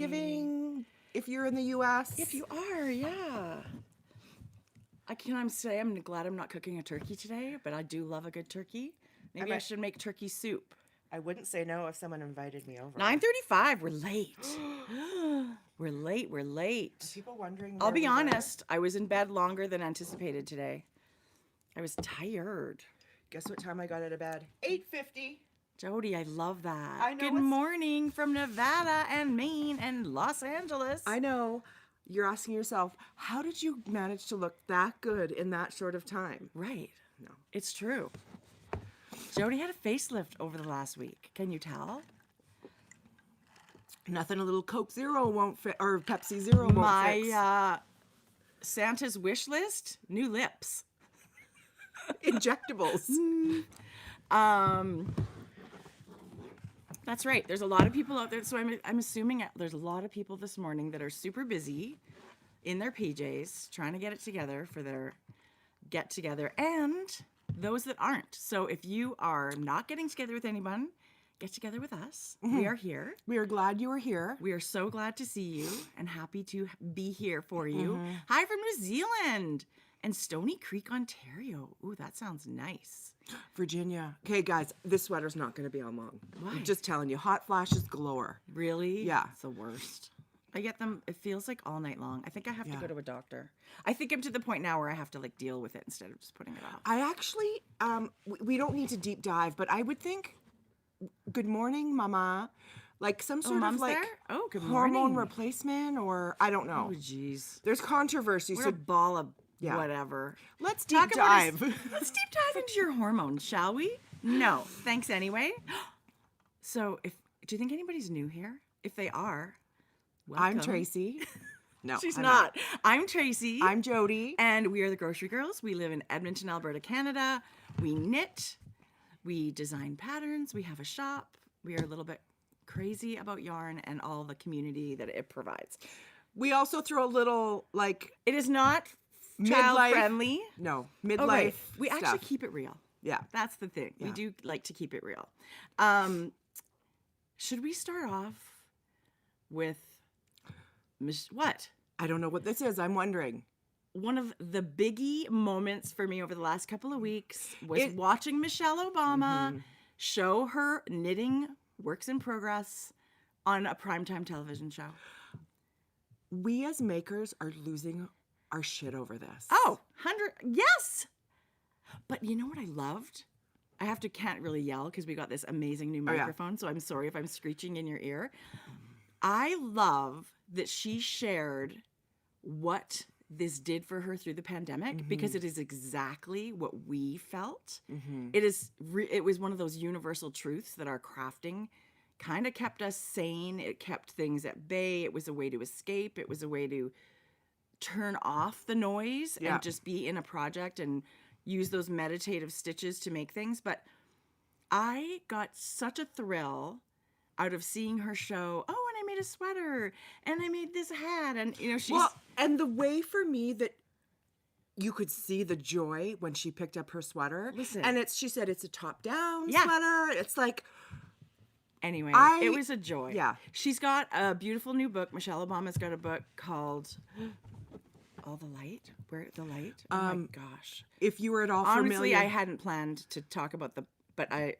Thanksgiving, if you're in the U.S. If you are, yeah. I'm glad I'm not cooking a turkey today, but I do love a good turkey. Maybe I should make turkey soup. I wouldn't say no if someone invited me over. 9:35. We're late. We're late. Are people wondering? I'll be honest. I was in bed longer than anticipated today. I was tired. Guess what time I got out of bed? 8:50. Jodi, I love that. I know. Good morning from Nevada and Maine and Los Angeles. I know. You're asking yourself, how did you manage to look that good in that short of time? Right. No. It's true. Jodi had a facelift over the last week. Can you tell? Nothing a little Coke Zero won't fit, or Pepsi Zero won't fix. My Santa's wish list, new lips. Injectables. That's right. There's a lot of people out there. So I'm assuming there's a lot of people this morning that are super busy in their PJs trying to get it together for their get together, and those that aren't. So if you are not getting together with anyone, get together with us. Mm-hmm. We are here. We are glad you are here. We are so glad to see you and happy to be here for you. Mm-hmm. Hi from New Zealand and Stony Creek, Ontario. Ooh, that sounds nice. Virginia. Okay, guys, this sweater's not going to be on long. Why? I'm just telling you, hot flashes galore. Really? Yeah. It's the worst. I get them, it feels like all night long. I think I have to go to a doctor. I think I'm to the point now where I have to like deal with it instead of just putting it off. I actually, we don't need to deep dive, but I would think, good morning, mama. Like some sort of like good hormone replacement, or I don't know. Oh, jeez. There's controversy. We're a ball of whatever. Let's deep dive. Let's deep dive into your hormones, shall we? No, thanks anyway. So, do you think anybody's new here? If they are, welcome. I'm Tracie. No, she's not. I'm Tracie. I'm Jodi. And we are the Grocery Girls. We live in Edmonton, Alberta, Canada. We knit. We design patterns. We have a shop. We are a little bit crazy about yarn and all the community that it provides. We also throw a little, like... It is not child-friendly. No, midlife right. We stuff. actually keep it real. Yeah. That's the thing. Yeah. We do like to keep it real. Should we start off with... what? I don't know what this is. I'm wondering. One of the biggie moments for me over the last couple of weeks was watching Michelle Obama show her knitting works in progress on a primetime television show. We as makers are losing our shit over this. Oh, yes. But you know what I loved? Can't really yell because we got this amazing new microphone, so I'm sorry if I'm screeching in your ear. I love that she shared what this did for her through the pandemic because it is exactly what we felt. It was one of those universal truths that our crafting kind of kept us sane. It kept things at bay. It was a way to escape. It was a way to turn off the noise and just be in a project and use those meditative stitches to make things. But I got such a thrill out of seeing her show, and I made a sweater and I made this hat, and she's and the way for me that you could see the joy when she picked up her sweater. Listen. And she said it's a top-down sweater. It's like anyway, it was a joy. Yeah. She's got a beautiful new book. Michelle Obama's got a book called All the Light. Where the Light? Oh my gosh. If you were at all Honestly, familiar. I hadn't planned to talk about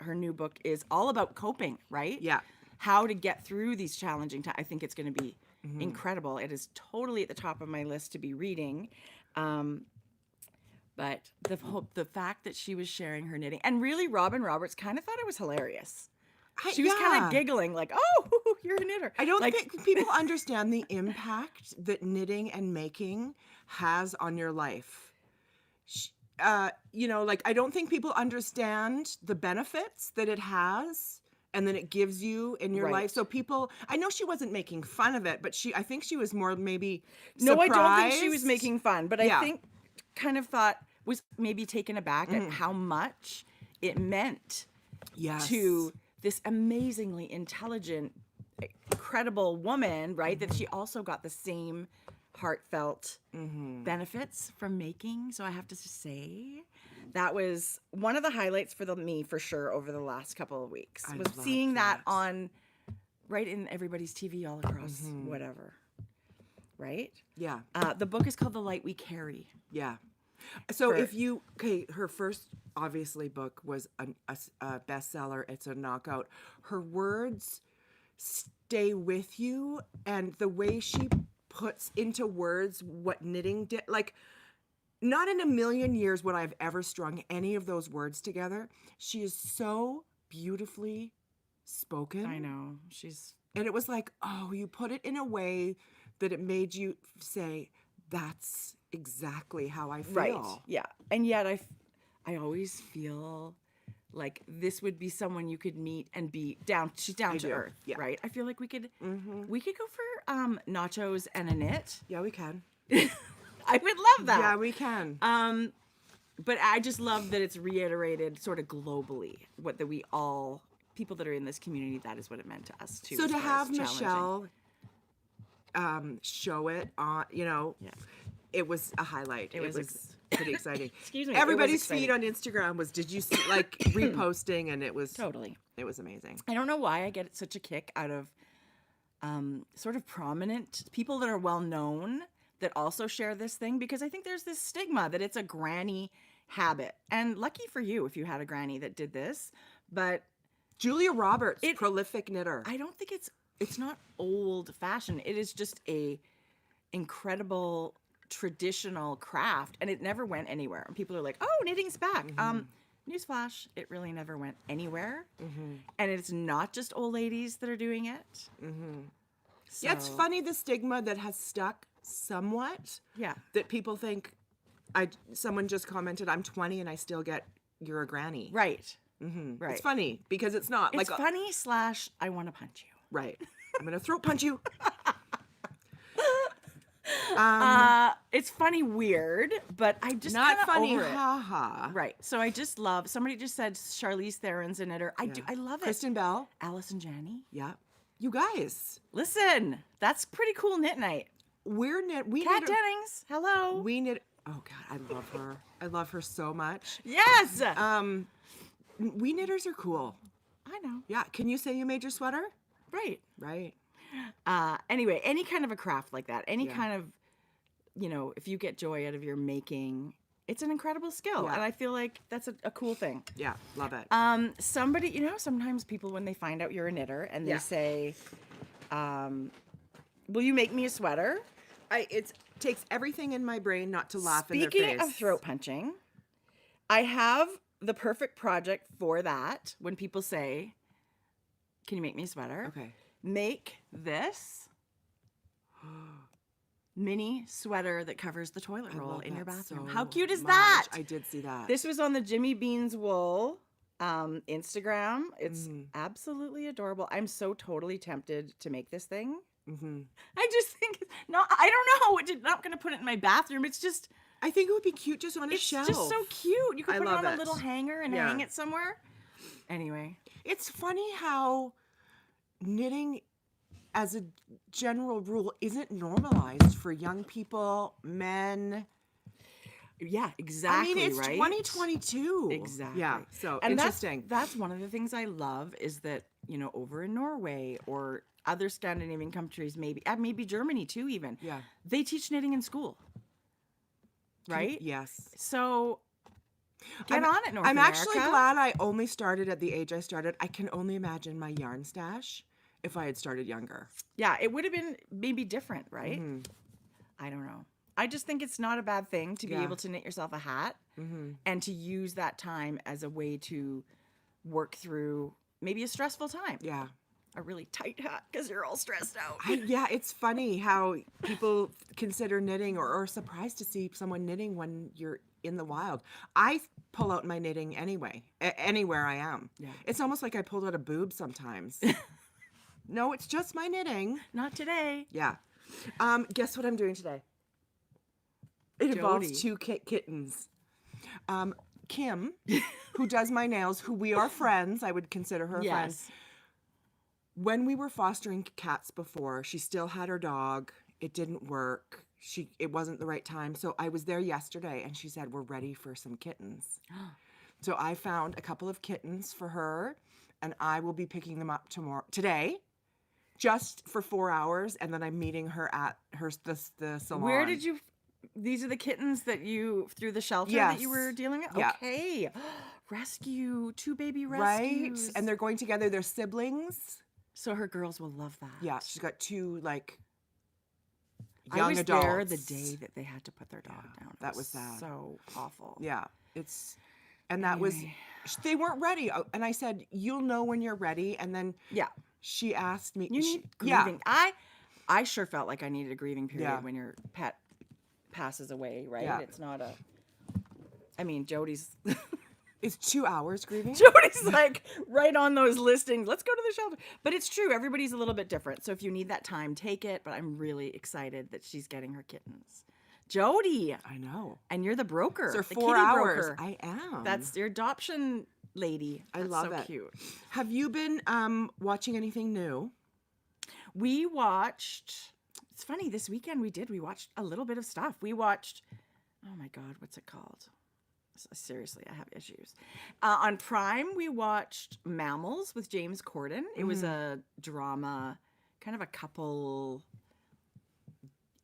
her new book is all about coping, right? Yeah. How to get through these challenging times. I think it's going to be incredible. It is totally at the top of my list to be reading. But the fact that she was sharing her knitting, and really Robin Roberts kind of thought it was hilarious. She was kind of giggling like, oh, you're a knitter. I don't think people understand the impact that knitting and making has on your life. I don't think people understand the benefits that it has and that it gives you in your life. So I know she wasn't making fun of it, but I think she was more maybe surprised. No, I don't think she was making fun, but I think kind of was maybe taken aback at how much it meant to this amazingly intelligent, incredible woman, right? That she also got the same heartfelt benefits from making. So I have to say that was one of the highlights for me for sure over the last couple of weeks. Was seeing that on right in everybody's TV all across whatever. Right? Yeah. The book is called The Light We Carry. Yeah. So her first obviously book was a bestseller. It's a knockout. Her words stay with you, and the way she puts into words what knitting did, like, not in a million years would I have ever strung any of those words together. She is so beautifully spoken. I know. And it was like, oh, you put it in a way that it made you say, that's exactly how I feel. Right. Yeah. And yet I always feel like this would be someone you could meet and be down. She's down to earth. Yeah. Right. I feel like we could go for nachos and a knit. Yeah, we can. I would love that. Yeah, we can. But I just love that it's reiterated sort of globally people that are in this community, that is what it meant to us too. So to have Michelle show it on, it was a highlight. It was pretty exciting. Excuse me. Everybody's feed on Instagram was, did you see, like, reposting, and it was totally. It was amazing. I don't know why I get such a kick out of sort of prominent people that are well known that also share this thing, because I think there's this stigma that it's a granny habit. And lucky for you if you had a granny that did this. But Julia Roberts, prolific knitter. I don't think it's not old fashioned. It is just a incredible traditional craft, and it never went anywhere. And people are like, "Oh, knitting's back." Newsflash, it really never went anywhere. And it's not just old ladies that are doing it. So, yeah, it's funny, the stigma that has stuck somewhat. Yeah. That people think, someone just commented, I'm 20 and I still get, you're a granny. Right. Right. It's funny because it's not. It's funny / I want to punch you. Right. I'm going to throat punch you. It's funny, weird, but I just not funny, over it. haha. Right. So I just love. Somebody just said Charlize Theron's a knitter. I do. I love it. Kristen Bell. Alice and Janney. Yeah. You guys. Listen, that's pretty cool knit night. We Kat Dennings. Hello. We knit. Oh God, I love her. I love her so much. Yes. We knitters are cool. I know. Yeah. Can you say you made your sweater? Right. Right. Anyway, any kind of a craft like that, any kind of, if you get joy out of your making, it's an incredible skill. Yeah. And I feel like that's a cool thing. Yeah. Love it. Somebody, sometimes people, when they find out you're a knitter and they say, will you make me a sweater? It takes everything in my brain not to laugh in their face. Speaking of throat punching, I have the perfect project for that. When people say, can you make me a sweater? Okay. Make this mini sweater that covers the toilet roll in your bathroom. How cute is that? I did see that. This was on the Jimmy Beans Wool Instagram. It's absolutely adorable. I'm so totally tempted to make this thing. I just think I don't know. It's not going to put it in my bathroom. It's just. I think it would be cute just on a shelf. It's just so cute. You could put it on a little hanger and hang Yeah. it somewhere. Anyway. It's funny how knitting, as a general rule, isn't normalized for young people, men. Yeah, exactly. I mean, it's right? 2022. Exactly. Yeah, so and interesting. That's one of the things I love is that, over in Norway or other Scandinavian countries, maybe Germany too even. Yeah. They teach knitting in school. Right? Yes. So get on it, North I'm America. actually glad I only started at the age I started. I can only imagine my yarn stash if I had started younger. Yeah, it would have been maybe different, right? I don't know. I just think it's not a bad thing to be able to knit yourself a hat and to use that time as a way to work through maybe a stressful time. Yeah. A really tight hat because you're all stressed out. Yeah, it's funny how people consider knitting or are surprised to see someone knitting when you're in the wild. I pull out my knitting anyway, anywhere I am. Yeah. It's almost like I pulled out a boob sometimes. No, it's just my knitting. Not today. Yeah. Guess what I'm doing today? It involves two kittens. Kim, who does my nails, who we are friends, I would consider her a friend. When we were fostering cats before, she still had her dog. It didn't work. It wasn't the right time. So I was there yesterday and she said, we're ready for some kittens. So I found a couple of kittens for her and I will be picking them up today just for 4 hours, and then I'm meeting her at the salon. Where did you? These are the kittens that you through the shelter that you were Yes. dealing with. Yeah. Okay, rescue 2 baby Right? rescues, And they're going together. They're siblings. so her girls will love that. Yeah, she's got 2 like I young was adults. there the day that they had to put their dog down. that was sad. So awful. Yeah, and that was, Anyway. they weren't ready. And I said, you'll know when you're ready. And then Yeah. she asked me, You need grieving. I sure felt like I needed a grieving period when your pet passes away, right? Yeah. It's not a. I mean, Jody's is 2 hours grieving? Jody's like right on those listings. Let's go to the shelter. But it's true. Everybody's a little bit different. So if you need that time, take it. But I'm really excited that she's getting her kittens. Jody. I know. And you're the broker. So the 4 kitty hours. broker. I am. That's your adoption lady. I That's love so it. Cute. Have you been watching anything new? We watched. It's funny. This weekend we watched a little bit of stuff. We watched. Oh my God, what's it called? Seriously, I have issues. On Prime, we watched Mammals with James Corden. It was a drama, kind of a couple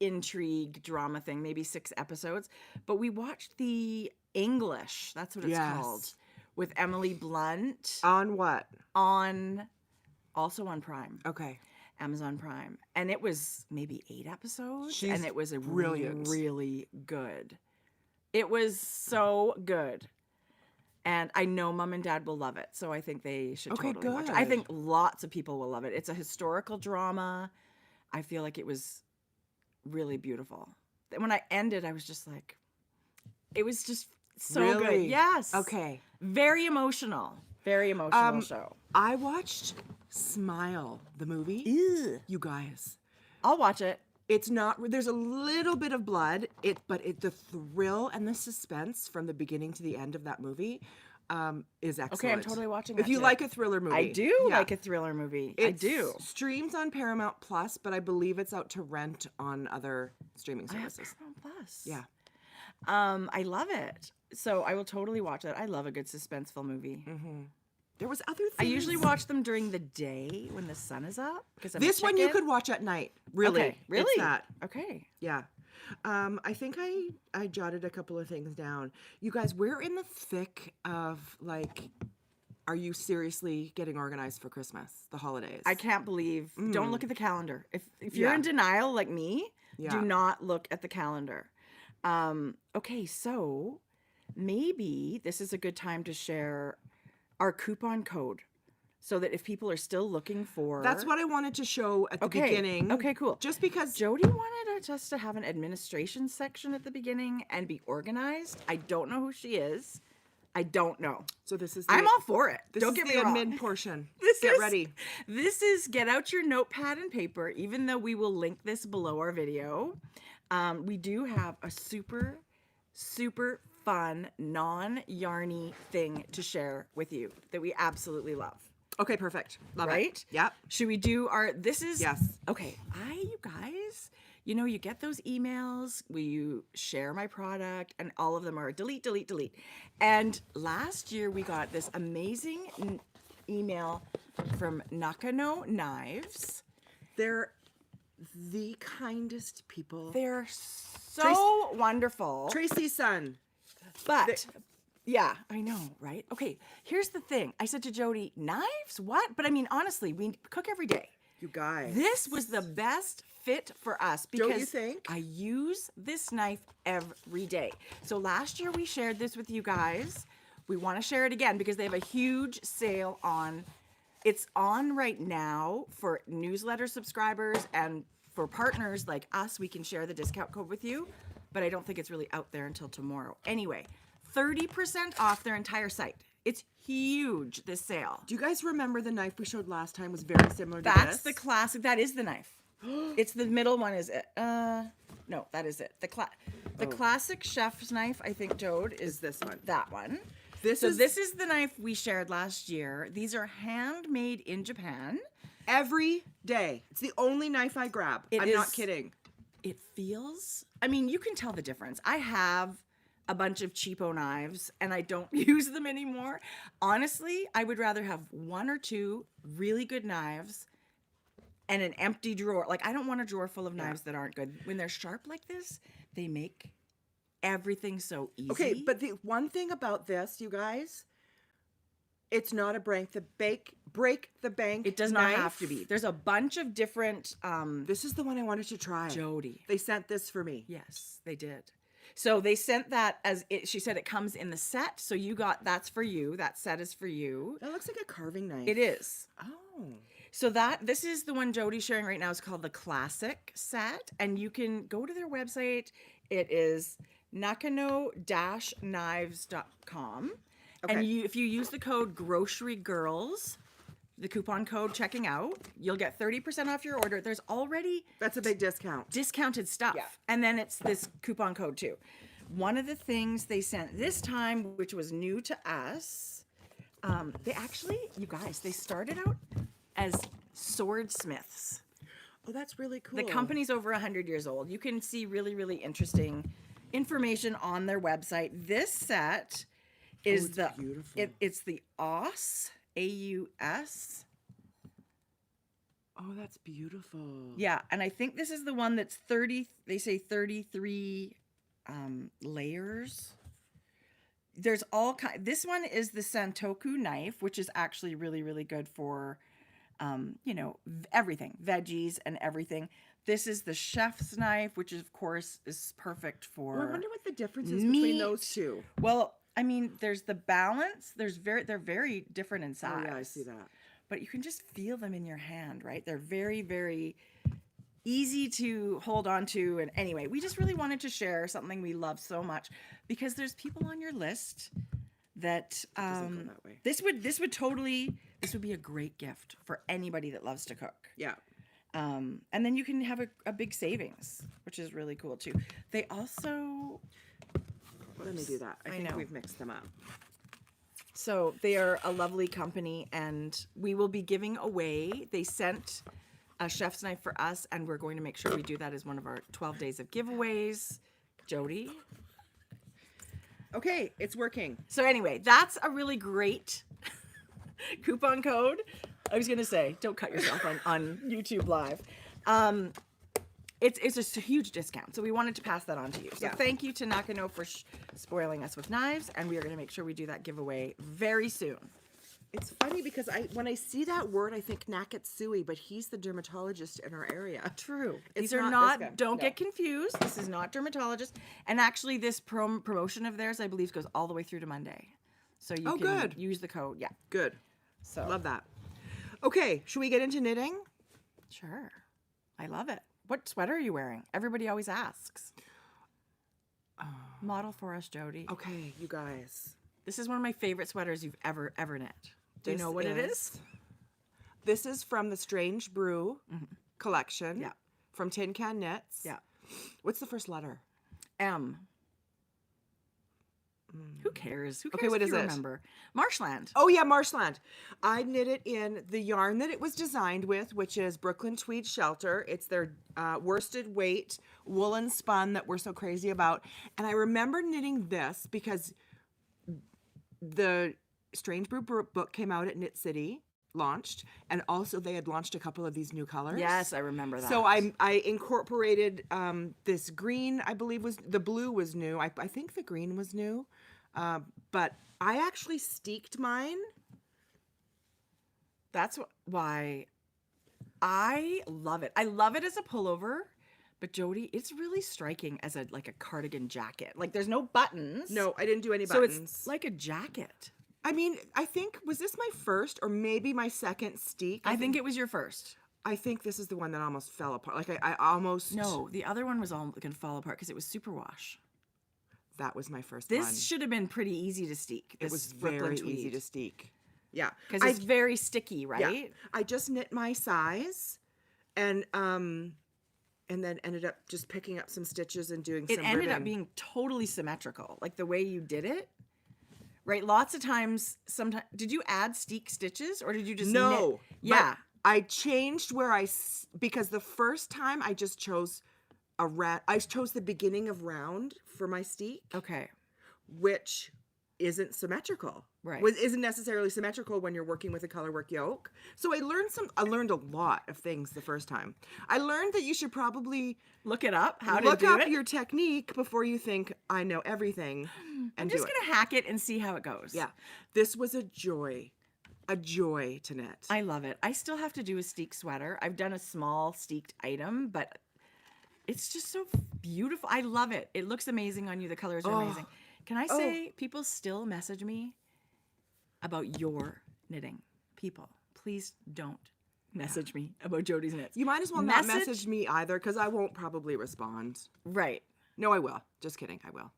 intrigue drama thing, maybe 6 episodes. But we watched The English, that's what it's called, with Emily Blunt. On what? Also on Prime. Okay. Amazon Prime. And it was maybe 8 episodes. She's and it was brilliant. really good. It was so good. And I know Mom and Dad will love it. So I think they should totally watch it. I good. think lots of people will love it. It's a historical drama. I feel like it was really beautiful. When I ended, I was just like, it was just so good. Really? Yes. Okay. Very emotional. Very emotional show. I watched Smile, the movie. Ew. You guys. I'll watch it. It's not, there's a little bit of blood, but the thrill and the suspense from the beginning to the end of that movie is excellent. Okay, I'm totally watching If that you too. like a thriller movie. I do Yeah. like a thriller movie. I It do. streams on Paramount Plus, but I believe it's out to rent on other streaming I have services. Paramount Plus. Yeah. I love it. So I will totally watch it. I love a good suspenseful movie. There was other things. I usually watch them during the day when the sun is up. This one you could watch at night. Really. Okay, really? It's that. Okay. Yeah. I think I jotted a couple of things down. You guys, we're in the thick of like, are you seriously getting organized for Christmas, the holidays? I can't believe. Don't look at the calendar. If you're Yeah. in denial like me, Yeah. do not look at the calendar. Okay, so maybe this is a good time to share our coupon code so that if people are still looking for. That's what I wanted to show at the beginning. Okay, cool. Just because Jody wanted us to have an administration section at the beginning and be organized. I don't know who she is. I don't know. So this is I'm all for it. This Don't is get the me wrong. admin portion. This Get is- ready. This is get out your notepad and paper, even though we will link this below our video. We do have a super, super fun, non-yarny thing to share with you that we absolutely love. Okay, perfect. Love Right? it. Yep. Should we do this is, Yes. okay, you guys, you get those emails where you share my product and all of them are delete, delete, delete. And last year we got this amazing email from Nakano Knives. They're the kindest people. They're so wonderful. Tracie's son. But yeah, I know, right? Okay, here's the thing. I said to Jody, knives? What? But I mean, honestly, we cook every day. You guys. This was the best fit for us because Don't you think? I use this knife every day. So last year we shared this with you guys. We want to share it again because they have a huge sale on. It's on right now for newsletter subscribers and for partners like us. We can share the discount code with you, but I don't think it's really out there until tomorrow. Anyway, 30% off their entire site. It's huge, this sale. Do you guys remember the knife we showed last time was very similar to That's this? the classic. That is the knife. It's the middle one, is it? No, that is it. The classic chef's knife, I think, Jode, is this one. That one. This So is this is the knife we shared last year. These are handmade in Japan. every day. It's the only knife I grab. I'm not is- kidding. It feels, I mean, you can tell the difference. I have a bunch of cheapo knives and I don't use them anymore. Honestly, I would rather have 1 or 2 really good knives and an empty drawer. Like, I don't want a drawer full of knives that aren't good. When they're sharp like this, they make everything so easy. Okay, but the one thing about this, you guys, it's not a break the bank. It does not have to be. There's a bunch of different This is the one I wanted to try. Jodi. They sent this for me. Yes, they did. So they sent that she said it comes in the set. So you got, that's for you. That set is for you. That looks like a carving knife. It is. Oh. So this is the one Jodi's sharing right now. It's called the Classic Set. And you can go to their website. It is nakano-knives.com. Okay. And if you use the code GROCERYGIRLS, the coupon code checking out, you'll get 30% off your order. There's already That's a big discount. discounted stuff. Yeah. And then it's this coupon code too. One of the things they sent this time, which was new to us, they actually, you guys, they started out as swordsmiths. Oh, that's really cool. The company's over 100 years old. You can see really, really interesting information on their website. This set is beautiful. It's the AUS, AUS. Oh, that's beautiful. Yeah, and I think this is the one that's 30, they say 33 layers. There's all kind. This one is the Santoku knife, which is actually really, really good for, everything, veggies and everything. This is the chef's knife, which of course is perfect for. Well, I wonder what the difference is meat. between those two. Well, I mean, there's the balance. They're very different in size. Oh, yeah, I see that. But you can just feel them in your hand, right? They're very, very easy to hold on to. And anyway, we just really wanted to share something we love so much because there's people on your list that doesn't go that way. this would be a great gift for anybody that loves to cook. Yeah. And then you can have a big savings, which is really cool too. They also, Let me do that. I think know. we've mixed them up. so they are a lovely company, and we will be giving away. They sent a chef's knife for us, and we're going to make sure we do that as one of our 12 days of giveaways. Jodi. Okay, it's working. So anyway, that's a really great coupon code. I was going to say, don't cut yourself on YouTube Live. It's just a huge discount. So we wanted to pass that on to you. So thank you to Nakano for spoiling us with knives. And we are going to make sure we do that giveaway very soon. It's funny because when I see that word, I think Nakatsui, but he's the dermatologist in our area. True. It's These are not this guy. don't No. get confused. This is not dermatologist. And actually this promotion of theirs, I believe, goes all the way through to Monday. So you can good. use the code. Yeah. Good. So Love that. Okay, should we get into knitting? Sure. I love it. What sweater are you wearing? Everybody always asks. Model for us, Jodi. Okay, you guys. This is one of my favorite sweaters you've ever knit. Do you know what it is? This is from the Strange Brew collection. Yeah. From Tin Can Knits. Yeah. What's the first letter? M. Who cares? Who cares Okay, what if is you it? remember? Marshland. Oh, yeah, Marshland. I knit it in the yarn that it was designed with, which is Brooklyn Tweed Shelter. It's their worsted weight woolen spun that we're so crazy about. And I remember knitting this because the Strange Brew book came out at Knit City, launched, and also they had launched a couple of these new colors. Yes, I remember that. So I incorporated this green, I believe the blue was new. I think the green was new. But I actually steeked mine. That's why I love it. I love it as a pullover, but Jodi, it's really striking as a cardigan jacket. Like there's no buttons. No, I didn't do any So buttons. it's like a jacket. I mean, I think, was this my first or maybe my second steek? I think it was your first. I think this is the one that almost fell apart. Like I almost. No, the other one was all going to fall apart because it was superwash. That was my first one. This should have been pretty easy to steek. It was very easy to steek. Yeah. Because it's very sticky, right? Yeah. I just knit my size and then ended up just picking up some stitches and doing some It ended up ribbing. being totally symmetrical, like the way you did it. Right? Lots of times, sometimes, did you add steek stitches or did you just No. knit? Yeah. I changed because the first time I just chose I chose the beginning of round for my steek, Okay. which isn't symmetrical. Right. isn't necessarily symmetrical when you're working with a colorwork yoke. So I learned a lot of things the first time. I learned that you should probably Look it up. How to look do up it. your technique before you think I know everything I'm and just do it. going to hack it and see how it goes. Yeah. This was a joy to knit. I love it. I still have to do a steek sweater. I've done a small steeked item, but it's just so beautiful. I love it. It looks amazing on you. The colors are amazing. Can I say people still message me about your knitting? People, please don't message me about Jodi's knits. You might as well not message me either, because I won't probably respond. Right. No, I will. Just kidding. I will.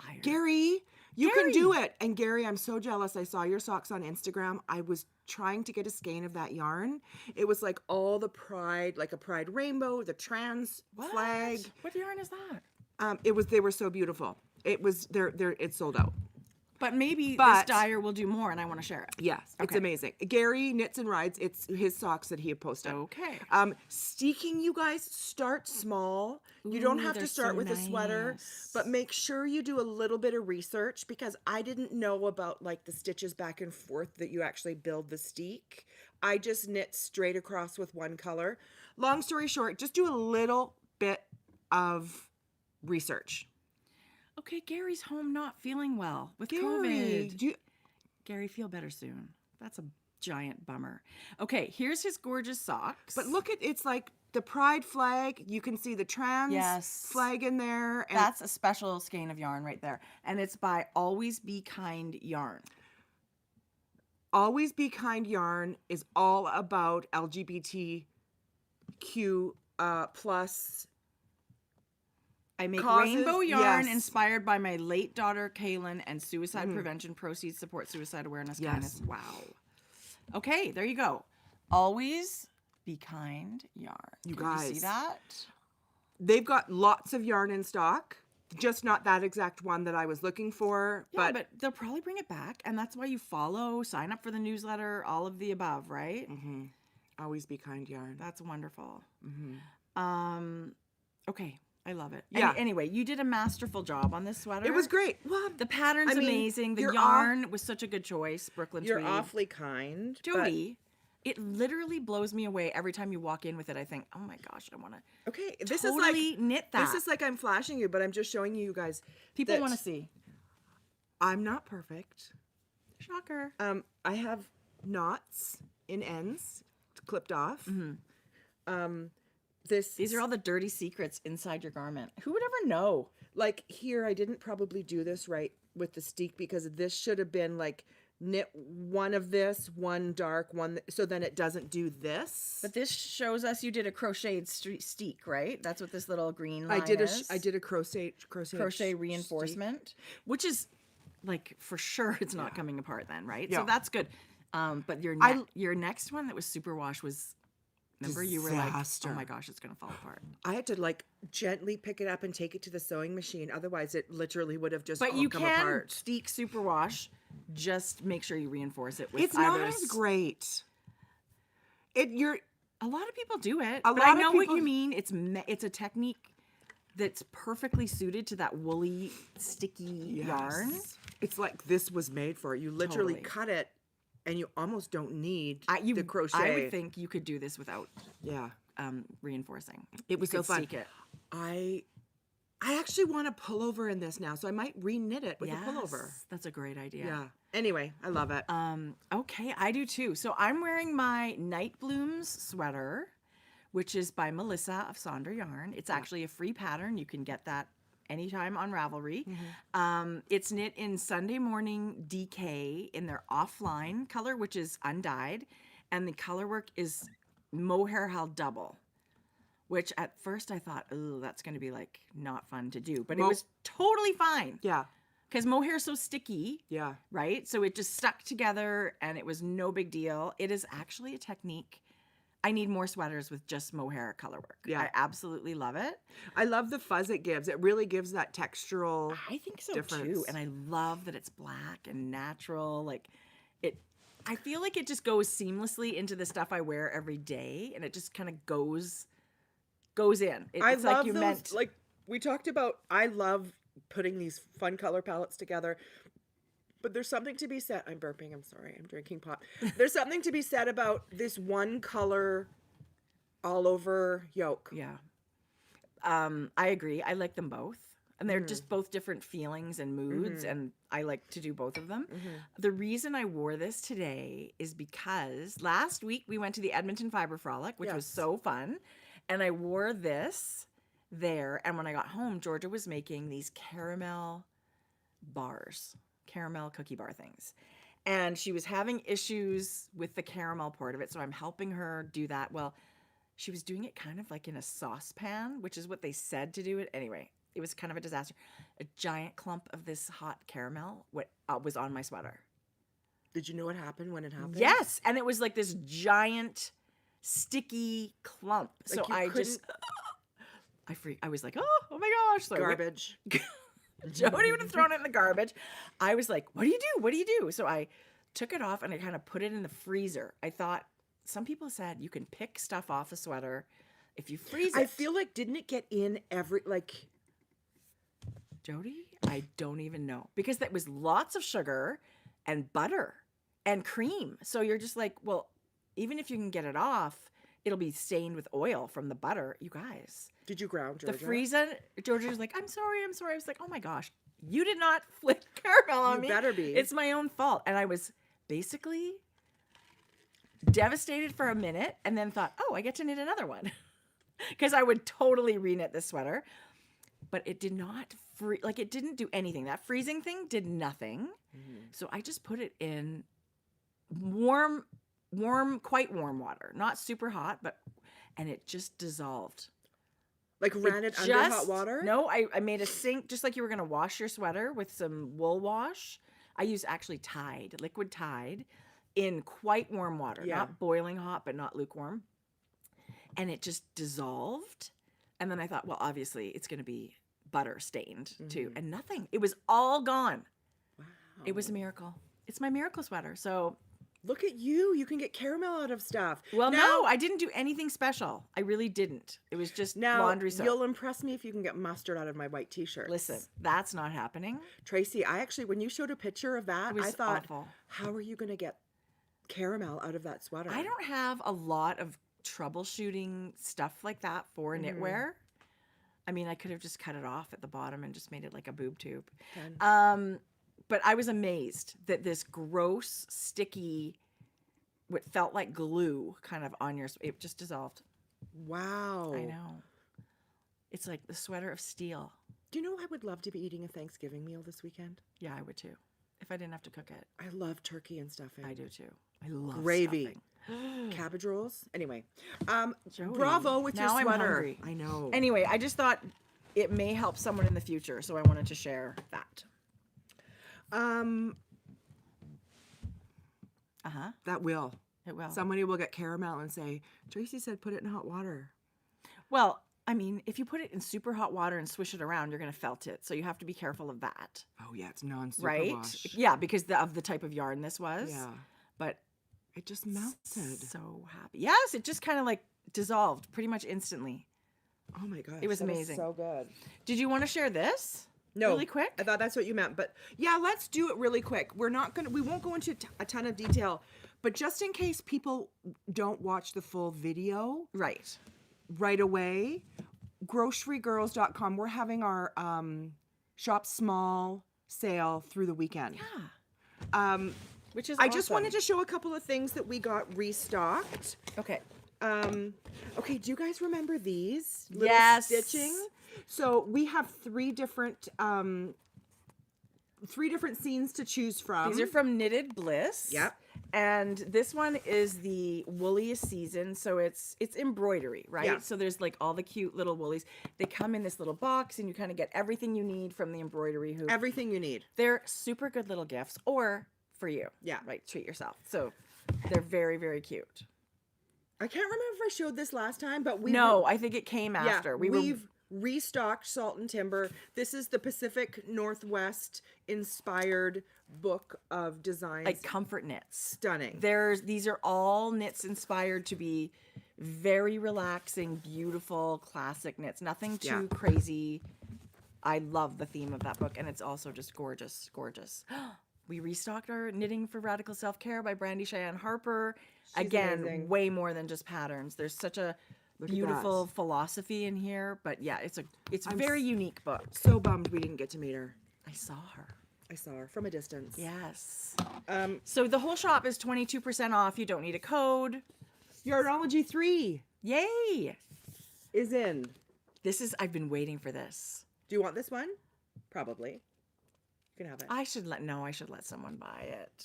Liar. Gary, you can do it. And Gary, I'm so jealous. I saw your socks on Instagram. I was trying to get a skein of that yarn. It was like all the pride, like a pride rainbow, the trans flag. What yarn is that? They were so beautiful. It was it's sold out. But maybe this dyer will do more, and I want to share it. Yes, it's amazing. Gary Knits and Rides. It's his socks that he had posted. Okay. Steeking, you guys, start small. You don't have to start with a sweater, but make sure you do a little bit of research, because I didn't know about like the stitches back and forth that you actually build the steek. I just knit straight across with one color. Long story short, just do a little bit of research. Okay, Gary's home not feeling well with Gary, COVID. Gary, feel better soon. That's a giant bummer. Okay, here's his gorgeous socks. But look at, it's like the pride flag. You can see the trans flag in there. And that's a special skein of yarn right there. And it's by Always Be Kind Yarn. Always Be Kind Yarn is all about LGBTQ plus. I make causes, rainbow yarn inspired by my late daughter, Kaylin, and suicide prevention proceeds support suicide awareness. Kindness. Wow. Okay, there you go. Always Be Kind Yarn. You guys. You see that? They've got lots of yarn in stock. Just not that exact one that I was looking for. Yeah, but they'll probably bring it back. And that's why you follow, sign up for the newsletter, all of the above, right? Mm-hmm. Always Be Kind Yarn. That's wonderful. Mm-hmm. Okay. I love it. Yeah. Anyway, you did a masterful job on this sweater. It was great. Well, the pattern's amazing. The yarn was such a good choice. Brooklyn You're Tweed. awfully kind. Jodi, it literally blows me away every time you walk in with it. I think, oh my gosh, I want to this totally is like, knit that. This is like I'm flashing you, but I'm just showing you guys. People want to see. I'm not perfect. Shocker. I have knots in ends clipped off. Mm-hmm. These are all the dirty secrets inside your garment. Who would ever know? Like here, I didn't probably do this right with the steek, because this should have been like knit one of this, one dark, one, so then it doesn't do this. But this shows us you did a crocheted steek, right? That's what this little green line is. I did a crochet reinforcement, which is like for sure it's not coming apart then, right? Yeah. So that's good. But your next one that was superwash was. Remember, you were like, oh my gosh, it's going to fall apart. I had to like gently pick it up and take it to the sewing machine. Otherwise, it literally would have just But all you come can apart. steek superwash. Just make sure you reinforce it with It's not as great. A lot of people do it. But I know what you mean. It's a technique that's perfectly suited to that woolly, sticky yarn. It's like this was made for it. You literally cut it. And you almost don't need the crochet. I would think you could do this without reinforcing. It was so fun. Steek it. I actually want a pullover in this now, so I might re-knit it with a pullover. That's a great idea. Yeah. Anyway, I love it. Okay, I do too. So I'm wearing my Night Blooms sweater, which is by Melissa of Sonder Yarn. It's actually a free pattern. You can get that anytime on Ravelry. It's knit in Sunday Morning DK in their offline color, which is undyed, and the color work is mohair held double, which at first I thought, oh, that's going to be like not fun to do, but it was totally fine. Yeah. Because mohair is so sticky. Yeah. Right? So it just stuck together and it was no big deal. It is actually a technique. I need more sweaters with just mohair color work. Yeah. I absolutely love it. I love the fuzz it gives. It really gives that textural I think so difference. too. And I love that it's black and natural. Like I feel like it just goes seamlessly into the stuff I wear every day, and it just kind of goes in. It's I love like you those, meant. like we talked about, I love putting these fun color palettes together. But there's something to be said. I'm burping. I'm sorry. I'm drinking pop. There's something to be said about this one color all over yoke. Yeah. I agree. I like them both. And they're just both different feelings and moods, and I like to do both of them. The reason I wore this today is because last week we went to the Edmonton Fiber Frolic, which was so fun, and I wore this there, and when I got home, Georgia was making these caramel cookie bar things. And she was having issues with the caramel part of it, so I'm helping her do that. Well, she was doing it kind of like in a saucepan, which is what they said to do it. Anyway, it was kind of a disaster. A giant clump of this hot caramel was on my sweater. Did you know what happened when it happened? Yes, and it was like this giant sticky clump. Like so I just, I was like, oh my gosh. So garbage. Jodi would have thrown it in the garbage. I was like, what do you do? What do you do? So I took it off and I kind of put it in the freezer. I thought, some people said you can pick stuff off a sweater if you freeze it. I feel like, didn't it get in Jodi, I don't even know. Because that was lots of sugar and butter and cream. So you're just like, well, even if you can get it off, it'll be stained with oil from the butter. You guys. Did you ground Georgia? The freezer, Georgia was like, I'm sorry. I was like, oh my gosh, you did not flick caramel on me. You better be. It's my own fault. And I was basically devastated for a minute and then thought, oh, I get to knit another one. Because I would totally reknit this sweater. But it did not it didn't do anything. That freezing thing did nothing. So I just put it in quite warm water. Not super hot, and it just dissolved. Like ran it under hot water? No, I made a sink, just like you were going to wash your sweater with some wool wash. I use actually liquid Tide, in quite warm water. Yeah. Not boiling hot, but not lukewarm. And it just dissolved. And then I thought, well, obviously it's going to be butter stained too. And nothing. It was all gone. Wow. It was a miracle. It's my miracle sweater. So look at you. You can get caramel out of stuff. Well, no, I didn't do anything special. I really didn't. It was just laundry soap. You'll impress me if you can get mustard out of my white t-shirt. Listen, that's not happening. Tracie, when you showed a picture of that, I thought, awful. How are you going to get caramel out of that sweater? I don't have a lot of troubleshooting stuff like that for knitwear. I mean, I could have just cut it off at the bottom and just made it like a boob tube. But I was amazed that this gross, sticky, what felt like glue kind of on it just dissolved. Wow. I know. It's like the sweater of steel. Do you know I would love to be eating a Thanksgiving meal this weekend? Yeah, I would too. If I didn't have to cook it. I love turkey and stuffing. I do too. I love gravy. Stuffing. Cabbage rolls. Anyway, Jodi, bravo with your now sweater. I'm hungry. I know. Anyway, I just thought it may help someone in the future, so I wanted to share that. That will. It will. Somebody will get caramel and say, Tracie said put it in hot water. Well, I mean, if you put it in super hot water and swish it around, you're going to felt it. So you have to be careful of that. Oh, yeah, it's non-super right? wash. Yeah, because of the type of yarn this was. Yeah. But it just melted. So happy. Yes, it just kind of like dissolved pretty much instantly. Oh my gosh. It was amazing. So good. Did you want to share this? No. Really quick? I thought that's what you meant. But yeah, let's do it really quick. We won't go into a ton of detail, but just in case people don't watch the full video right away, grocerygirls.com, we're having our shop small sale through the weekend. Yeah. Which is I just wanted to show a couple of things that we got restocked. Okay. Okay, do you guys remember these? Yes. Stitching. So we have three different scenes to choose from. These are from Knitted Bliss. Yep. And this one is the wooliest season, so it's embroidery, right? Yeah. So there's like all the cute little woolies. They come in this little box, and you kind of get everything you need from the embroidery hoop. Everything you need. They're super good little gifts, or for you. Yeah. Right, treat yourself. So they're very, very cute. I can't remember if I showed this last time, but I think it came after. Yeah, we've restocked Salt and Timber. This is the Pacific Northwest inspired book of designs. Like comfort knits. Stunning. These are all knits inspired to be very relaxing, beautiful, classic knits. Nothing too crazy. I love the theme of that book, and it's also just gorgeous, gorgeous. We restocked our Knitting for Radical Self-Care by Brandy Cheyenne Harper. She's Again, amazing. way more than just patterns. There's such a Look at beautiful that. philosophy in here. But yeah, it's a very unique book. So bummed we didn't get to meet her. I saw her. I saw her from a distance. Yes. Um, So the whole shop is 22% off. You don't need a code. Yarnology 3 Yay! is in. I've been waiting for this. Do you want this one? Probably. You can have it. I should let someone buy it.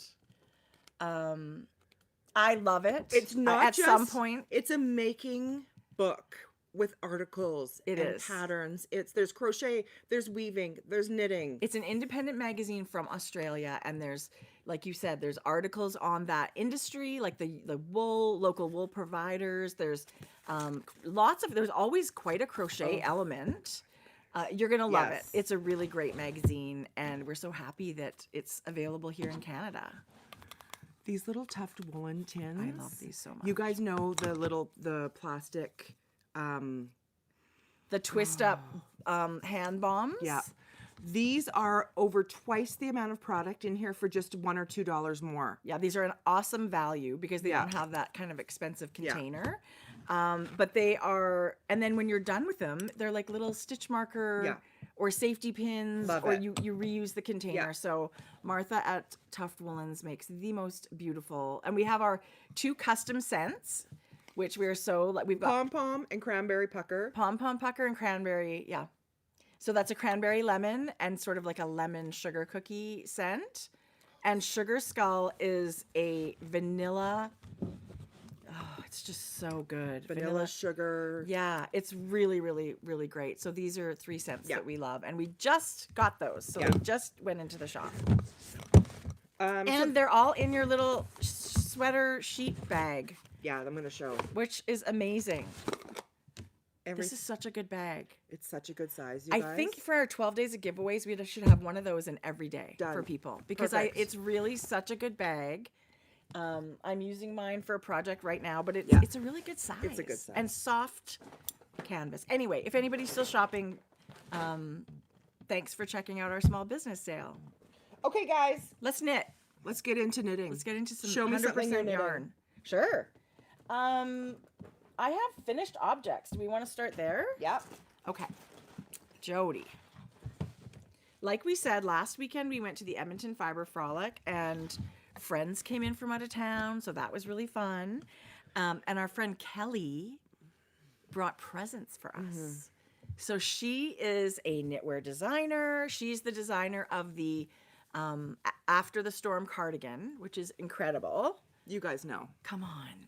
I love it. It's not at just, some point. It's a making book with articles It and is. patterns. There's crochet, there's weaving, there's knitting. It's an independent magazine from Australia, and there's, like you said, there's articles on that industry, like the local wool providers. There's there's always quite a crochet element. You're gonna love it. Yes. It's a really great magazine, and we're so happy that it's available here in Canada. These little tufted woolen tins. I love these so much. You guys know the plastic. The twist up hand bombs. Yeah. These are over twice the amount of product in here for just $1 or $2 more. Yeah, these are an awesome value because they Yeah. don't have that kind of expensive Yeah. container. But they are, and then when you're done with them, they're like little stitch marker Yeah. or safety pins, Love or it. you reuse the container. Yeah. So Martha at Tuft Woolens makes the most beautiful, and we have our 2 custom scents, which we're so like we've got Pom Pom and Cranberry Pucker. Pom Pom Pucker and Cranberry. Yeah. So that's a cranberry lemon and sort of like a lemon sugar cookie scent. And Sugar Skull is a vanilla. Oh, it's just so good. Vanilla sugar. Yeah, it's really, really, really great. So these are 3 scents Yeah. that we love. And we just got those. So Yeah. they just went into the shop. So- And they're all in your little sweater sheet bag, yeah, I'm going to show. which is amazing. Every, This is such a good bag. it's such a good size, you guys. I think for our 12 days of giveaways, we should have one of those in every day for Done. people because Perfect. it's really such a good bag. I'm using mine for a project right now, but Yeah. it's a really good size. It's a good size. And soft canvas. Anyway, if anybody's still shopping, thanks for checking out our small business sale. Okay, guys, Let's knit. let's get into knitting. Let's get into some Show me something you're 100% knitting. yarn. Sure. I have finished objects. Do we want to start there? Yep. Okay. Jodi. Like we said, last weekend we went to the Edmonton Fiber Frolic and friends came in from out of town, so that was really fun. And our friend Kelly brought presents for us. So she is a knitwear designer. She's the designer of the After the Storm cardigan, which is incredible. You guys know. Come on.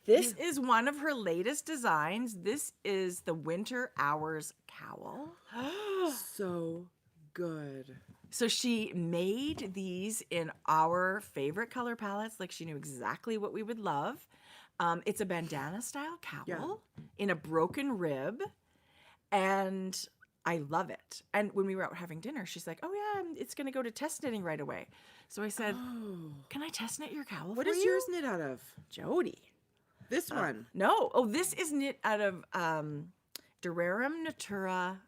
This is one of her latest designs. This is the Winter Hours cowl. So good. So she made these in our favorite color palettes. Like she knew exactly what we would love. It's a bandana style cowl Yeah. in a broken rib. And I love it. And when we were out having dinner, she's like, oh yeah, it's going to go to test knitting right away. So I said, can I test knit your cowl What for is you? yours knit out of? Jodi. This one. No. Oh, this is knit out of Durarum Natura.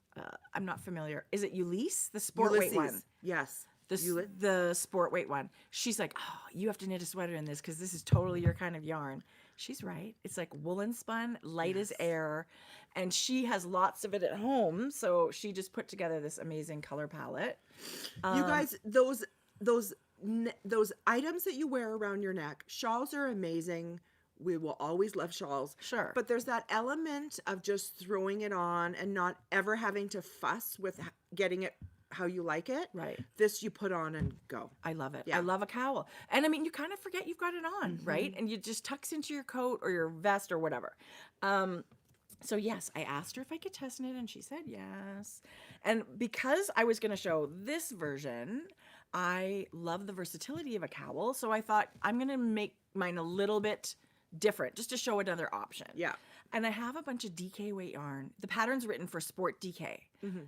I'm not familiar. Is it Ulysses? The sport weight Ulysses. one. Yes. The sport weight one. She's like, oh, you have to knit a sweater in this because this is totally your kind of yarn. She's right. It's like woolen spun, light as air. And she has lots of it at home. So she just put together this amazing color palette. You guys, those items that you wear around your neck, shawls are amazing. We will always love shawls. Sure. But there's that element of just throwing it on and not ever having to fuss with getting it how you like it. Right. This you put on and go. I love it. Yeah. I love a cowl. And I mean, you kind of forget you've got it on, right? And you just tucks into your coat or your vest or whatever. So yes, I asked her if I could test knit and she said yes. And because I was going to show this version, I love the versatility of a cowl. So I thought I'm going to make mine a little bit different just to show another option. Yeah. And I have a bunch of DK weight yarn. The pattern's written for Sport DK.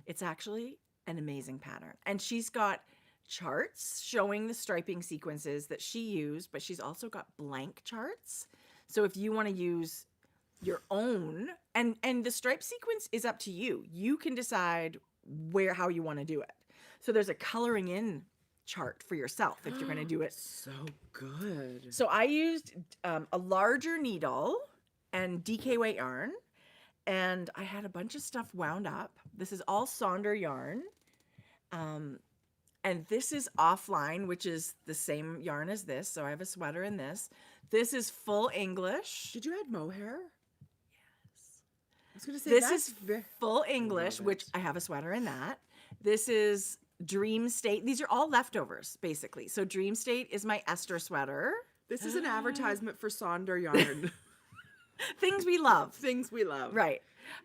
It's actually an amazing pattern. And she's got charts showing the striping sequences that she used, but she's also got blank charts. So if you want to use your own, and the stripe sequence is up to you. You can decide how you want to do it. So there's a coloring in chart for yourself if you're going to do it. So good. So I used a larger needle and DK weight yarn, and I had a bunch of stuff wound up. This is all Sonder yarn. And this is offline, which is the same yarn as this. So I have a sweater in this. This is full English. Did you add mohair? Yes. I was going to say This that's is full English, which I have a sweater in that. This is Dream State. These are all leftovers, basically. So Dream State is my Esther sweater. This is an advertisement for Sonder yarn. Things we love. Things we love. Right.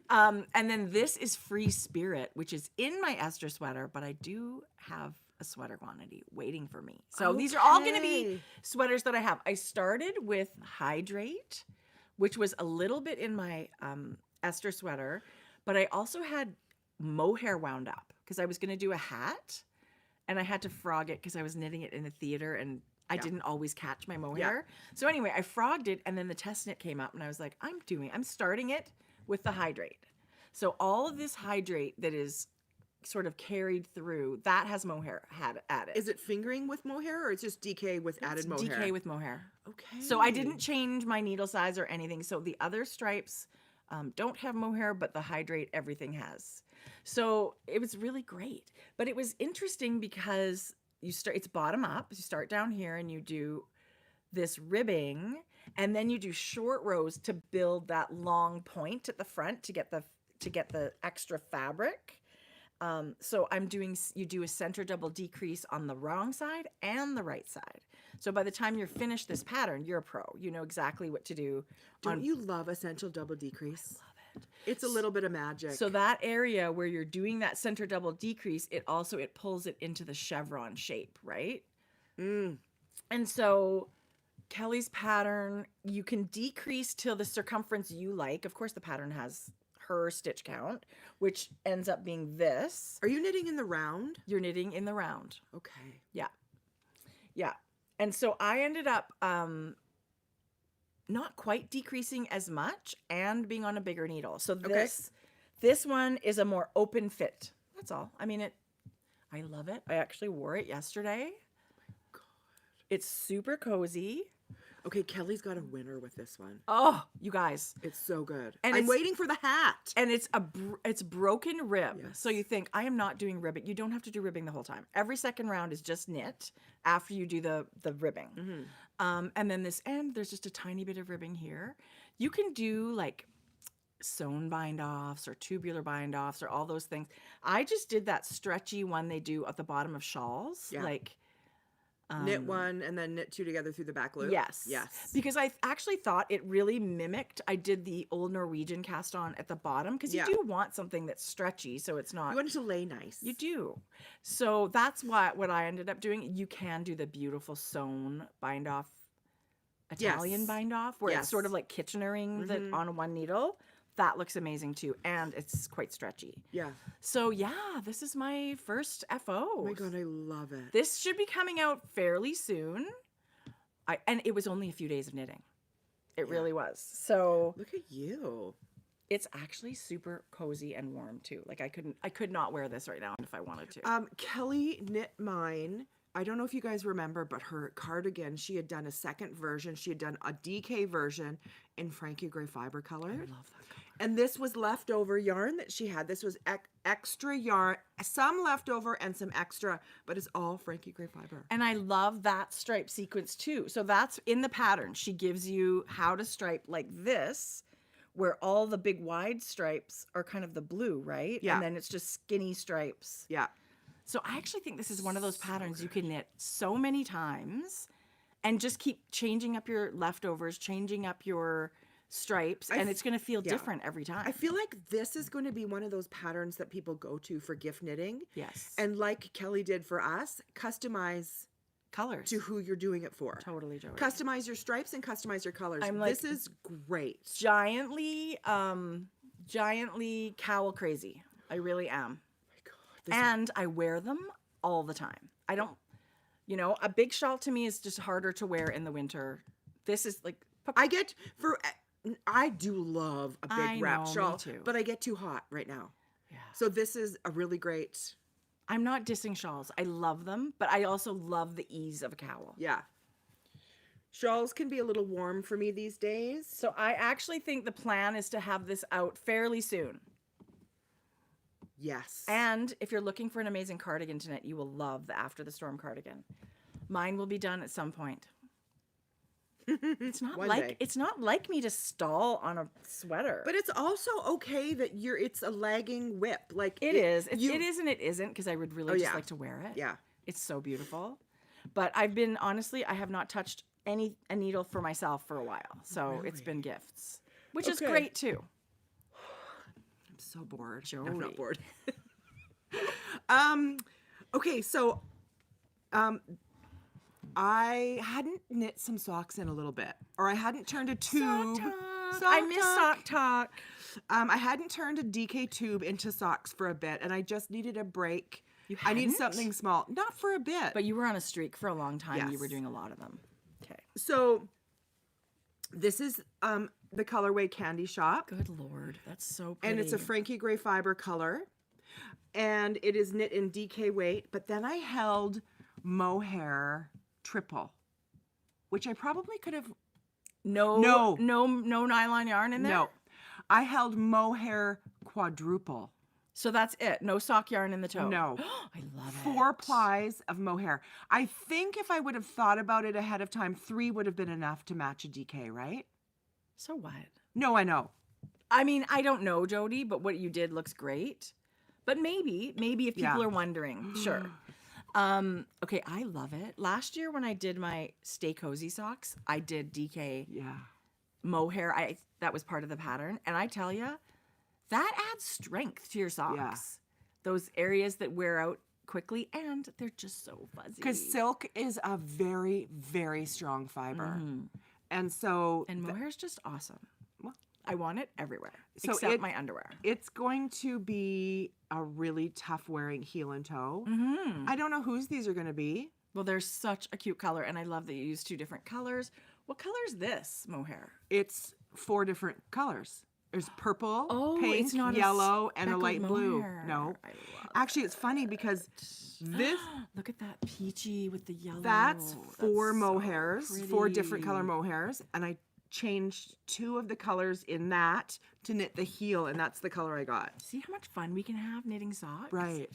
And then this is Free Spirit, which is in my Esther sweater, but I do have a sweater quantity waiting for me. So these are all going to be sweaters that I have. I started with Hydrate, which was a little bit in my Esther sweater, but I also had mohair wound up because I was going to do a hat, and I had to frog it because I was knitting it in the theater, and I didn't always catch my mohair. So anyway, I frogged it, and then the test knit came up, and I was like, I'm starting it with the Hydrate. So all of this Hydrate that is sort of carried through, that has mohair added. Is it fingering with mohair, or it's just DK with added mohair? DK with mohair. Okay. So I didn't change my needle size or anything. So the other stripes don't have mohair, but the Hydrate, everything has. So it was really great. But it was interesting because it's bottom up. You start down here and you do this ribbing, and then you do short rows to build that long point at the front to get the extra fabric. So you do a center double decrease on the wrong side and the right side. So by the time you're finished this pattern, you're a pro. You know exactly what to do. Don't you love essential double decrease? I love it. It's a little bit of magic. So that area where you're doing that center double decrease, it pulls it into the chevron shape, right? And so Kelly's pattern, you can decrease till the circumference you like. Of course, the pattern has her stitch count, which ends up being this. Are you knitting in the round? You're knitting in the round. Okay. Yeah. Yeah. And so I ended up not quite decreasing as much and being on a bigger needle. So this one is a more open fit. That's all. I mean, I love it. I actually wore it yesterday. Oh my God. It's super cozy. Okay, Kelly's got a winner with this one. Oh, you guys. It's so good. And I'm waiting for the hat. And it's broken rib. Yes. So you think, I am not doing ribbing. You don't have to do ribbing the whole time. Every second round is just knit after you do the ribbing. And then this end, there's just a tiny bit of ribbing here. You can do like sewn bind offs or tubular bind offs or all those things. I just did that stretchy one they do at the bottom of shawls. Yeah. Like knit one and then knit two together through the back loop. Yes. Because I actually thought it really mimicked. I did the old Norwegian cast on at the bottom because you do want something that's stretchy, so it's not. You want it to lay nice. You do. So that's what I ended up doing. You can do the beautiful sewn bind off, Italian bind off, where it's sort of like Kitchenering that on one needle. That looks amazing too, and it's quite stretchy. Yeah. So yeah, this is my first FO. Oh my God, I love it. This should be coming out fairly soon. And it was only a few days of knitting. It really was. So look at you. It's actually super cozy and warm too. Like I could not wear this right now if I wanted to. Kelly knit mine. I don't know if you guys remember, but her cardigan, she had done a second version. She had done a DK version in Frankie gray fiber color. I love that color. And this was leftover yarn that she had. This was extra yarn, some leftover and some extra, but it's all Frankie gray fiber. And I love that stripe sequence too. So that's in the pattern. She gives you how to stripe like this, where all the big wide stripes are kind of the blue, right? Yeah. And then it's just skinny stripes. Yeah. So I actually think this is one of those patterns you can knit so many times and just keep changing up your leftovers, changing up your stripes, and it's going to feel different every time. I feel like this is going to be one of those patterns that people go to for gift knitting. Yes. And like Kelly did for us, customize colors to who you're doing it for. Totally, Jodi. Customize your stripes and customize your colors. This is great. Giantly cowl crazy. I really am. And I wear them all the time. I don't, a big shawl to me is just harder to wear in the winter. This is like, I do love a big wrap shawl, me too. but I get too hot right now. Yeah. So this is a really great I'm not dissing shawls. I love them, but I also love the ease of a cowl. Yeah. Shawls can be a little warm for me these days. So I actually think the plan is to have this out fairly soon. Yes. And if you're looking for an amazing cardigan to knit, you will love the After the Storm cardigan. Mine will be done at some point. It's not One like day. it's not like me to stall on a sweater. But it's also okay that it's a lagging whip. Like it is. It is and it isn't, because I would really just like to wear it. Yeah. It's so beautiful. But I have not touched a needle for myself for a while. So it's been gifts, which is great too. I'm so bored. Jodi. I'm not bored. Okay, so I hadn't knit some socks in a little bit, or I hadn't turned a tube. I miss sock talk. I hadn't turned a DK tube into socks for a bit, and I just needed a break. I need something small, not for a bit. But you were on a streak for a long time. Yes. You were doing a lot of them. Okay. So this is the colorway Candy Shop. Good Lord, that's so pretty. And it's a Frankie gray fiber color, and it is knit in DK weight. But then I held mohair triple, which I probably could have. No nylon yarn in there. No, I held mohair quadruple. So that's it. No sock yarn in the toe. No. I love it. 4 plies of mohair. I think if I would have thought about it ahead of time, 3 would have been enough to match a DK, right? So what? No, I know. I mean, I don't know, Jodi, but what you did looks great. But maybe if people are wondering, sure. Okay, I love it. Last year when I did my Stay Cozy socks, I did DK mohair. That was part of the pattern. And I tell you, that adds strength to your socks. Yeah. Those areas that wear out quickly, and they're just so fuzzy. Because silk is a very, very strong fiber. And so... And mohair's just awesome. Well, I want it everywhere, so except my underwear. It's going to be a really tough wearing heel and toe. I don't know whose these are going to be. Well, they're such a cute color, and I love that you use 2 different colors. What color is this mohair? It's 4 different colors. There's purple, pink, it's not yellow, a and a speckled light blue. mohair. No. I love Actually, it's funny because this... Look at that peachy with the yellow. That's 4 so mohairs, 4 different color pretty. mohairs, and I changed 2 of the colors in that to knit the heel, and that's the color I got. See how much fun we can have knitting socks? Right.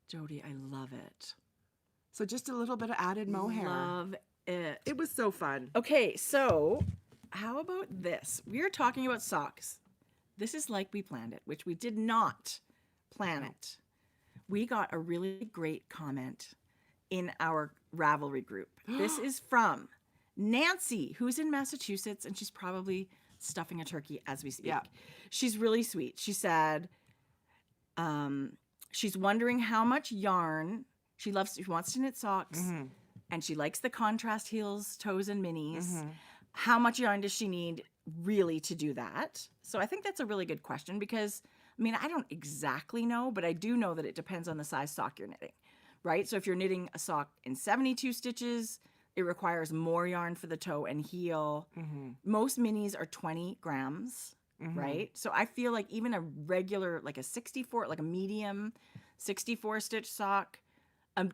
Jodi, I love it. So just a little bit of added mohair. Love it. It was so fun. Okay, so how about this? We are talking about socks. This is like we planned it, which we did not plan it. We got a really great comment in our Ravelry group. This is from Nancy, who's in Massachusetts, and she's probably stuffing a turkey as we speak. Yeah. She's really sweet. She said she's wondering how much yarn she wants to knit socks, and she likes the contrast heels, toes, and minis. How much yarn does she need really to do that? So I think that's a really good question because, I mean, I don't exactly know, but I do know that it depends on the size sock you're knitting, right? So if you're knitting a sock in 72 stitches, it requires more yarn for the toe and heel. Most minis are 20 grams, right? So I feel like even a regular, like a medium 64 stitch sock,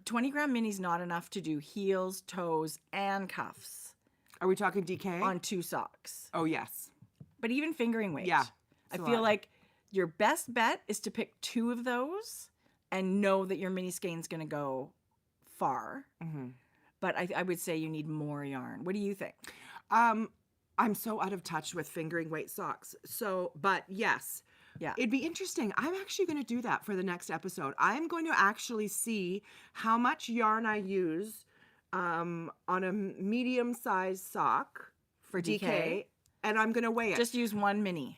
20 gram mini is not enough to do heels, toes, and cuffs. Are we talking DK? On 2 socks. Oh, yes. But even fingering weight. Yeah. I feel like your best bet is to pick 2 of those and know that your mini skein's going to go far. But I would say you need more yarn. What do you think? I'm so out of touch with fingering weight socks. So, but yes. Yeah. It'd be interesting. I'm actually going to do that for the next episode. I'm going to actually see how much yarn I use on a medium-sized sock For DK? and I'm going to weigh it. Just use 1 mini.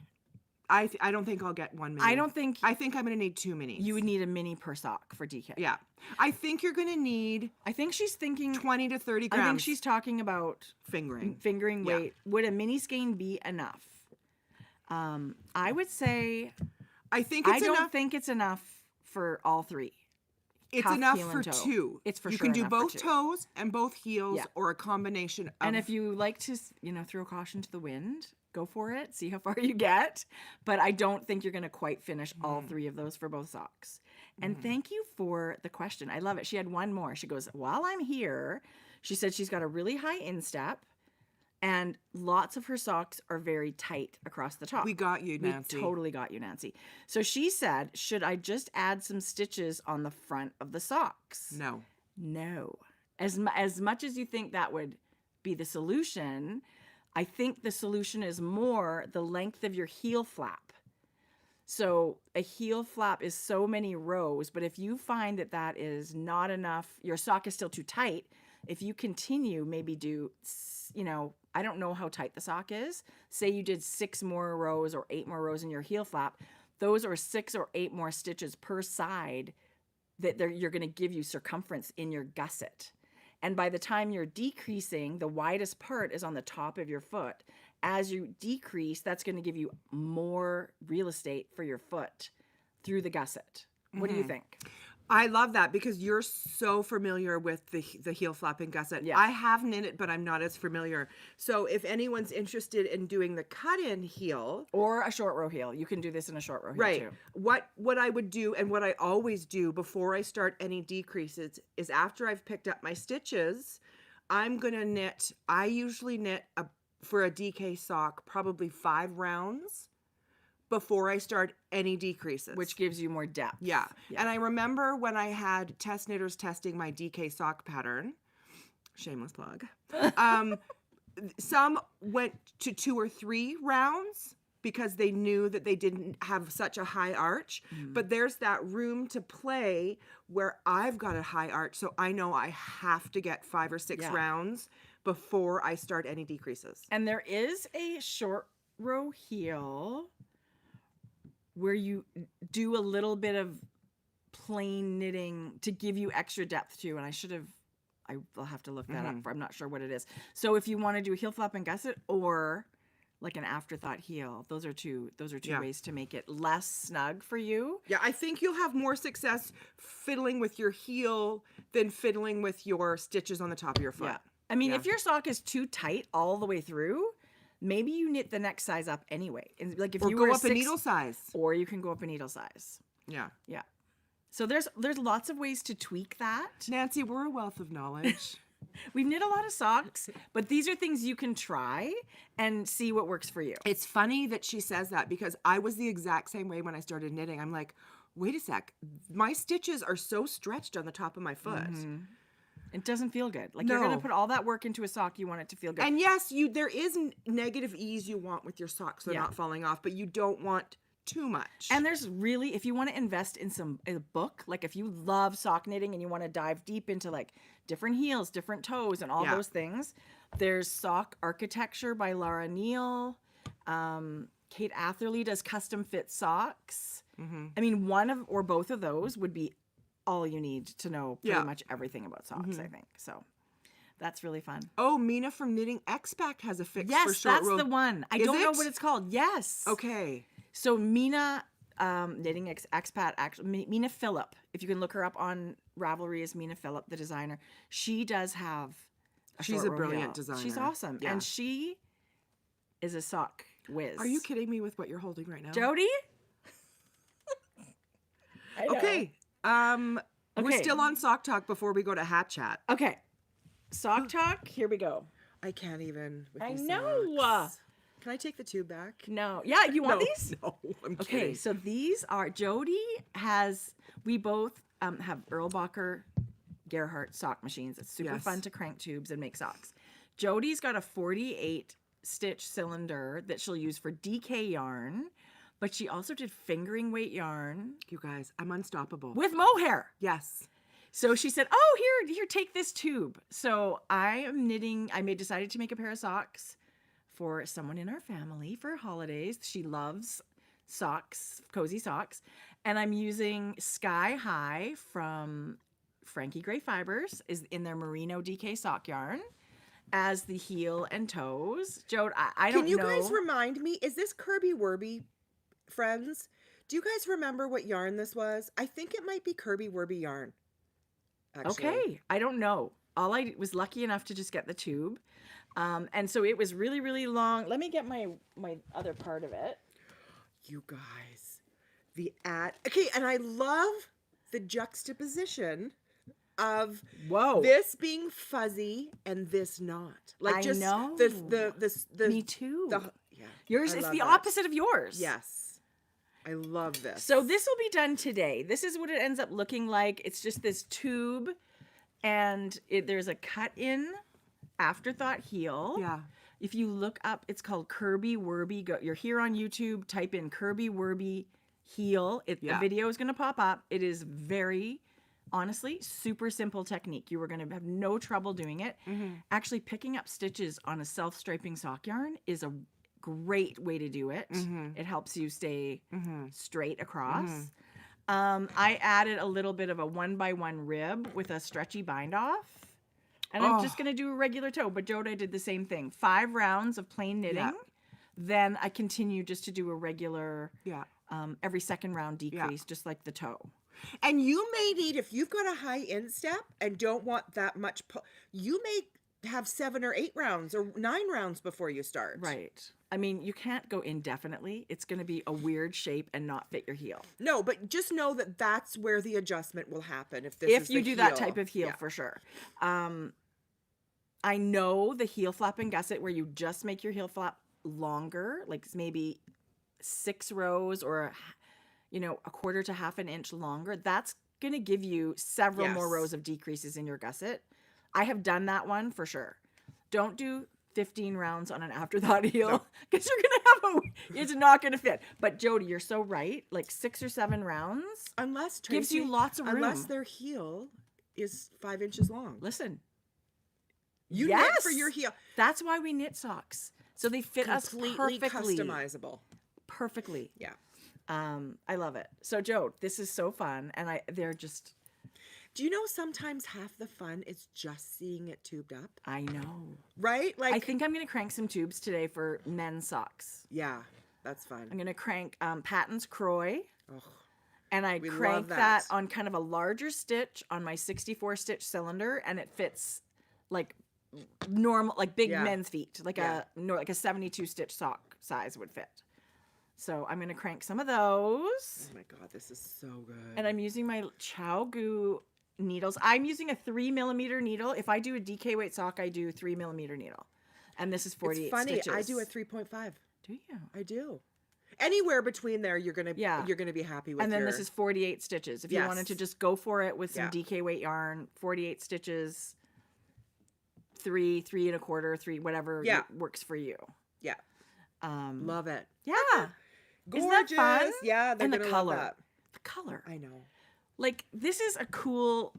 I don't think I'll get 1 mini. I don't think I think I'm going to need 2 minis. you would need a mini per sock for DK. Yeah. I think you're going to need I think she's thinking 20 to 30 grams. I think she's talking about fingering weight. Would a mini skein be enough? I would say I think it's enough. don't think it's enough for all 3. It's Cuff, enough heel, for and toe. 2. It's for you sure can do enough for both 2. toes and both heels Yeah. or a combination of And if you like to, throw caution to the wind, go for it. See how far you get. But I don't think you're going to quite finish all 3 of those for both socks. And thank you for the question. I love it. She had one more. She goes, while I'm here, she said she's got a really high instep and lots of her socks are very tight across the top. We got you, Nancy. We totally got you, Nancy. So she said, should I just add some stitches on the front of the socks? No. No. As much as you think that would be the solution, I think the solution is more the length of your heel flap. So a heel flap is so many rows, but if you find that that is not enough, your sock is still too tight, if you continue, maybe do, I don't know how tight the sock is. Say you did 6 more rows or 8 more rows in your heel flap. Those are 6 or 8 more stitches per side that you're going to give you circumference in your gusset. And by the time you're decreasing, the widest part is on the top of your foot. As you decrease, that's going to give you more real estate for your foot through the gusset. What do you think? I love that because you're so familiar with the heel flap and gusset. Yeah. I have knit it, but I'm not as familiar. So if anyone's interested in doing the cut-in heel, or a short row heel, you can do this in a short row heel right? too. What I would do and what I always do before I start any decreases is after I've picked up my stitches, I'm gonna knit. I usually knit for a DK sock probably 5 rounds before I start any decreases. Which gives you more depth. Yeah. And I remember when I had test knitters testing my DK sock pattern, shameless plug, some went to 2 or 3 rounds because they knew that they didn't have such a high arch. But there's that room to play where I've got a high arch, so I know I have to get 5 or 6 rounds before I start any decreases. And there is a short row heel where you do a little bit of plain knitting to give you extra depth too. And I will have to look that up. I'm not sure what it is. So if you want to do a heel flap and gusset or like an afterthought heel, those are two ways to make it less snug for you. Yeah, I think you'll have more success fiddling with your heel than fiddling with your stitches on the top of your foot. Yeah. I mean, if your sock is too tight all the way through, maybe you knit the next size up anyway. And like if or you go were up a needle size. or you can go up a needle size. Yeah. Yeah. So there's lots of ways to tweak that. Nancy, we're a wealth of knowledge. We've knit a lot of socks, but these are things you can try and see what works for you. It's funny that she says that because I was the exact same way when I started knitting. I'm like, wait a sec, my stitches are so stretched on the top of my foot. It doesn't feel good. Like you're going to put all that work into a sock, you want it to feel good. And yes, there is negative ease you want with your socks. They're not falling off, but you don't want too much. And there's really, if you want to invest in a book, like if you love sock knitting and you want to dive deep into like different heels, different toes and all those things, there's Sock Architecture by Laura Neal. Kate Atherley does custom fit socks. I mean, one of or both of those would be all you need to know pretty much everything about socks, I think. So that's really fun. Oh, Mina from Knitting Expat has a fix for Yes, short that's row. the one. I don't know what it's called. Yes. Okay. So Mina, Knitting Expat, actually, Mina Phillip, if you can look her up on Ravelry as Mina Phillip, the designer, she does have She's short a row brilliant heel. designer. She's awesome. Yeah. And she is a sock whiz. Are you kidding me with what you're holding right now? Jodi? I know. Okay. We're still on sock talk before we go to hat chat. Okay. Sock talk, here we go. I can't even. With I these know. socks. Can I take the tube back? No. Yeah, you want No, these? No, I'm Okay, kidding. so these are, Jodi we both have Erlbacher Gerhardt sock machines. It's super fun to crank tubes and make socks. Jodi's got a 48 stitch cylinder that she'll use for DK yarn, but she also did fingering weight yarn. You guys, I'm unstoppable. With mohair. Yes. So she said, oh, here, take this tube. So I am knitting, decided to make a pair of socks for someone in our family for holidays. She loves socks, cozy socks. And I'm using Sky High from Frankie Gray Fibres is in their merino DK sock yarn as the heel and toes. Jode, I don't know. Can you guys remind me, is this Kirby Werby, friends? Do you guys remember what yarn this was? I think it might be Kirby Werby yarn. Actually. Okay, I don't know. I was lucky enough to just get the tube. And so it was really, really long. Let me get my other part of it. You guys, okay, and I love the juxtaposition of Whoa. this being fuzzy and this not. Like I just know. the Me too. Yeah. Yours I is love the that. opposite of yours. Yes. I love this. So this will be done today. This is what it ends up looking like. It's just this tube, and there's a cut-in afterthought heel. Yeah. If you look up, it's called Kirby Werby. You're here on YouTube. Type in Kirby Werby heel. The video is going to pop up. It is very, honestly, super simple technique. You are going to have no trouble doing it. Actually, picking up stitches on a self-striping sock yarn is a great way to do it. It helps you stay straight across. I added a little bit of a 1x1 rib with a stretchy bind off. And I'm just going to do a regular toe. But Jodi did the same thing. 5 rounds of plain knitting. Yeah. Then I continue just to do a regular, Yeah. every second round decrease, just like the toe. And you may need, if you've got a high instep and don't want that much, you may have 7 or 8 rounds or 9 rounds before you start. Right. I mean, you can't go indefinitely. It's going to be a weird shape and not fit your heel. No, but just know that that's where the adjustment will happen if you do that type of heel, for sure. I know the heel flap and gusset where you just make your heel flap longer, like maybe 6 rows or a quarter to half an inch longer. That's going to give you several more rows of decreases in your gusset. I have done that one for sure. Don't do 15 rounds on an afterthought heel because you're going to it's not going to fit. But Jodi, you're so right. Like 6 or 7 rounds gives you lots of room. Unless their heel is 5 inches long. Listen. You knit for your heel. That's why we knit socks. So they fit us perfectly. Customizable. Perfectly. Yeah. I love it. So Jodi, this is so fun. And they're just... Do you know sometimes half the fun is just seeing it tubed up? I know. Right? Like I think I'm going to crank some tubes today for men's socks. Yeah, that's fun. I'm going to crank Patton's Croy. Oh, and I crank that on kind of a larger stitch on my 64 stitch cylinder, and it fits like normal, like big men's feet, like a 72 stitch sock size would fit. So I'm going to crank some of those. Oh my God, this is so good. And I'm using my ChowGoo needles. I'm using a 3mm needle. If I do a DK weight sock, I do 3mm needle. And this is 48 stitches. It's funny, I do a 3.5. Do you? I do. Anywhere between there, you're gonna be happy with. And then this is 48 stitches. If you wanted to just go for it with some DK weight yarn, 48 stitches, 3 1/4, 3, whatever works for you. Yeah. Love it. Yeah. Gorgeous. Isn't that fun? Yeah, they're and the gonna color. love that. The color. I know. Like, this is a cool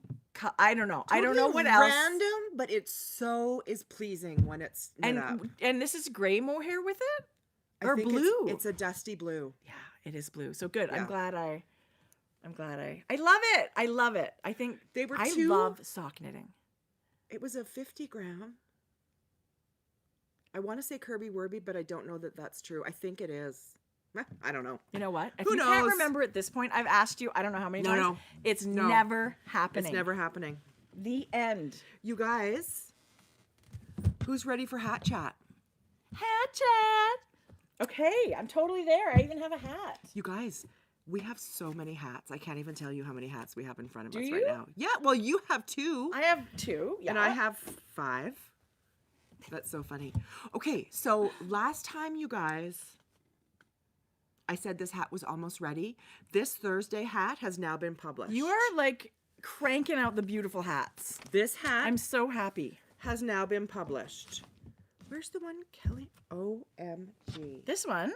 I don't know. Totally I don't know what else. Random, but it so is pleasing when it's knit up. And this is gray mohair with it? I Or think blue? It's a dusty blue. Yeah, it is blue. So good. Yeah. I'm glad I love it. I love it. I think I love sock knitting. It was a 50 gram. I want to say Kirby Werby, but I don't know that that's true. I think it is. I don't know. You know what? If Who you knows? can't remember at this point, I've asked you, I don't know how many times. No. It's never happening. It's never happening. The end. You guys, who's ready for hat chat? Hat chat. Okay, I'm totally there. I even have a hat. You guys, we have so many hats. I can't even tell you how many hats we have in front of Do us you? right now. Yeah, well, you have 2. I have 2. Yeah. And I have 5. That's so funny. Okay, so last time, you guys, I said this hat was almost ready. This Thursday hat has now been published. You are like cranking out the beautiful hats. This hat I'm so happy. has now been published. Where's the one, Kelly? OMG. This one?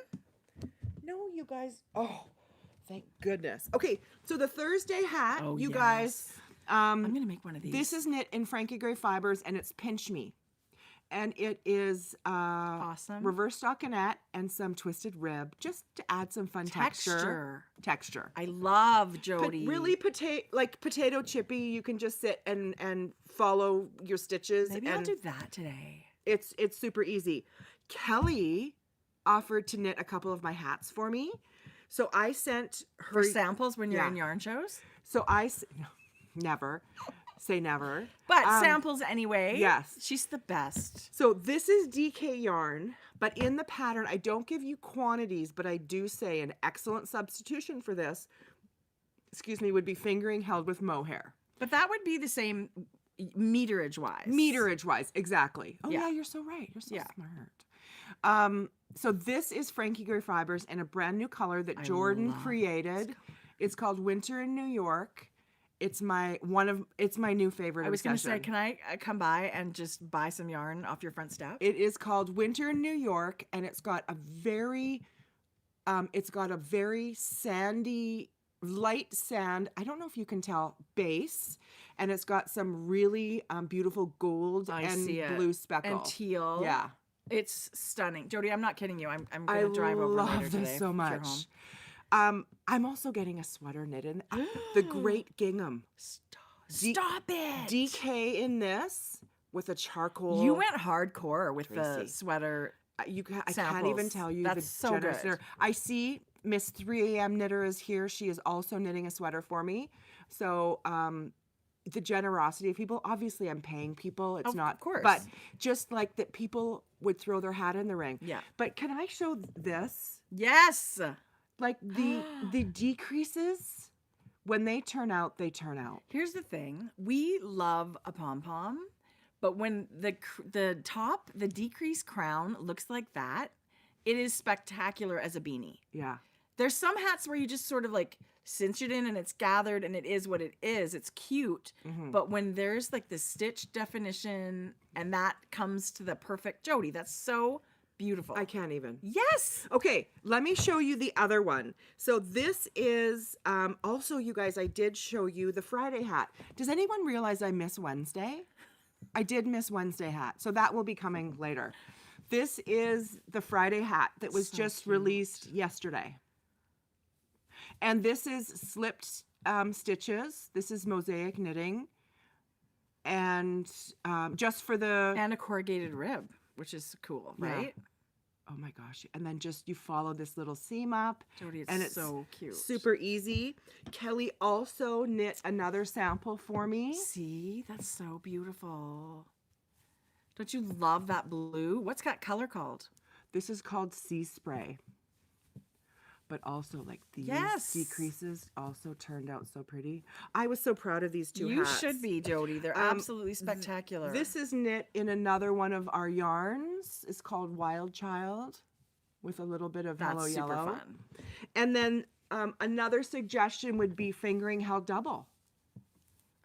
No, you guys. Oh, thank goodness. Okay, so the Thursday hat, Oh, you yes. guys. I'm going to make one of these. This is knit in Frankie Gray Fibres, and it's Pinch Me. And it is awesome. reverse stockinette and some twisted rib, just to add some fun texture. I love Jodi. Really potato chippy. You can just sit and follow your stitches. Maybe I'll do that today. It's super easy. Kelly offered to knit a couple of my hats for me, so I sent her For samples when you're in yarn shows? So never. say never. But samples anyway. Yes. She's the best. So this is DK yarn, but in the pattern, I don't give you quantities, but I do say an excellent substitution for this, would be fingering held with mohair. But that would be the same meterage wise. Meterage wise, exactly. Oh Yeah. yeah, you're so right. You're so smart. So this is Frankie Gray Fibres in a brand new color that Jordan created. It's called Winter in New York. It's my new favorite. I was going to say, can I come by and just buy some yarn off your front step? It is called Winter in New York, and it's got a very sandy, light sand. I don't know if you can tell, base, and it's got some really beautiful gold and blue speckle and teal. Yeah, it's stunning, Jodi. I'm not kidding you. I'm going to drive over later today. I love this so if much. you're home. I'm also getting a sweater knitted. The Great Gingham. Stop it. DK in this with a charcoal. You went hardcore with the Tracie. sweater. I can't even tell you That's the so generous good. knitter. I see Miss 3 a.m. Knitter is here. She is also knitting a sweater for me. So the generosity of people. Obviously, I'm paying people. It's not, of course. But just like that, people would throw their hat in the ring. Yeah. But can I show this? Yes. Like the decreases, when they turn out, they turn out. Here's the thing. We love a pom-pom, but when the top, the decrease crown looks like that, it is spectacular as a beanie. Yeah. There's some hats where you just sort of like cinch it in and it's gathered and it is what it is. It's cute. Mm-hmm. But when there's like the stitch definition and that comes to the perfect Jodi, that's so beautiful. I can't even. Yes. Okay, let me show you the other one. So this is also, you guys, I did show you the Friday hat. Does anyone realize I miss Wednesday? I did miss Wednesday hat. So that will be coming later. This is the Friday hat that was just released yesterday. And this is slipped stitches. This is mosaic knitting. And just for the... And a corrugated rib, which is cool, right? Yeah. Oh my gosh. And then just you follow this little seam up. Jodi, and it's so cute. Super easy. Kelly also knit another sample for me. See, that's so beautiful. Don't you love that blue? What's that color called? This is called Sea Spray. But also like these decreases also turned out so pretty. I was so proud of these two hats. You should be, Jodi. They're absolutely spectacular. This is knit in another one of our yarns. It's called Wild Child with a little bit of Hello super Yellow. fun. And then another suggestion would be fingering held double.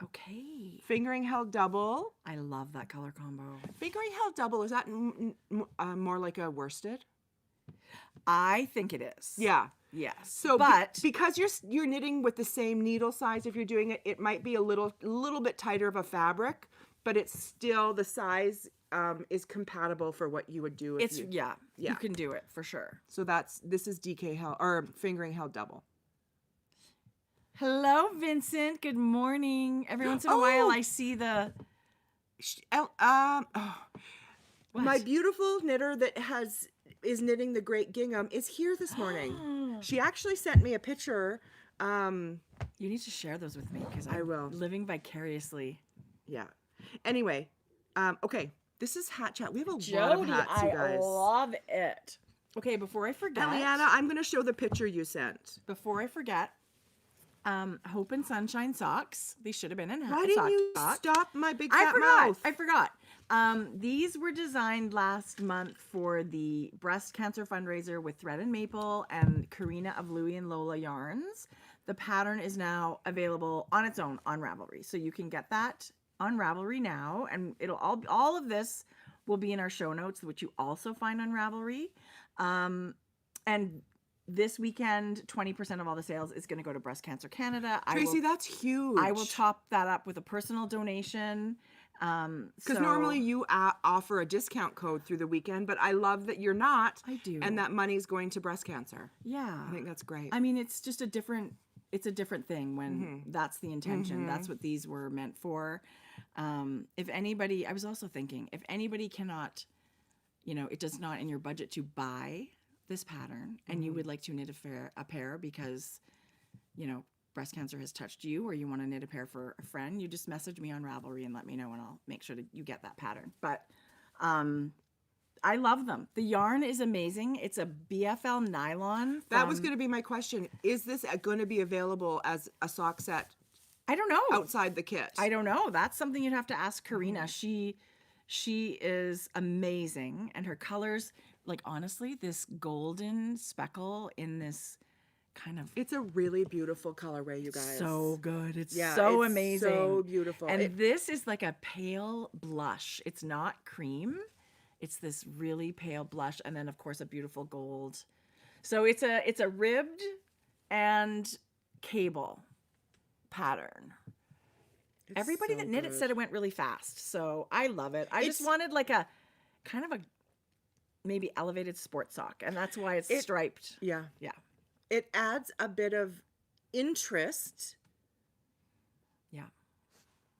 Okay. Fingering held double. I love that color combo. Fingering held double, is that more like a worsted? I think it is. Yeah. Yes. So, but because you're knitting with the same needle size, if you're doing it, it might be a little bit tighter of a fabric, but it's still the size is compatible for what you would do. If you can do it for sure. So this is DK held or fingering held double. Hello, Vincent. Good morning. Every once in a while, I see the. My beautiful knitter that is knitting the Great Gingham is here this morning. She actually sent me a picture. You need to share those with me because I will. Living vicariously. Yeah. Anyway, okay. This is Hat Chat. We have a lot of hats, you guys. I love it. Okay, before I forget, Eliana, I'm going to show the picture you sent. Before I forget, Hope and Sunshine socks. They should have been in Why didn't you stop my big fat mouth? I forgot. These were designed last month for the breast cancer fundraiser with Thread and Maple and Karina of Louie and Lola yarns. The pattern is now available on its own on Ravelry, so you can get that on Ravelry now, and it'll all of this will be in our show notes, which you also find on Ravelry. And this weekend, 20% of all the sales is going to go to Breast Cancer Canada. Tracie, that's huge. I will top that up with a personal donation. Because normally you offer a discount code through the weekend, but I love that you're not. I do. And that money's going to breast cancer. Yeah. I think that's great. I mean, it's just a different thing when that's the intention. That's what these were meant for. If anybody, I was also thinking, if anybody cannot, it does not in your budget to buy this pattern and you would like to knit a pair because, breast cancer has touched you or you want to knit a pair for a friend, you just message me on Ravelry and let me know and I'll make sure that you get that pattern. But I love them. The yarn is amazing. It's a BFL nylon. That was going to be my question. Is this going to be available as a sock set? I don't know. Outside the kit? I don't know. That's something you'd have to ask Karina. She is amazing. And her colors, like honestly, this golden speckle in this kind of... It's a really beautiful colorway, you guys. So good. It's it's amazing. So beautiful. And this is like a pale blush. It's not cream. It's this really pale blush, and then of course a beautiful gold. So it's a ribbed and cable pattern. Everybody that knit it said it went really fast, so I love it. I just wanted like a kind of a maybe elevated sports sock, and that's why it's striped. Yeah. It adds a bit of interest. Yeah.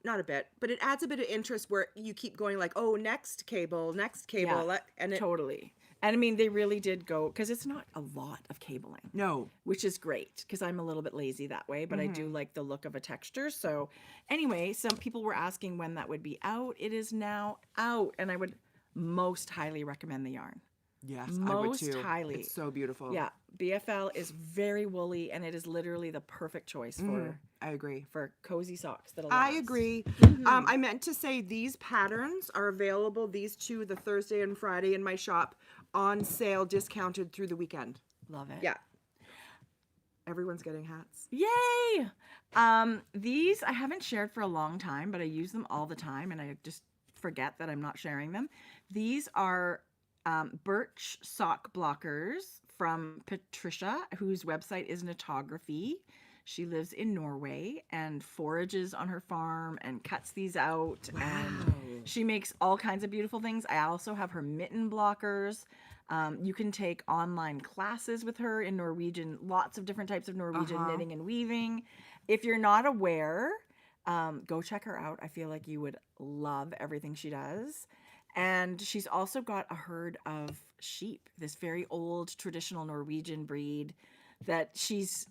Not a bit, but it adds a bit of interest where you keep going like, oh, next cable, Yeah, and it totally. And I mean, they really did go, because it's not a lot of cabling. No. Which is great, because I'm a little bit lazy that way, but I do like the look of a texture. So anyway, some people were asking when that would be out. It is now out, and I would most highly recommend the yarn. Yes, Most I would too. highly. It's so beautiful. Yeah, BFL is very woolly, and it is literally the perfect choice for I agree. for cozy socks. That'll I last. agree. I meant to say these patterns are available, these two, the Thursday and Friday in my shop, on sale, discounted through the weekend. Love it. Yeah. Everyone's getting hats. Yay! These I haven't shared for a long time, but I use them all the time, and I just forget that I'm not sharing them. These are birch sock blockers from Patricia, whose website is Knitography. She lives in Norway and forages on her farm and cuts these out. Wow. And she makes all kinds of beautiful things. I also have her mitten blockers. You can take online classes with her in Norwegian, lots of different types of Norwegian knitting and weaving. If you're not aware, go check her out. I feel like you would love everything she does. And she's also got a herd of sheep, this very old traditional Norwegian breed that she's,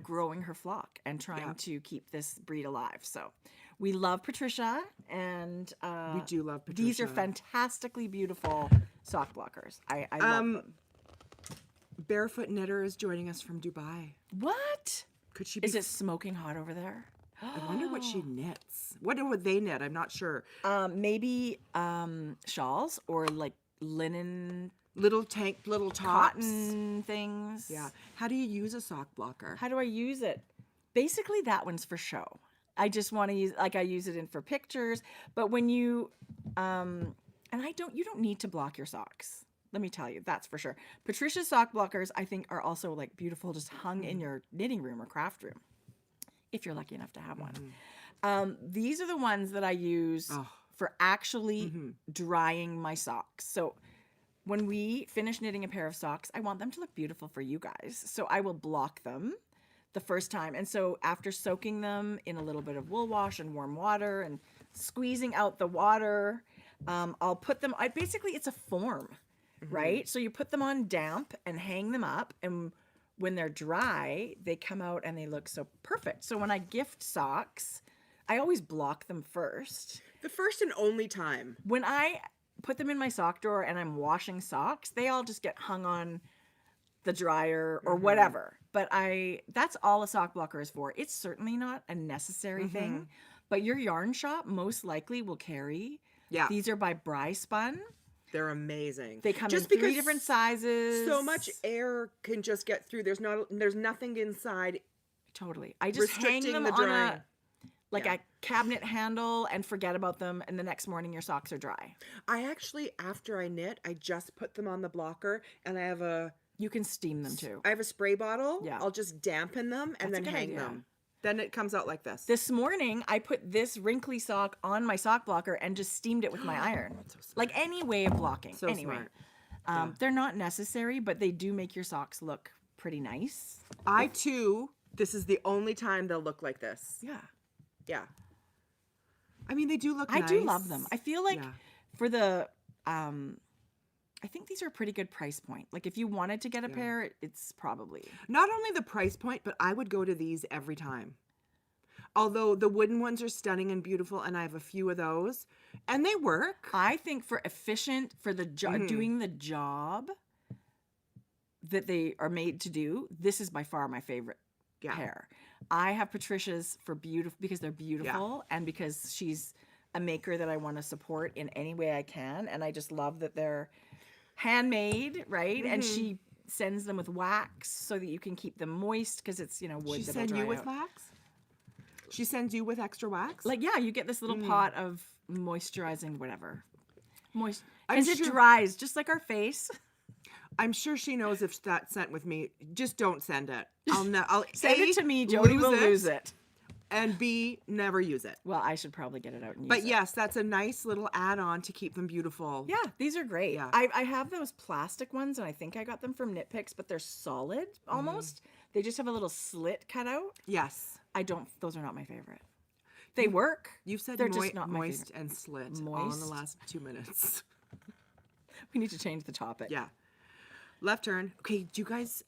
growing her flock and trying to keep this breed alive. So we love Patricia, and We do love Patricia. these are fantastically beautiful sock blockers. I love them. Barefoot Knitter is joining us from Dubai. What? Could she be? Is it smoking hot over there? I wonder what she knits. What would they knit? I'm not sure. Maybe shawls or like linen, Little tops. cotton things. Yeah. How do you use a sock blocker? How do I use it? Basically, that one's for show. I just want to use, I use it in for pictures. But when you, and you don't need to block your socks. Let me tell you, that's for sure. Patricia's sock blockers, I think, are also like beautiful, just hung in your knitting room or craft room, if you're lucky enough to have one. These are the ones that I use for actually drying my socks. So when we finish knitting a pair of socks, I want them to look beautiful for you guys. So I will block them the first time. And so after soaking them in a little bit of wool wash and warm water and squeezing out the water, I'll put them, basically it's a form, right? So you put them on damp and hang them up, and when they're dry, they come out and they look so perfect. So when I gift socks, I always block them first. The first and only time. When I put them in my sock drawer and I'm washing socks, they all just get hung on the dryer or whatever. But that's all a sock blocker is for. It's certainly not a necessary thing, but your yarn shop most likely will carry. Yeah. These are by Bry Spun. They're amazing. They come Just in 3 because different sizes. So much air can just get through. There's nothing inside. Totally. I just hang Restricting them the on drying. a cabinet handle and forget about them, and the next morning your socks are dry. I actually, after I knit, I just put them on the blocker, and I have You can steam them too. a spray bottle. Yeah. I'll just dampen them and That's a then good hang idea. them. Then it comes out like this. This morning, I put this wrinkly sock on my sock blocker and just steamed it with my iron. Like any way of blocking. So anyway, smart. They're not necessary, but they do make your socks look pretty nice. I too. This is the only time they'll look like this. Yeah. Yeah. I mean, they do look I nice. do love them. I feel like Yeah. for the I think these are a pretty good price point. Like if you wanted to get a pair, it's probably. Not only the price point, but I would go to these every time. Although the wooden ones are stunning and beautiful, and I have a few of those, and they work. I think for efficient, for the doing the job that they are made to do, this is by far my favorite pair. I have Patricia's for beautiful because they're beautiful and because she's a maker that I want to support in any way I can, and I just love that they're handmade, right? And she sends them with wax so that you can keep them moist because it's wood. She sends you with wax. She sends you with extra wax? Like, yeah, you get this little pot of moisturizing whatever. Because it dries just like our face. I'm sure she knows if that's sent with me. Just don't send it. I'll send it to me. Jodi will lose it. And B, never use it. Well, I should probably get it out and use it. But yes, that's a nice little add-on to keep them beautiful. Yeah, these are great. Yeah. I have those plastic ones, and I think I got them from Knit Picks, but they're solid almost. They just have a little slit cut out. Yes. Those are not my favorite. They work. You said they're just not moist and slit all in the last 2 minutes. We need to change the topic. Yeah. Left turn. Okay, do you guys,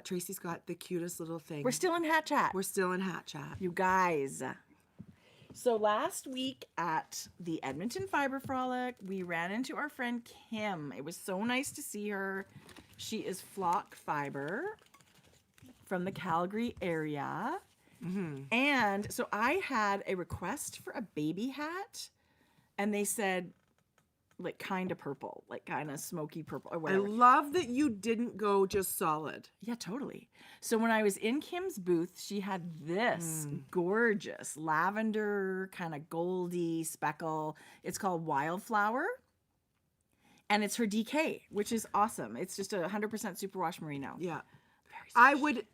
Tracie's got the cutest little thing. We're still in hat chat. We're still in hat chat. You guys. So last week at the Edmonton Fiber Frolic, we ran into our friend Kim. It was so nice to see her. She is Flock Fiber from the Calgary area. And so I had a request for a baby hat, and they said, like, kind of purple, like kind of smoky purple or whatever. I love that you didn't go just solid. Yeah, totally. So when I was in Kim's booth, she had this gorgeous lavender kind of goldy speckle. It's called Wildflower, and it's her DK, which is awesome. It's just 100% superwash merino. Yeah. Very I would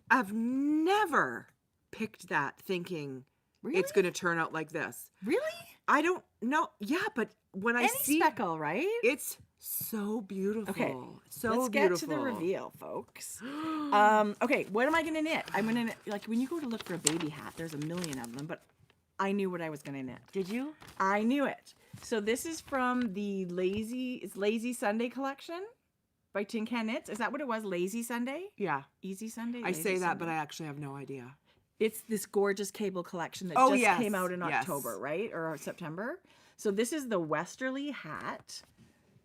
have never picked that thinking it's going to turn out like this. Really? I don't know. Yeah, but when I see speckle, right? It's so beautiful. Okay, so let's beautiful. get to the reveal, folks. Okay, what am I going to knit? I'm going to knit, like when you go to look for a baby hat, there's a million of them, but I knew what I was going to knit. Did you? I knew it. So this is from the Lazy Sunday collection by Tin Can Knits. Is that what it was? Lazy Sunday? Yeah. Easy Sunday? I say that, but I actually have no idea. It's this gorgeous cable collection that came out in October, right? Or September. So this is the Westerly hat.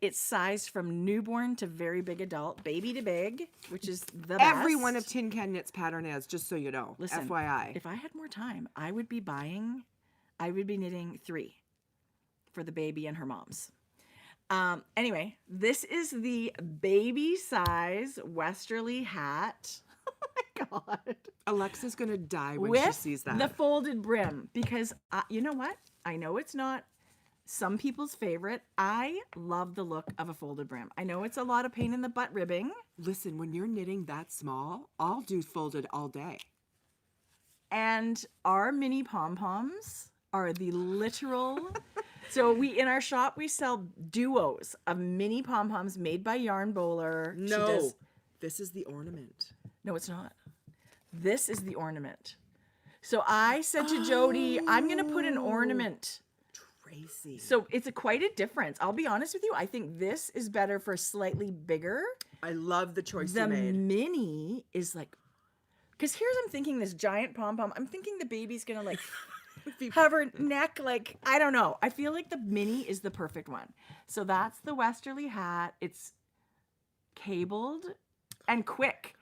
It's sized from newborn to very big adult, baby to big, which is the best. Every one of Tin Can Knits pattern is, just so you know. Listen, FYI. if I had more time, I would be knitting 3 for the baby and her moms. Anyway, this is the baby size Westerly hat. Oh my God. Alexa's going to die when she sees that. The folded brim, because you know what? I know it's not some people's favorite. I love the look of a folded brim. I know it's a lot of pain in the butt ribbing. Listen, when you're knitting that small, I'll do folded all day. And our mini pom-poms are the literal... So in our shop, we sell duos of mini pom-poms made by Yarn Bowler. No, this is the ornament. No, it's not. This is the ornament. So I said to Jodi, I'm going to put an ornament. Tracie. So it's quite a difference. I'll be honest with you. I think this is better for slightly bigger. I love the choice you made. The mini is like, because here's I'm thinking this giant pom-pom. I'm thinking the baby's going to like have her neck like, I don't know. I feel like the mini is the perfect one. So that's the Westerly hat. It's cabled and quick.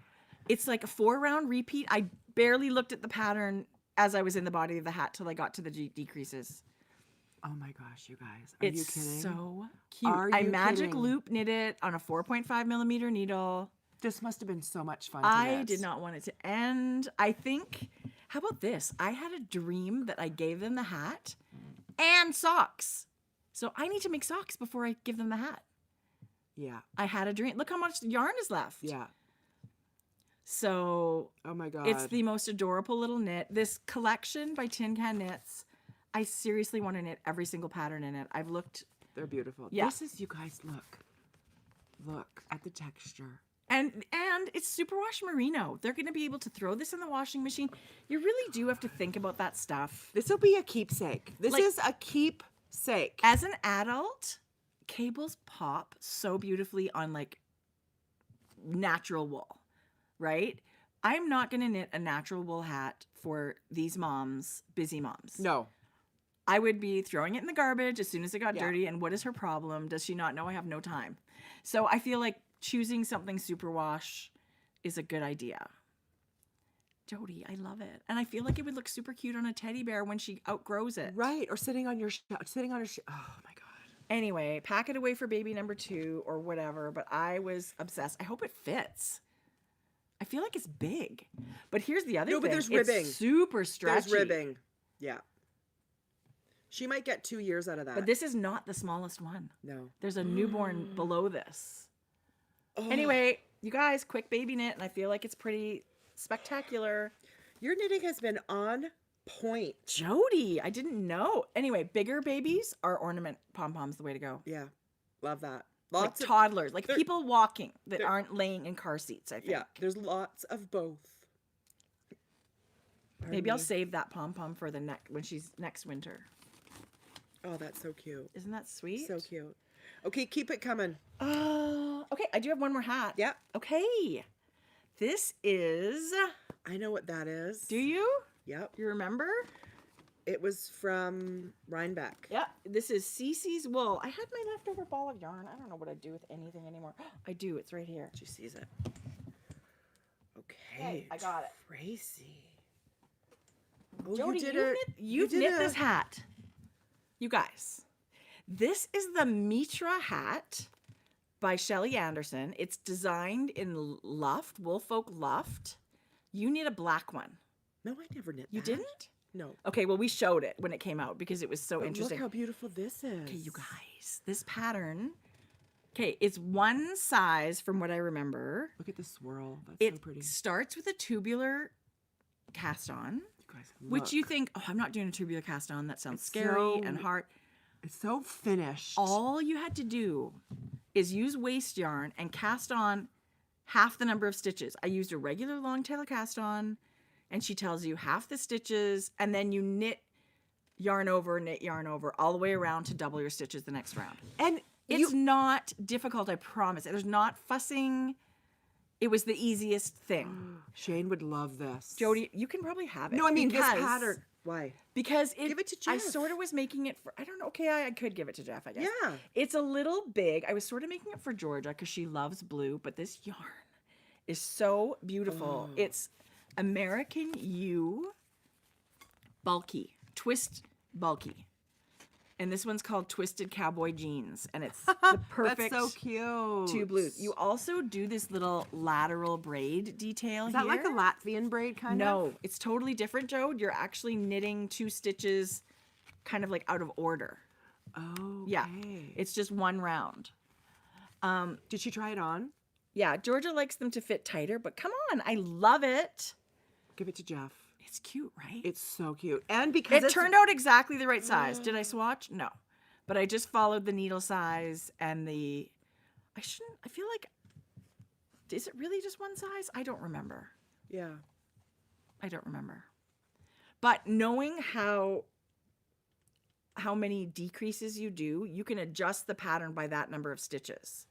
It's like a 4-round repeat. I barely looked at the pattern as I was in the body of the hat till I got to the decreases. Oh my gosh, you guys. Are you kidding? It's so cute. I magic loop knit it on a 4.5 millimeter needle. This must have been so much fun to I knit. did not want it to end. I think, how about this? I had a dream that I gave them the hat and socks. So I need to make socks before I give them the hat. Yeah. I had a dream. Look how much yarn is left. Yeah. So, oh my God. It's the most adorable little knit. This collection by Tin Can Knits, I seriously want to knit every single pattern in it. I've looked. They're beautiful. Yeah. This is, you guys, look at the texture. And it's superwash merino. They're going to be able to throw this in the washing machine. You really do have to think about that stuff. This will be a keepsake. This is a keepsake. As an adult, cables pop so beautifully on like natural wool, right? I'm not going to knit a natural wool hat for these moms, busy moms. No. I would be throwing it in the garbage as soon as it got Yeah. dirty. And what is her problem? Does she not know I have no time? So I feel like choosing something superwash is a good idea. Jodi, I love it. And I feel like it would look super cute on a teddy bear when she outgrows it. Right. Or sitting on your, sitting on her, oh my God. Anyway, pack it away for baby number 2 or whatever. But I was obsessed. I hope it fits. I feel like it's big. But here's the other thing. No, but there's ribbing. It's super stretchy. There's ribbing. Yeah. She might get 2 years out of that. But this is not the smallest one. No. There's a newborn below this. Oh. Anyway, you guys, quick baby knit. And I feel like it's pretty spectacular. Your knitting has been on point. Jodi, I didn't know. Anyway, bigger babies are ornament pom-poms the way to go. Yeah. Love that. Like Lots of toddlers, like there- people walking that there- aren't laying in car seats, I think. Yeah, there's lots of both. Maybe I'll Pardon me. save that pom-pom for the when she's next winter. Oh, that's so cute. Isn't that sweet? So cute. Okay, keep it coming. Okay, I do have one more hat. Yeah. Okay. This is, I know what that is. do you? Yep. You remember? It was from Rhinebeck. Yeah. This is Cece's wool. I had my leftover ball of yarn. I don't know what I'd do with anything anymore. I do. It's right here. She sees it. Okay. Okay, I got it. Tracie. Oh, Jodi, you did you've did knit a- this hat. You guys, this is the Mitra hat by Shelly Anderson. It's designed in Luft, Woolfolk Luft. You need a black one. No, I never knit You that. didn't? No. Okay, well, we showed it when it came out because it was so But interesting. look how beautiful this is. Okay, you guys, this pattern, okay, it's one size from what I remember. Look at the swirl. That's It so pretty. starts with a tubular cast on, You guys, which you look. think, oh, I'm not doing a tubular cast on. That sounds It's scary so- and hard. It's so finished. All you had to do is use waste yarn and cast on half the number of stitches. I used a regular long tail cast on, and she tells you half the stitches, and then you knit yarn over, all the way around to double your stitches the next round. And It's not difficult, I promise. There's not fussing. It was the easiest thing. Shane would love this. Jodi, you can probably have it. No, I mean this because- pattern. Why? Because Give it to I Jeff. sort of was making it for, I don't know, okay, I could give it to Jeff, I guess. Yeah. It's a little big. I was sort of making it for Georgia because she loves blue, but this yarn is so beautiful. Oh. It's American U bulky, twist bulky. And this one's called Twisted Cowboy Jeans, and it's the perfect That's so cute. two blues. You also do this little lateral braid detail Is here. that like a Latvian braid kind of? No, it's totally different, Jode. You're actually knitting 2 stitches kind of like out of order. Oh, Yeah. It's just one round. Did she try it on? Yeah, Georgia likes them to fit tighter, but come on, I love it. Give it to Jeff. It's cute, right? It's so cute. And because It turned out exactly the right size. Did I swatch? No. But I just followed the needle size and I feel like, is it really just one size? I don't remember. Yeah. I don't remember. But knowing how many decreases you do, you can adjust the pattern by that number of stitches.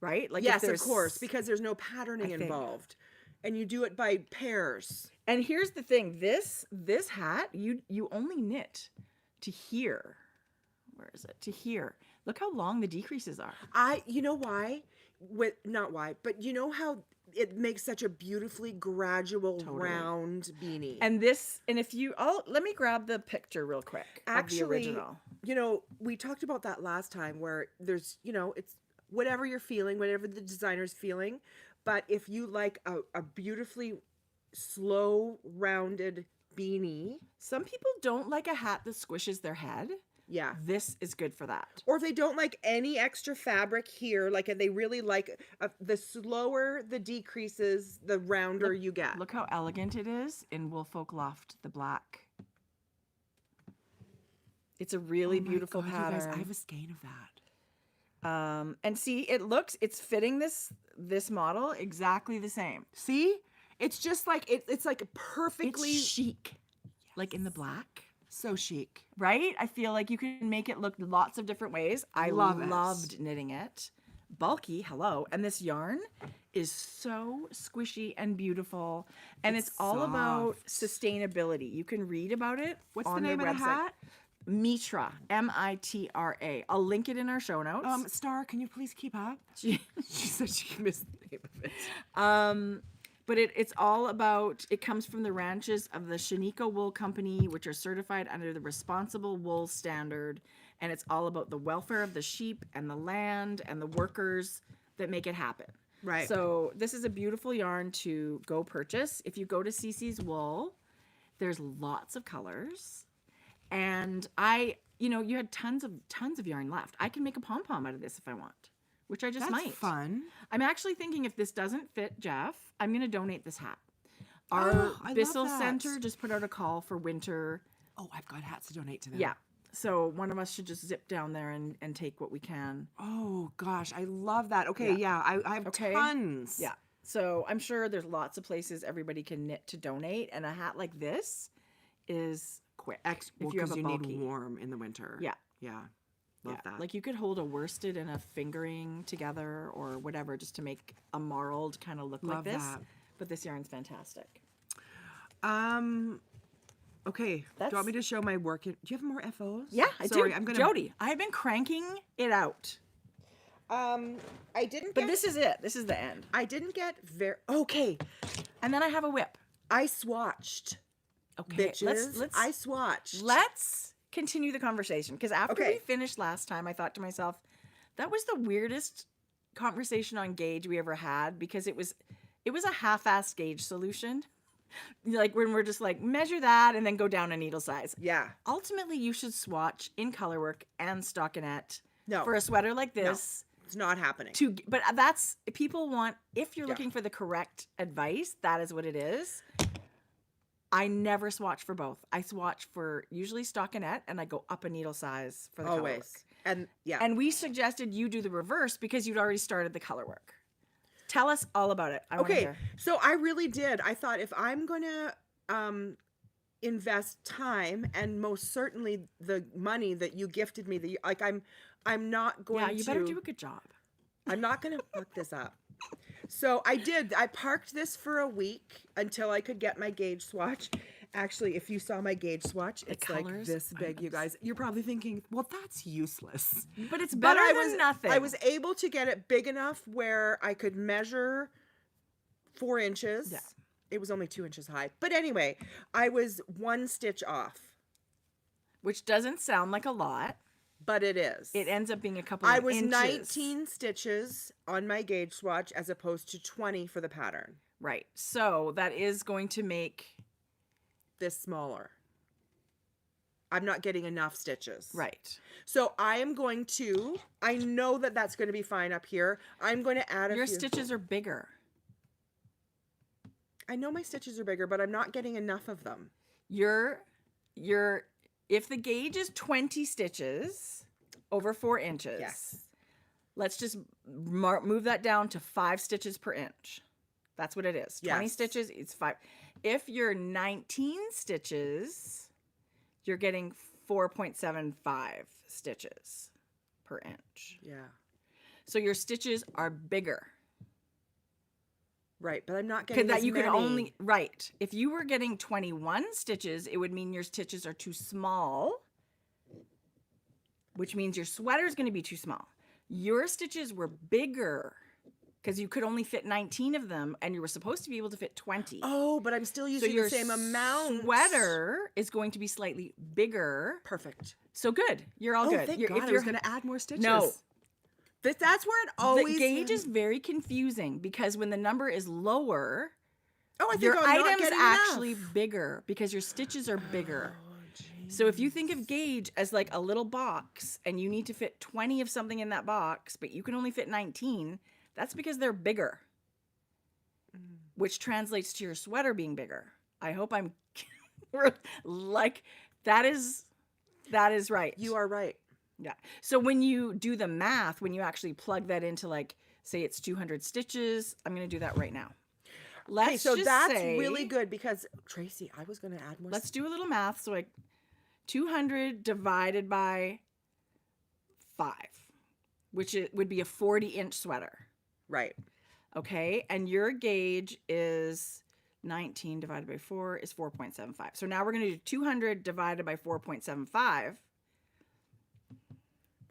Right? Like if Yes, of there's- course, because there's no patterning I think. involved. And you do it by pairs. And here's the thing, this hat, you only knit to here. Where is it? To here. Look how long the decreases are. You know why? Not why, but you know how it makes such a beautifully gradual round beanie. And let me grab the picture real quick of the original. You know, we talked about that last time where there's, it's whatever you're feeling, whatever the designer's feeling. But if you like a beautifully slow, rounded beanie. Some people don't like a hat that squishes their head. Yeah. This is good for that. Or if they don't like any extra fabric here, like they really like the slower the decreases, the rounder you get. Look how elegant it is in Woolfolk Loft, the black. It's a really beautiful God, pattern. You guys, I have a skein of that. And see, it's fitting this model exactly the same. See? It's just like, it's like perfectly It's chic. Like in the black. So chic. right? I feel like you can make it look lots of different ways. I Love it. loved knitting it. Bulky, hello. And this yarn is so squishy and beautiful. And it's all about sustainability. You can read about it What's on the name their of the website. hat? Mitra, Mitra. I'll link it in our show notes. Star, can you please keep up? She said she missed the name of it. But it's all about, it comes from the ranches of the Shiniko Wool Company, which are certified under the Responsible Wool Standard. And it's all about the welfare of the sheep and the land and the workers that make it happen. Right. So this is a beautiful yarn to go purchase. If you go to CC's Wool, there's lots of colors. And you had tons of yarn left. I can make a pom-pom out of this if I want, which I just That's might. fun. I'm actually thinking if this doesn't fit Jeff, I'm going to donate this hat. Our I Bissell love that. Center just put out a call for winter. Oh, I've got hats to donate to them. Yeah. So one of us should just zip down there and take what we can. Oh, gosh. I love that. Okay, yeah. I have tons. Yeah. So I'm sure there's lots of places everybody can knit to donate. And a hat like this is quick. If you have a bulky. Need warm in the winter. Yeah. Yeah. Love that. Like you could hold a worsted and a fingering together or whatever just to make a marled kind of look like this. That. But this yarn's fantastic. Okay. Do you want me to show my work? Do you have more FOs? Yeah, I do. I'm gonna... Jodi, I have been cranking it out. I didn't. But this is it. This is the end. I didn't get very. Okay. And then I have a whip. I swatched. Okay. Bitches. I swatched. Let's continue the conversation because after we finished last time, I thought to myself, that was the weirdest conversation on gauge we ever had because it was a half-assed gauge solution. Like when we're just like measure that and then go down a needle size. Yeah. Ultimately, you should swatch in colorwork and stockinette No. for a sweater like this. No, it's not happening. But that's people want. If you're looking for the correct advice, that is what it is. I never swatch for both. I swatch for usually stockinette and I go up a needle size for the colorwork. And we suggested you do the reverse because you'd already started the colorwork. Tell us all about it. I want to hear. So I really did. I thought if I'm going to invest time and most certainly the money that you gifted me, I'm not going to. Yeah, you better do a good job. I'm not going to fuck this up. So I did. I parked this for a week until I could get my gauge swatch. Actually, if you saw my gauge swatch, it's like this big, you guys. You're probably thinking, well, that's useless. But it's better than nothing. I was able to get it big enough where I could measure 4 inches. Yeah. It was only 2 inches high. But anyway, I was 1 stitch off. Which doesn't sound like a lot. But it is. It ends up being a couple of inches. I was 19 stitches on my gauge swatch as opposed to 20 for the pattern. Right. So that is going to make this smaller. I'm not getting enough stitches. Right. So I am going to, I know that that's going to be fine up here. I'm going to add a few. Your stitches are bigger. I know my stitches are bigger, but I'm not getting enough of them. If the gauge is 20 stitches over 4 inches, let's just move that down to 5 stitches per inch. That's what it is. 20 stitches, it's 5. If you're 19 stitches, you're getting 4.75 stitches per inch. Yeah. So your stitches are bigger. Right, but I'm not getting that you many. Could only right. If you were getting 21 stitches, it would mean your stitches are too small, which means your sweater is going to be too small. Your stitches were bigger because you could only fit 19 of them, and you were supposed to be able to fit 20. Oh, but I'm still using the same amount. Sweater is going to be slightly bigger. Perfect. So good. You're all good. Thank God. I was going to add more stitches. No. That's where it always... The gauge is very confusing because when the number is lower, your item's actually bigger because your stitches are bigger. So if you think of gauge as like a little box and you need to fit 20 of something in that box, but you can only fit 19, that's because they're bigger, which translates to your sweater being bigger. I hope I'm like, that is right. You are right. Yeah. So when you do the math, when you actually plug that into like, say it's 200 stitches, I'm going to do that right now. So that's really good because Tracie, I was going to add more. Let's do a little math. So 200 divided by 5, which it would be a 40-inch sweater. Right. Okay. And your gauge is 19 divided by 4 is 4.75. So now we're going to do 200 divided by 4.75.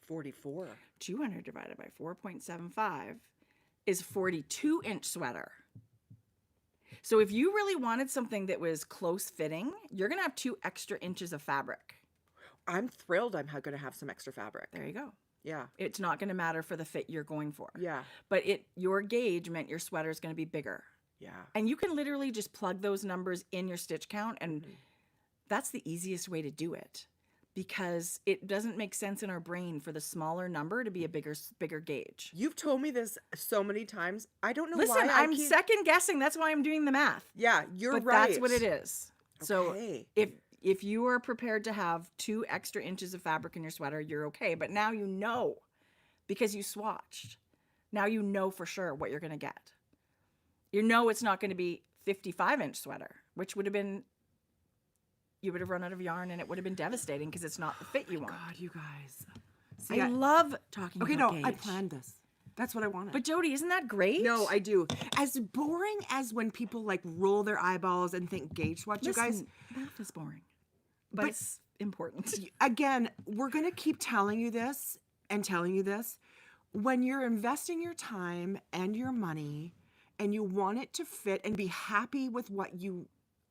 44. 200 divided by 4.75 is 42-inch sweater. So if you really wanted something that was close fitting, you're going to have 2 extra inches of fabric. I'm thrilled I'm going to have some extra fabric. There you go. Yeah. It's not going to matter for the fit you're going for. Yeah. But your gauge meant your sweater is going to be bigger. Yeah. And you can literally just plug those numbers in your stitch count, and that's the easiest way to do it, because it doesn't make sense in our brain for the smaller number to be a bigger gauge. You've told me this so many times. I don't know Listen, why I'm second guessing. That's why I'm doing the math. Yeah, you're but right. That's what it is. Okay. So if you are prepared to have 2 extra inches of fabric in your sweater, you're okay. But now you know, because you swatched. Now you know for sure what you're going to get. You know it's not going to be 55-inch sweater, which would have been, you would have run out of yarn and it would have been devastating because it's not the fit you want. God, you guys. See, I love talking okay, about no, gauge. I planned this. That's what I wanted. But Jodi, isn't that great? No, I do. As boring as when people like roll their eyeballs and think gauge swatch, you guys. Math is boring. But it's important. Again, we're going to keep telling you this and telling you this. When you're investing your time and your money and you want it to fit and be happy with what you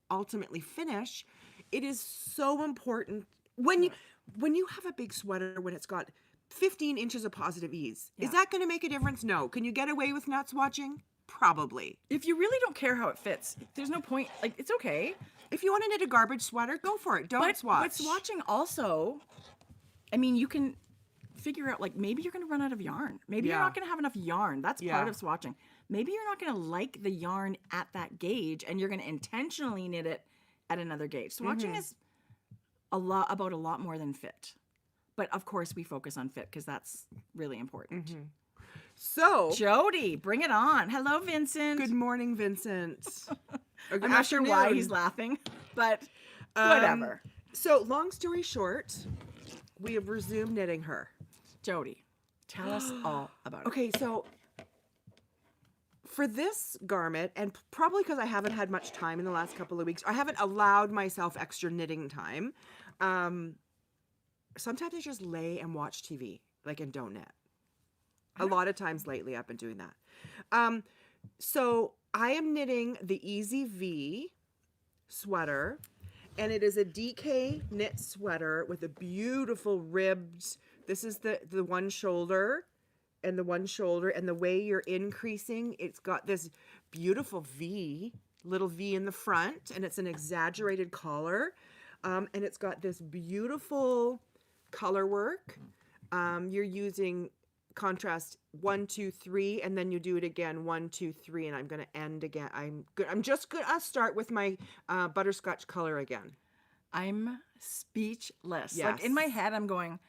ultimately finish, it is so important. When you have a big sweater, when it's got 15 inches of positive ease, is that going to make a difference? No. Can you get away with not swatching? Probably. If you really don't care how it fits, there's no point. Like, it's okay. If you want to knit a garbage sweater, go for it. Don't swatch. But swatching also, I mean, you can figure out, like, maybe you're going to run out of yarn. Maybe you're not going to have enough yarn. That's part of swatching. Maybe you're not going to like the yarn at that gauge, and you're going to intentionally knit it at another gauge. Swatching is about a lot more than fit. But, of course, we focus on fit because that's really important. So, Jodi, bring it on. Hello, Vincent. good morning, Vincent. I'm not sure why he's laughing, but whatever. So, long story short, we have resumed knitting her. Jodi, tell us all about it. Okay, so for this garment, and probably because I haven't had much time in the last couple of weeks, I haven't allowed myself extra knitting time. Sometimes I just lay and watch TV, and don't knit. A lot of times lately I've been doing that. So I am knitting the Easy V sweater, and it is a DK knit sweater with a beautiful ribbed, this is the one shoulder and the one shoulder, and the way you're increasing, it's got this beautiful V, little V in the front, and it's an exaggerated collar, and it's got this beautiful color work. You're using contrast 1, 2, 3, and then you do it again 1, 2, 3, and I'm going to end again. I'm just going to start with my butterscotch color again. I'm speechless. Yes. Like, in my head, I'm going,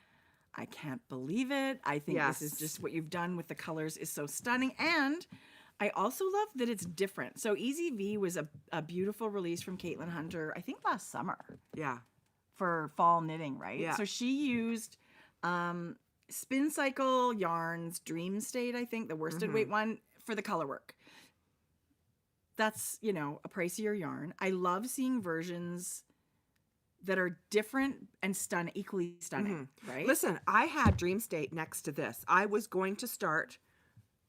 I can't believe it. I think this is Yes. just what you've done with the colors is so stunning. And I also love that it's different. So Easy V was a beautiful release from Caitlin Hunter, I think last summer. Yeah. For fall knitting, right? Yeah. So she used Spin Cycle Yarns Dream State, I think, the worsted weight one for the color work. That's, a pricier yarn. I love seeing versions that are different and equally stunning, right? Listen, I had Dream State next to this. I was going to start,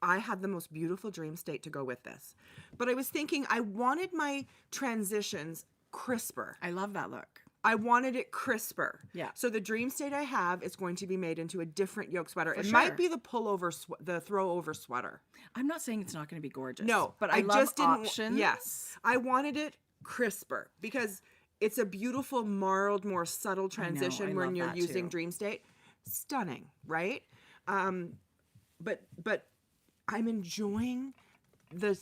I had the most beautiful Dream State to go with this. But I was thinking I wanted my transitions crisper. I love that look. I wanted it crisper. Yeah. So the Dream State I have is going to be made into a different yoke sweater. It sure. might be the pullover, the throw over sweater. I'm not saying it's not going to be gorgeous. No, but I love just didn't. options. Yes, I wanted it crisper because it's a beautiful, marled, more subtle transition I when love you're that using too. Dream State. Stunning, right? But I'm enjoying the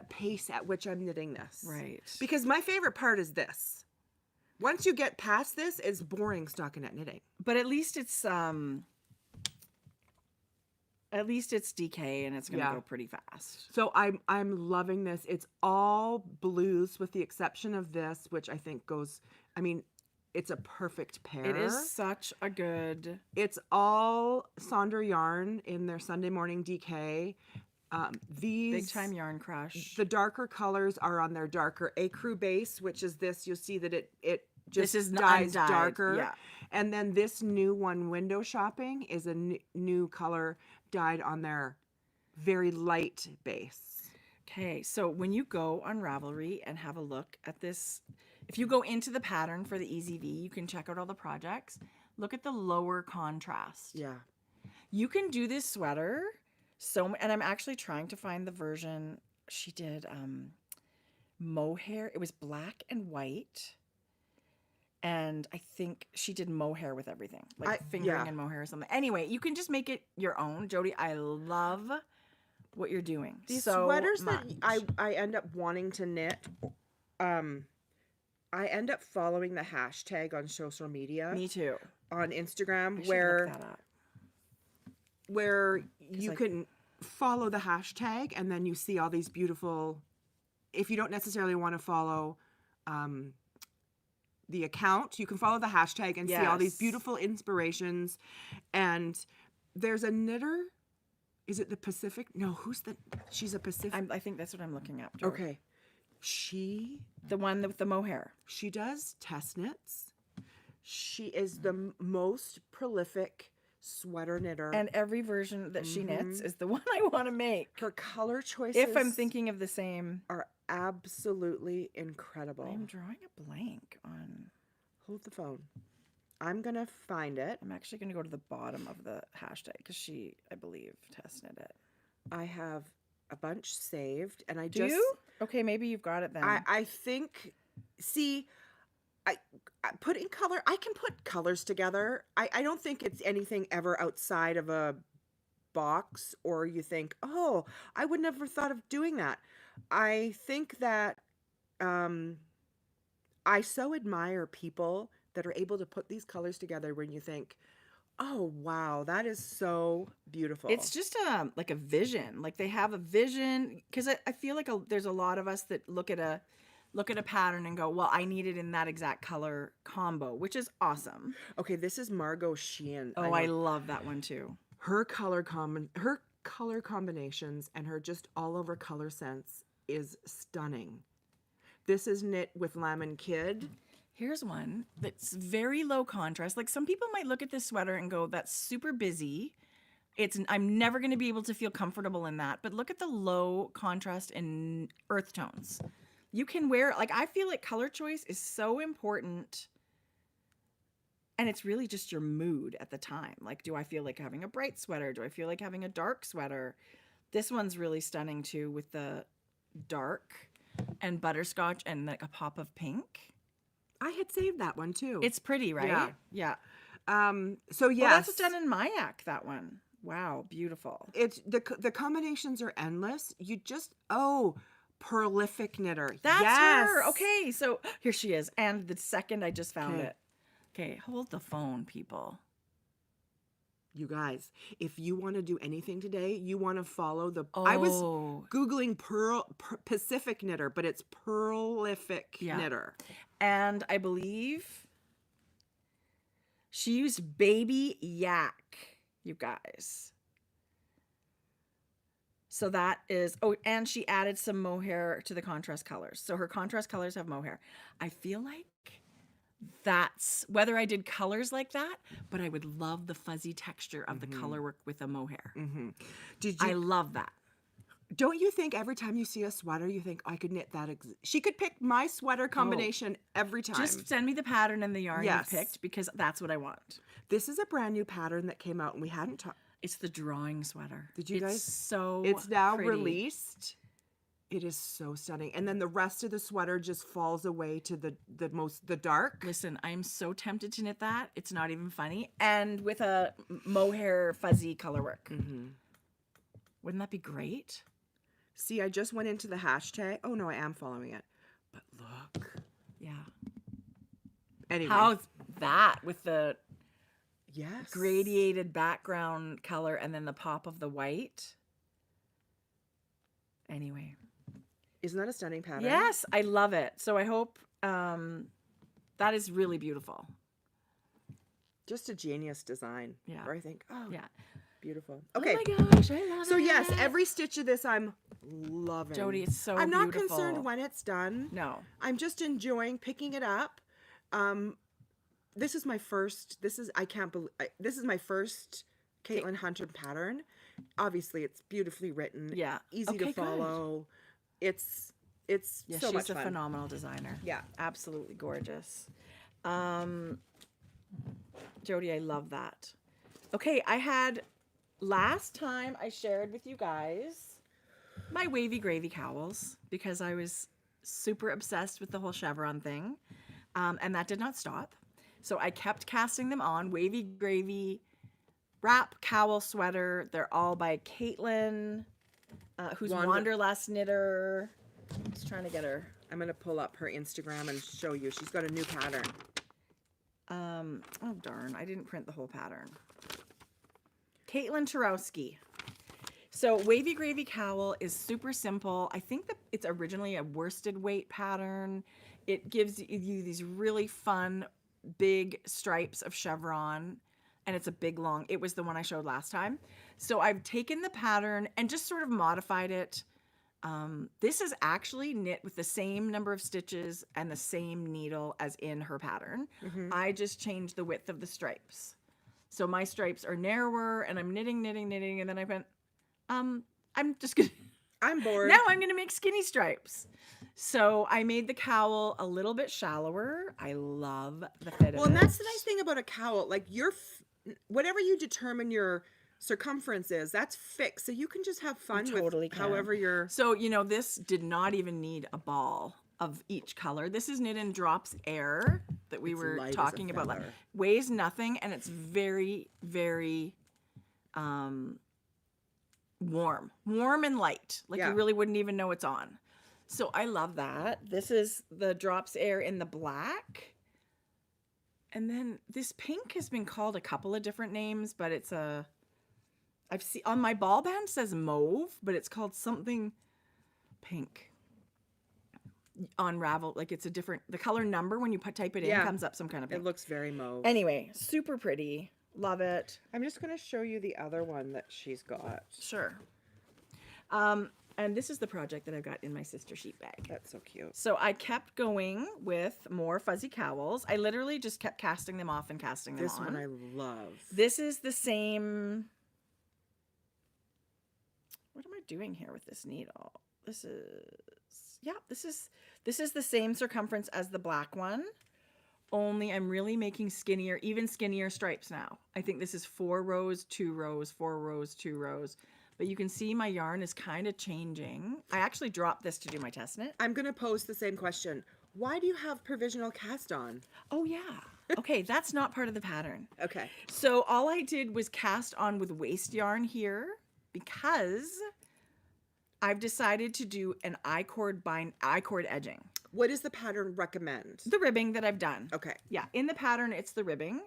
pace at which I'm knitting this. Right. Because my favorite part is this. Once you get past this, it's boring stockinette knitting. But at least it's DK and it's going to go pretty fast. So I'm loving this. It's all blues with the exception of this, which I think goes, it's a perfect pair. It is such a good. It's all Sonder yarn in their Sunday morning DK. These Big time yarn crush. the darker colors are on their darker ecru base, which is this. You'll see that it just This is dyes undyed, darker. yeah. And then this new one, window shopping, is a new color dyed on their very light base. Okay, so when you go on Ravelry and have a look at this, if you go into the pattern for the EZV, you can check out all the projects. Look at the lower contrast. Yeah. You can do this sweater and I'm actually trying to find the version she did mohair. It was black and white. And I think she did mohair with everything, like fingering and mohair or something. Anyway, you can just make it your own. Jodi, I love what you're doing. These so sweaters much. that I end up wanting to knit, I end up following the hashtag on social media. Me too. On Instagram, I should where look that up. You can follow the hashtag and then you see all these beautiful, if you don't necessarily want to follow the account, you can follow the hashtag and see all these beautiful inspirations. And there's a knitter. Is it the Pacific? No, she's a Pacific. I think that's what I'm looking at. Jodi. Okay. The one with the mohair. She does test knits. She is the most prolific sweater knitter. And every version that she knits is the one I want to make. Her color choices, if I'm thinking of the same, are absolutely incredible. I'm drawing a blank on. Hold the phone. I'm going to find it. I'm actually going to go to the bottom of the hashtag because she, I believe, test knit it. I have a bunch saved and Do you? Okay, maybe you've got it then. I think, see, I put in color. I can put colors together. I don't think it's anything ever outside of a box or you think, oh, I would never thought of doing that. I think that I so admire people that are able to put these colors together when you think, oh, wow, that is so beautiful. It's just like a vision. Like they have a vision because I feel like there's a lot of us that look at a pattern and go, well, I need it in that exact color combo, which is awesome. Okay, this is Margot Sheehan. Oh, I love that one too. Her color combinations and her just all over color sense is stunning. This is knit with Lemon Kid. Here's one that's very low contrast. Like some people might look at this sweater and go, that's super busy. I'm never going to be able to feel comfortable in that. But look at the low contrast in earth tones. You can wear, like, I feel like color choice is so important. And it's really just your mood at the time. Like, do I feel like having a bright sweater? Do I feel like having a dark sweater? This one's really stunning too with the dark and butterscotch and like a pop of pink. I had saved that one too. It's pretty, right? Yeah. So yes. Well, that's done in Mayak, that one. Wow, beautiful. It's the combinations are endless. You just prolific knitter. That's yes. her. Okay, so here she is. And the second I just found it. Okay, hold the phone, people. You guys, if you want to do anything today, you want to follow the. I was Googling Pacific knitter, but it's prolific knitter. And I believe she used baby yak, you guys. So that is, and she added some mohair to the contrast colors. So her contrast colors have mohair. I feel like that's, whether I did colors like that, but I would love the fuzzy texture of the color work with the mohair. I love that. Don't you think every time you see a sweater, you think, I could knit that? She could pick my sweater combination every time. Just send me the pattern and the yarn you picked because that's what I want. This is a brand new pattern that came out and we hadn't talked. It's the drawing sweater. Did you guys? So it's now pretty. Released. It is so stunning. And then the rest of the sweater just falls away to the dark. Listen, I'm so tempted to knit that. It's not even funny. And with a mohair fuzzy color work. Wouldn't that be great? See, I just went into the hashtag. Oh, no, I am following it. But look. Yeah. Anyway. How's that with the yes gradiated background color and then the pop of the white? Anyway. Isn't that a stunning pattern? Yes, I love it. So I hope that That is really beautiful. Just a genius design. Yeah. Where I think, oh, Yeah. beautiful. Okay. Oh my gosh, I love So it. yes, every stitch of this I'm loving. Jodi, it's so I'm not beautiful. concerned when it's done. No. I'm just enjoying picking it up. This is my first. This is my first Caitlin Hunter pattern. Obviously, it's beautifully written. Yeah. Easy to follow. It's Yeah, so much she's a fun. phenomenal designer. Yeah. Absolutely gorgeous. Jodi, I love that. Okay, last time I shared with you guys my wavy gravy cowls because I was super obsessed with the whole chevron thing. And that did not stop. So I kept casting them on. Wavy gravy, wrap, cowl, sweater. They're all by Caitlin, who's Wanderlust Knitter. Just trying to get her. I'm going to pull up her Instagram and show you. She's got a new pattern. Oh, darn. I didn't print the whole pattern. Caitlin Tarowski. So Wavy Gravy Cowl is super simple. I think that it's originally a worsted weight pattern. It gives you these really fun, big stripes of chevron. And it's a big, long. It was the one I showed last time. So I've taken the pattern and just sort of modified it. This is actually knit with the same number of stitches and the same needle as in her pattern. I just changed the width of the stripes. So my stripes are narrower and I'm knitting. And then I went, I'm just going to... I'm bored. Now I'm going to make skinny stripes. So I made the cowl a little bit shallower. I love the fit of it. Well, and that's the nice thing about a cowl. Like whatever you determine your circumference is, that's fixed. So you can just have fun with however you're... So, this did not even need a ball of each color. This is knit in Drops Air that we were talking about. Like, weighs nothing and it's very, very warm and light. Like you really wouldn't even know it's on. So I love that. This is the Drops Air in the black. And then this pink has been called a couple of different names, but it's I've seen on my ball band says mauve, but it's called something pink. On Ravel, like it's a different, the color number when you type it in comes up some kind of pink. It looks very mauve. Anyway, super pretty. Love it. I'm just going to show you the other one that she's got. Sure. And this is the project that I've got in my sister sheet bag. That's so cute. So I kept going with more fuzzy cowls. I literally just kept casting them off and casting them on. This one I love. This is the same... What am I doing here with this needle? This is the same circumference as the black one, only I'm really making skinnier, even skinnier stripes now. I think this is 4 rows, 2 rows, 4 rows, 2 rows. But you can see my yarn is kind of changing. I actually dropped this to do my test knit. I'm going to pose the same question. Why do you have provisional cast on? Oh, yeah. Okay, that's not part of the pattern. Okay. So all I did was cast on with waste yarn here because I've decided to do an I-cord edging. What does the pattern recommend? The ribbing that I've done. Okay. Yeah, in the pattern, it's the ribbing.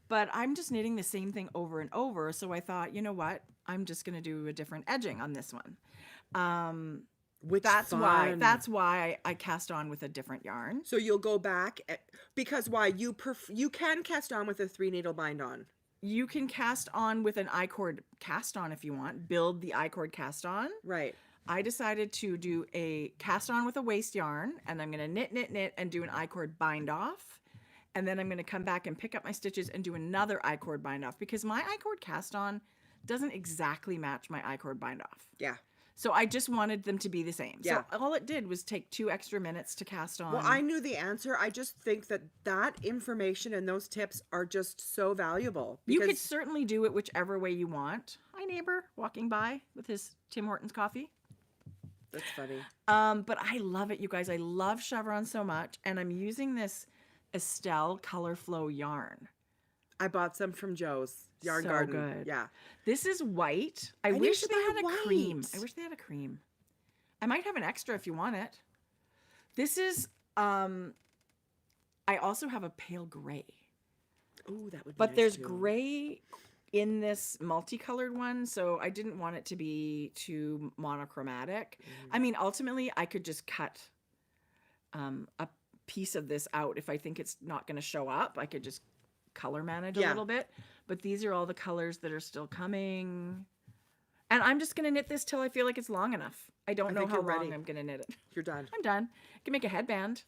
But I'm just knitting the same thing over and over. So I thought, you know what? I'm just going to do a different edging on this one. That's why I cast on with a different yarn. So you'll go back because why? You can cast on with a 3-needle bind on. You can cast on with an I-cord cast on if you want. Build the I-cord cast on. Right. I decided to do a cast on with a waste yarn, and I'm going to knit, and do an I-cord bind off. And then I'm going to come back and pick up my stitches and do another I-cord bind off because my I-cord cast on doesn't exactly match my I-cord bind off. Yeah. So I just wanted them to be the same. Yeah. So all it did was take 2 extra minutes to cast on. Well, I knew the answer. I just think that information and those tips are just so valuable. You could certainly do it whichever way you want. Hi, neighbor, walking by with his Tim Hortons coffee. That's funny. But I love it, you guys. I love chevron so much, and I'm using this Estelle Color Flow yarn. I bought some from Joe's Yarn So Garden. good. Yeah. This is white. I need wish to they buy had a white. cream. I wish they had a cream. I might have an extra if you want it. This is, I also have a pale gray. Oh, that would be But nice there's too. gray in this multicolored one, so I didn't want it to be too monochromatic. I mean, ultimately, I could just cut a piece of this out. If I think it's not going to show up, I could just color manage a Yeah. little bit. But these are all the colors that are still coming. And I'm just going to knit this till I feel like it's long enough. I don't know think how you're long ready. I'm going to knit it. You're done. I'm done. I can make a headband.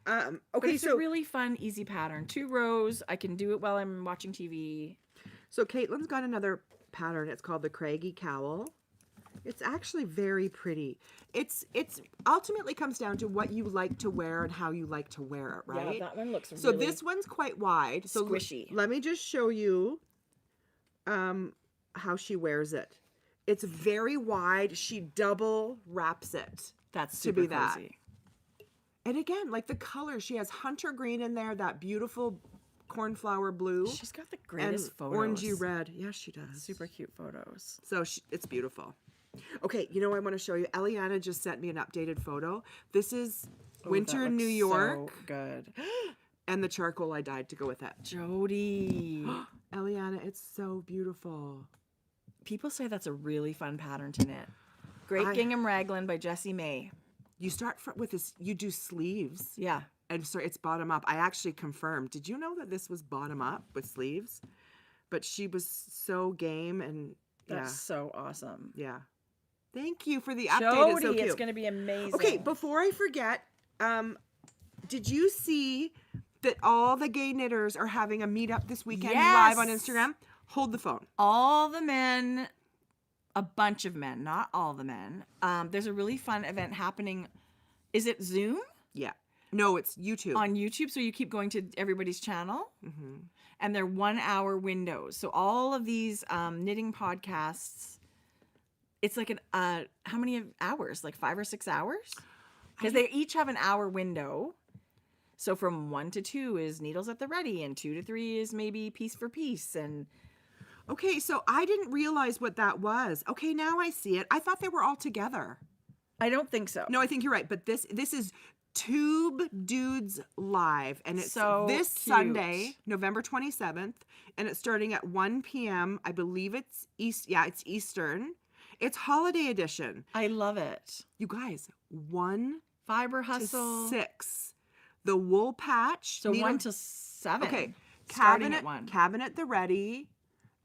But Okay, it's a really fun, easy pattern. 2 rows. I can do it while I'm watching TV. So Caitlin's got another pattern. It's called the Craggy Cowl. It's actually very pretty. It's ultimately comes down to what you like to wear and how you like to wear it, right? Yeah, that one looks So really this one's quite wide. So squishy. Let me just show you how she wears it. It's very wide. She double wraps it. That's to super be that. cozy. And again, like the color, she has hunter green in there, that beautiful cornflower blue. She's got the and greatest photos. orangey red. Yes, she does. Super cute photos. So it's beautiful. Okay, you know what I want to show you? Eliana just sent me an updated photo. This is winter in New York. So good. And the charcoal I dyed to go with it. Jodi. Eliana, it's so beautiful. People say that's a really fun pattern to knit. Great Gingham Raglan by Jessie May. You start with this, you do sleeves. Yeah. And so it's bottom up. I actually confirmed. Did you know that this was bottom up with sleeves? But she was so game and That's so awesome. yeah. Thank you for the update. Jodi, it's so cute. it's going to be amazing. Okay, before I forget, did you see that all the gay knitters are having a meetup this weekend live on Instagram? Hold the phone. All the men, a bunch of men, not all the men. There's a really fun event happening. Is it Zoom? Yeah. No, it's YouTube. On YouTube, so you keep going to everybody's channel. Mm-hmm. And they're 1 hour windows. So all of these knitting podcasts, it's like how many hours? Like 5 or 6 hours? Because they each have an hour window. So from 1 to 2 is needles at the ready, and 2 to 3 is maybe piece for piece. And okay, so I didn't realize what that was. Okay, now I see it. I thought they were all together. I don't think so. No, I think you're right. But this is Tube Dudes Live, and it's So this cute. Sunday, November 27th, and it's starting at 1 p.m. I believe it's it's Eastern. It's holiday edition. I love it. You guys, 1 Fiber to hustle. 6. The wool patch. So 1 to 7. Okay. Starting at 1. Cabinet the Ready.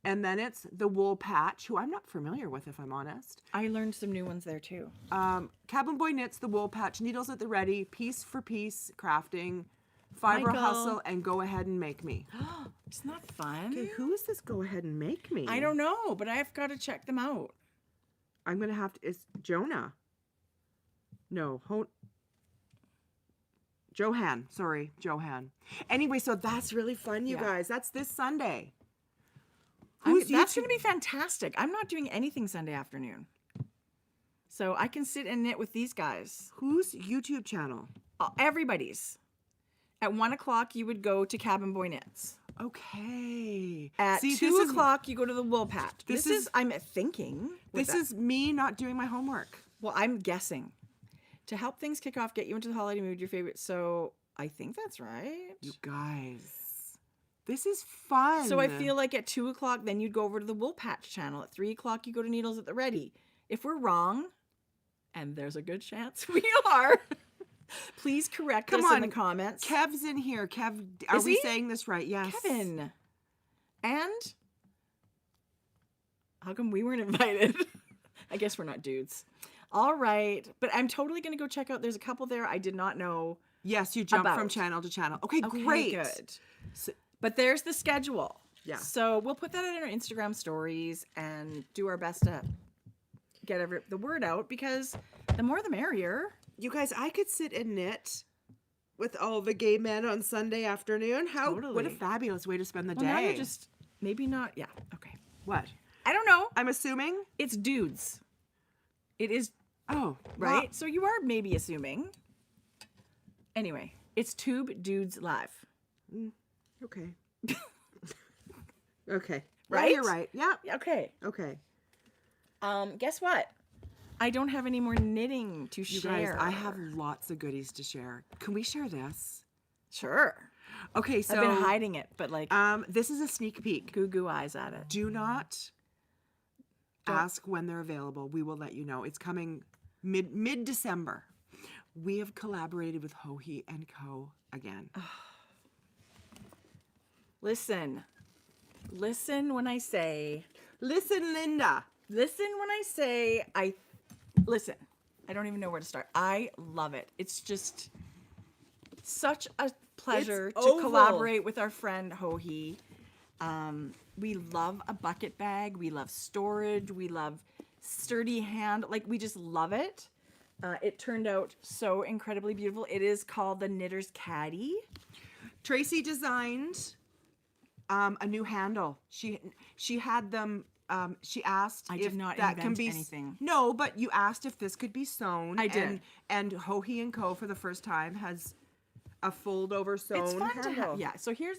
And then it's the wool patch, who I'm not familiar with, if I'm honest. I learned some new ones there too. Cabin Boy Knits, the wool patch, needles at the ready, piece for piece crafting, fiber Michael. hustle, and go ahead and make me. Isn't that fun? Okay, who is this go ahead and make me? I don't know, but I've got to check them out. I'm going to have to, it's Jonah. No, Johan. Sorry, Johan. Anyway, so that's really fun, you guys. That's this Sunday. That's going to be fantastic. I'm not doing anything Sunday afternoon. So I can sit and knit with these guys. Whose YouTube channel? Everybody's. At 1 o'clock, you would go to Cabin Boy Knits. Okay. At 2 o'clock, you go to the wool patch. This is I'm thinking. This is me not doing my homework. Well, I'm guessing. To help things kick off, get you into the holiday mood, your favorite. So I think that's right. You guys. This is fun. So I feel like at 2 o'clock, then you'd go over to the wool patch channel. At 3 o'clock, you go to Needles at the Ready. If we're wrong, and there's a good chance we are, please correct us in the comments. Kev's in here. Kev, are we saying this right? Yes. Kevin. And how come we weren't invited? I guess we're not dudes. All right. But I'm totally going to go check out. There's a couple there I did not know. Yes, you jump from channel to channel. Okay, great. Good. But there's the schedule. Yeah. So we'll put that in our Instagram stories and do our best to get the word out, because the more the merrier. You guys, I could sit and knit with all the gay men on Sunday afternoon. What a fabulous way to spend the day. Now you're just maybe not. Yeah. Okay. What? I don't know. I'm assuming it's dudes. It is. Oh, right. Wow. So you are maybe assuming. Anyway, it's Tube Dudes Live. Okay. Okay. Right? Yeah, you're right. Yeah. Okay. Okay. Guess what? I don't have any more knitting to You share. guys, I have lots of goodies to share. Can we share this? Sure. Okay, so I've been hiding it, but like this is a sneak peek. goo eyes at it. Do not ask when they're available. We will let you know. It's coming mid-December. we have collaborated with Hohi and Co. again. Listen when I say, Listen, Linda. listen when I say, listen. I don't even know where to start. I love it. It's just such a pleasure It's to oval. collaborate with our friend Hohi. We love a bucket bag. We love storage. We love sturdy hand. Like, we just love it. It turned out so incredibly beautiful. It is called the Knitter's Caddy. Tracie designed a new handle. She had them. She asked I if did not that can invent be anything. No, but you asked if this could be sewn. I did. And Hohi and Co. for the first time has a fold over sewn It's fun to handle. have. Yeah. So here's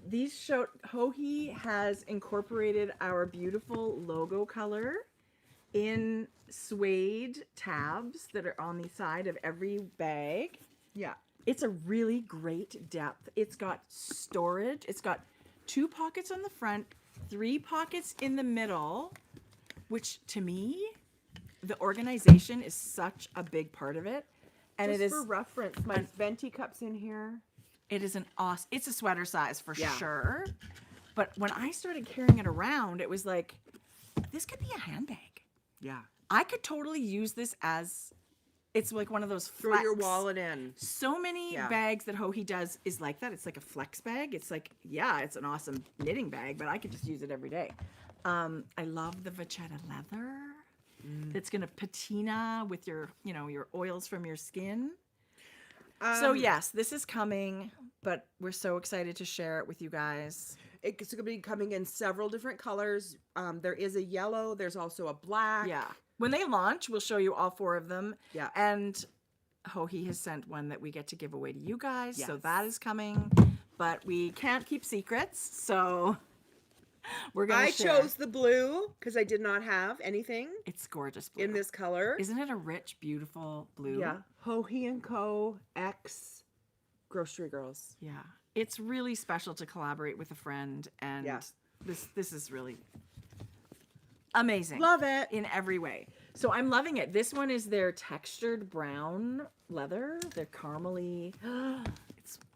these show. Hohi has incorporated our beautiful logo color in suede tabs that are on the side of every bag. Yeah. It's a really great depth. It's got storage. It's got 2 pockets on the front, 3 pockets in the middle, which to me, the organization is such a big part of it. And Just it is for reference, my venti cup's in here. it is an awesome, it's a sweater size for Yeah. sure. But when I started carrying it around, it was like, this could be a handbag. Yeah. I could totally use this as, it's like one of those Throw your flex. wallet in. So many Yeah. bags that Hohi does is like that. It's like a flex bag. It's like, yeah, it's an awesome knitting bag, but I could just use it every day. I love the vachetta leather. That's gonna patina with your, your oils from your skin. So yes, this is coming, but we're so excited to share it with you guys. It's going to be coming in several different colors. There is a yellow. There's also a black. Yeah. When they launch, we'll show you all 4 of them. Yeah. And Hohi has sent one that we get to give away to you guys. So Yes. that is coming. But we can't keep secrets. So we're going I to share. chose the blue because I did not have anything It's gorgeous blue. in this color. Isn't it a rich, beautiful blue? Yeah. Hohi and Co. X Grocery Girls. Yeah. It's really special to collaborate with a friend. And Yeah. this is really amazing. Love it. In every way. So I'm loving it. This one is their textured brown leather. They're caramely.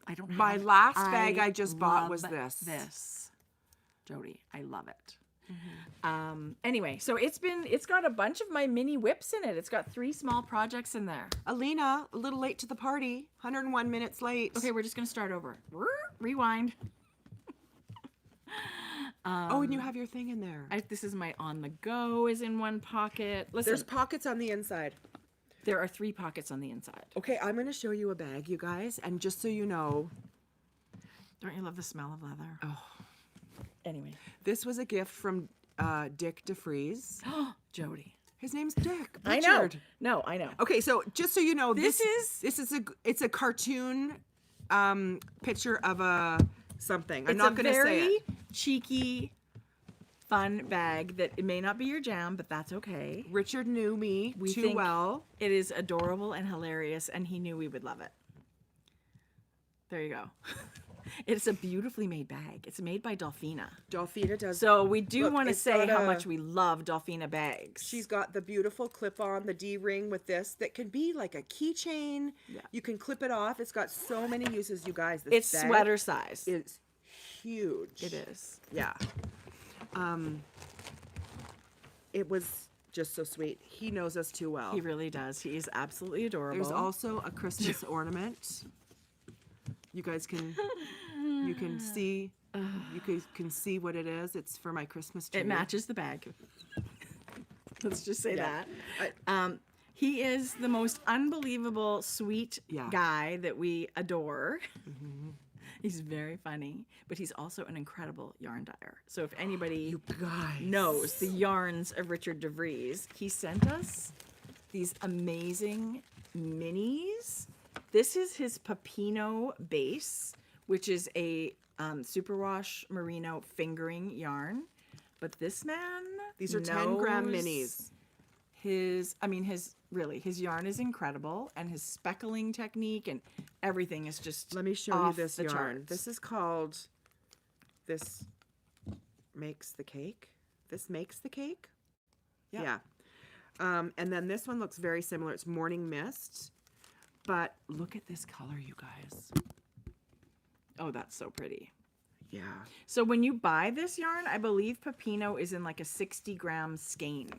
I don't My have, last bag I just bought was love this. This, Jodi, I love it. Anyway, so it's got a bunch of my mini whips in it. It's got 3 small projects in there. Alina, a little late to the party. 101 minutes late. Okay, we're just gonna start over. Rewind. Oh, and you have your thing in there. This is my on the go is in one pocket. Listen, There's pockets on the inside. there are 3 pockets on the inside. Okay, I'm going to show you a bag, you guys. And just so you know, Don't you love the smell of leather? Oh. Anyway, this was a gift from Dick DeFries. Jodi. His name's Dick. I know. Richard. No, I know. Okay, so just so you know, This it's a cartoon picture of a something. I'm It's not a going to say very it. cheeky, fun bag that it may not be your jam, but that's okay. Richard knew me We too think well. It is adorable and hilarious, and he knew we would love it. There you go. It's a beautifully made bag. It's made by Dolphina. Dolphina does. So we do Look, want to it's say got how a- much we love Dolphina bags. She's got the beautiful clip-on, the D-ring with this that can be like a keychain. Yeah. You can clip it off. It's got so many uses, you guys. This It's bag sweater size. is huge. It is. Yeah. It was just so sweet. He knows us too well. He really does. He is absolutely adorable. There's also a Christmas ornament. You guys can see can see what it is. It's for my Christmas tree. It matches the bag. Let's just say Yeah. that. He is the most unbelievable, sweet Yeah. guy that we adore. He's very funny, but he's also an incredible yarn dyer. So if anybody Guys. knows the yarns of Richard DeVries, he sent us these amazing minis. This is his Pepino base, which is a superwash merino fingering yarn. But this man, These are 10-gram knows minis. His yarn is incredible, and his speckling technique and everything is just. Let me show you off this the yarn. charts. This is called This Makes the Cake. This Makes the Cake? Yep. Yeah. And then this one looks very similar. It's Morning Mist. But look at this color, you guys. Oh, that's so pretty. Yeah. So when you buy this yarn, I believe Pepino is in like a 60-gram skein.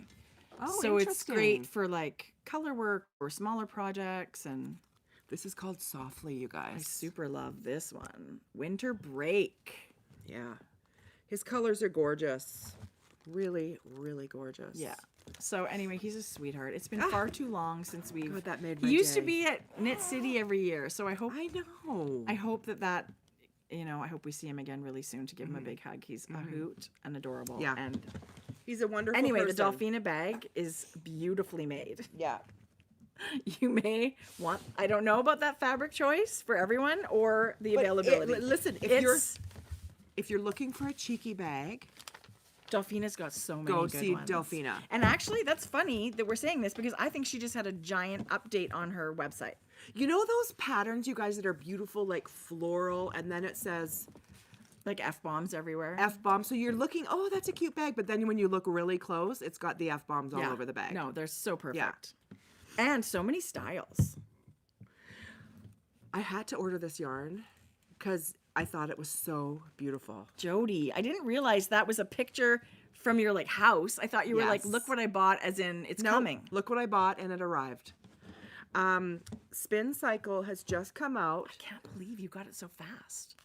Oh, so it's interesting. great for like color work or smaller projects. And This is called Softly, you guys. I super love this one. Winter Break. Yeah. His colors are gorgeous. Really, really gorgeous. Yeah. So anyway, he's a sweetheart. It's been far too long since we've. God, that made my He used to day. be at Knit City every year, so I hope. I know. I hope that I hope we see him again really soon to give him a big hug. He's a hoot and adorable. Yeah. And He's a wonderful anyway, person. the Dolphina bag is beautifully made. Yeah. You may want. I don't know about that fabric choice for everyone or the availability. Listen, if you're looking for a cheeky bag, Dolphina's got so many go good see ones. Delphina. And actually, that's funny that we're saying this because I think she just had a giant update on her website. You know those patterns, you guys, that are beautiful, like floral, and then it says Like F-bombs everywhere. F-bomb. So you're looking, oh, that's a cute bag. But then when you look really close, it's got the F-bombs all over the bag. No, they're so perfect. And so many styles. I had to order this yarn because I thought it was so beautiful. Jodi, I didn't realize that was a picture from your like house. I thought you were like, Yes. look what I bought, as in it's No, coming. Look what I bought, and it arrived. Spin Cycle has just come out. I can't believe you got it so fast.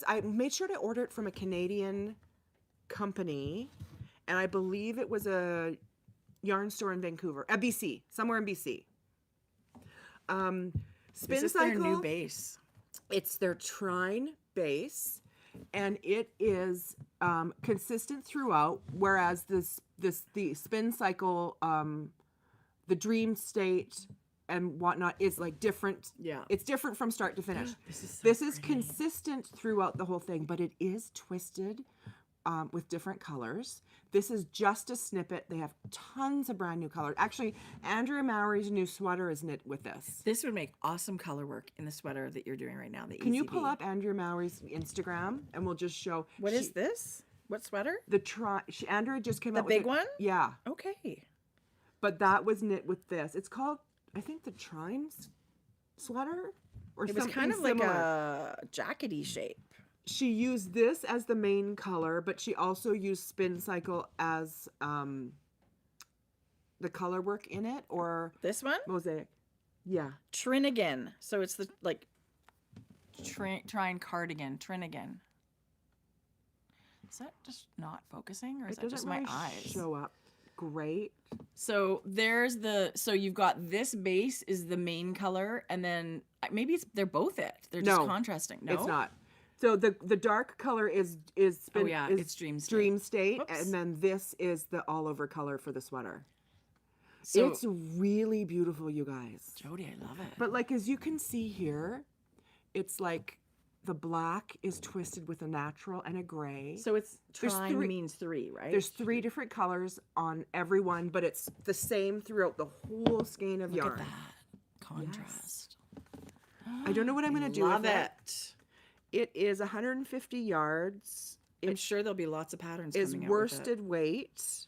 I made sure to order it from a Canadian company, and I believe it was a yarn store in Vancouver, BC, somewhere in BC. Spin This is Cycle, their new base. it's their Trine base, and it is consistent throughout. Whereas the Spin Cycle, the Dream State and whatnot is like different. Yeah. It's different from start to finish. This is Consistent throughout the whole thing, but it is twisted with different colors. This is just a snippet. They have tons of brand new colors. Actually, Andrea Mowry's new sweater is knit with this. This would make awesome color work in the sweater that you're doing right now. The Can you ECB. pull up Andrea Mowry's Instagram and we'll just show. What is this? What sweater? Andrea just came The out with big one? Yeah, Okay. but that was knit with this. It's called, I think, the Trine sweater or It was something kind of like similar. a jackety shape. She used this as the main color, but she also used Spin Cycle as the color work in it, or This one? mosaic. Yeah. Trinigan. So it's the like Trine cardigan. Trinigan. Is that just not focusing, or is It that just doesn't my really eyes? show up. Great. So so you've got this base is the main color, and then maybe they're both it. They're just No, contrasting. No, It's not. So the dark color is Spin. Oh, yeah, is it's Dream State. Dream State, Whoops. and then this is the all over color for the sweater. So It's really beautiful, you guys. Jodi, I love it. But like as you can see here, it's like the black is twisted with a natural and a gray. So it's There's trine three- means three, right? There's 3 different colors on every one, but it's the same throughout the whole skein of Look yarn. at that contrast. I don't know what I'm going to do Love with it. it. It is 150 yards. I'm It sure there'll be lots of patterns is coming out with it. worsted weight.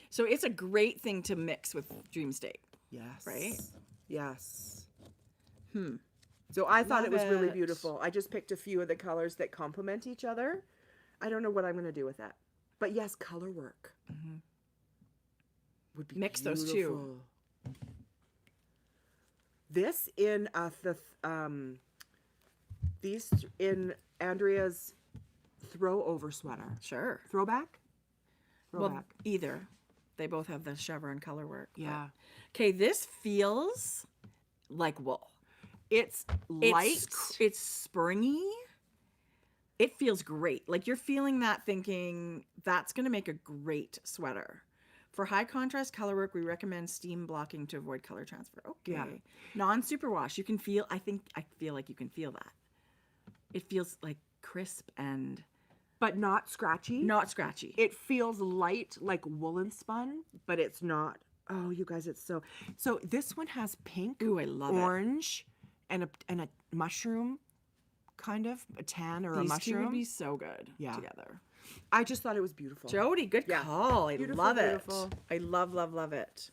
So it's a great thing to mix with Dream State. Yes. Right? Yes. So I thought it Love was really it. beautiful. I just picked a few of the colors that complement each other. I don't know what I'm going to do with that. But yes, color work. Would be Mix those two. beautiful. This in in Andrea's throw over sweater. Sure. Throwback? Well, Throwback. either. They both have the chevron color work. Yeah. Okay, this feels like wool. It's light. It's springy. It feels great. Like you're feeling that thinking that's going to make a great sweater. For high contrast color work, we recommend steam blocking to avoid color transfer. Okay. Yeah. Non-superwash. You can feel, I feel like you can feel that. It feels like crisp and but not scratchy. not scratchy. It feels light like woolen spun, but it's not. Oh, you guys, it's so. So this one has pink, Ooh, I love it. orange, and a mushroom, kind of a tan or a These two mushroom. would be so good Yeah. together. I just thought it was beautiful. Jodi, good Yeah. call. I Beautiful, love it. beautiful. I love it.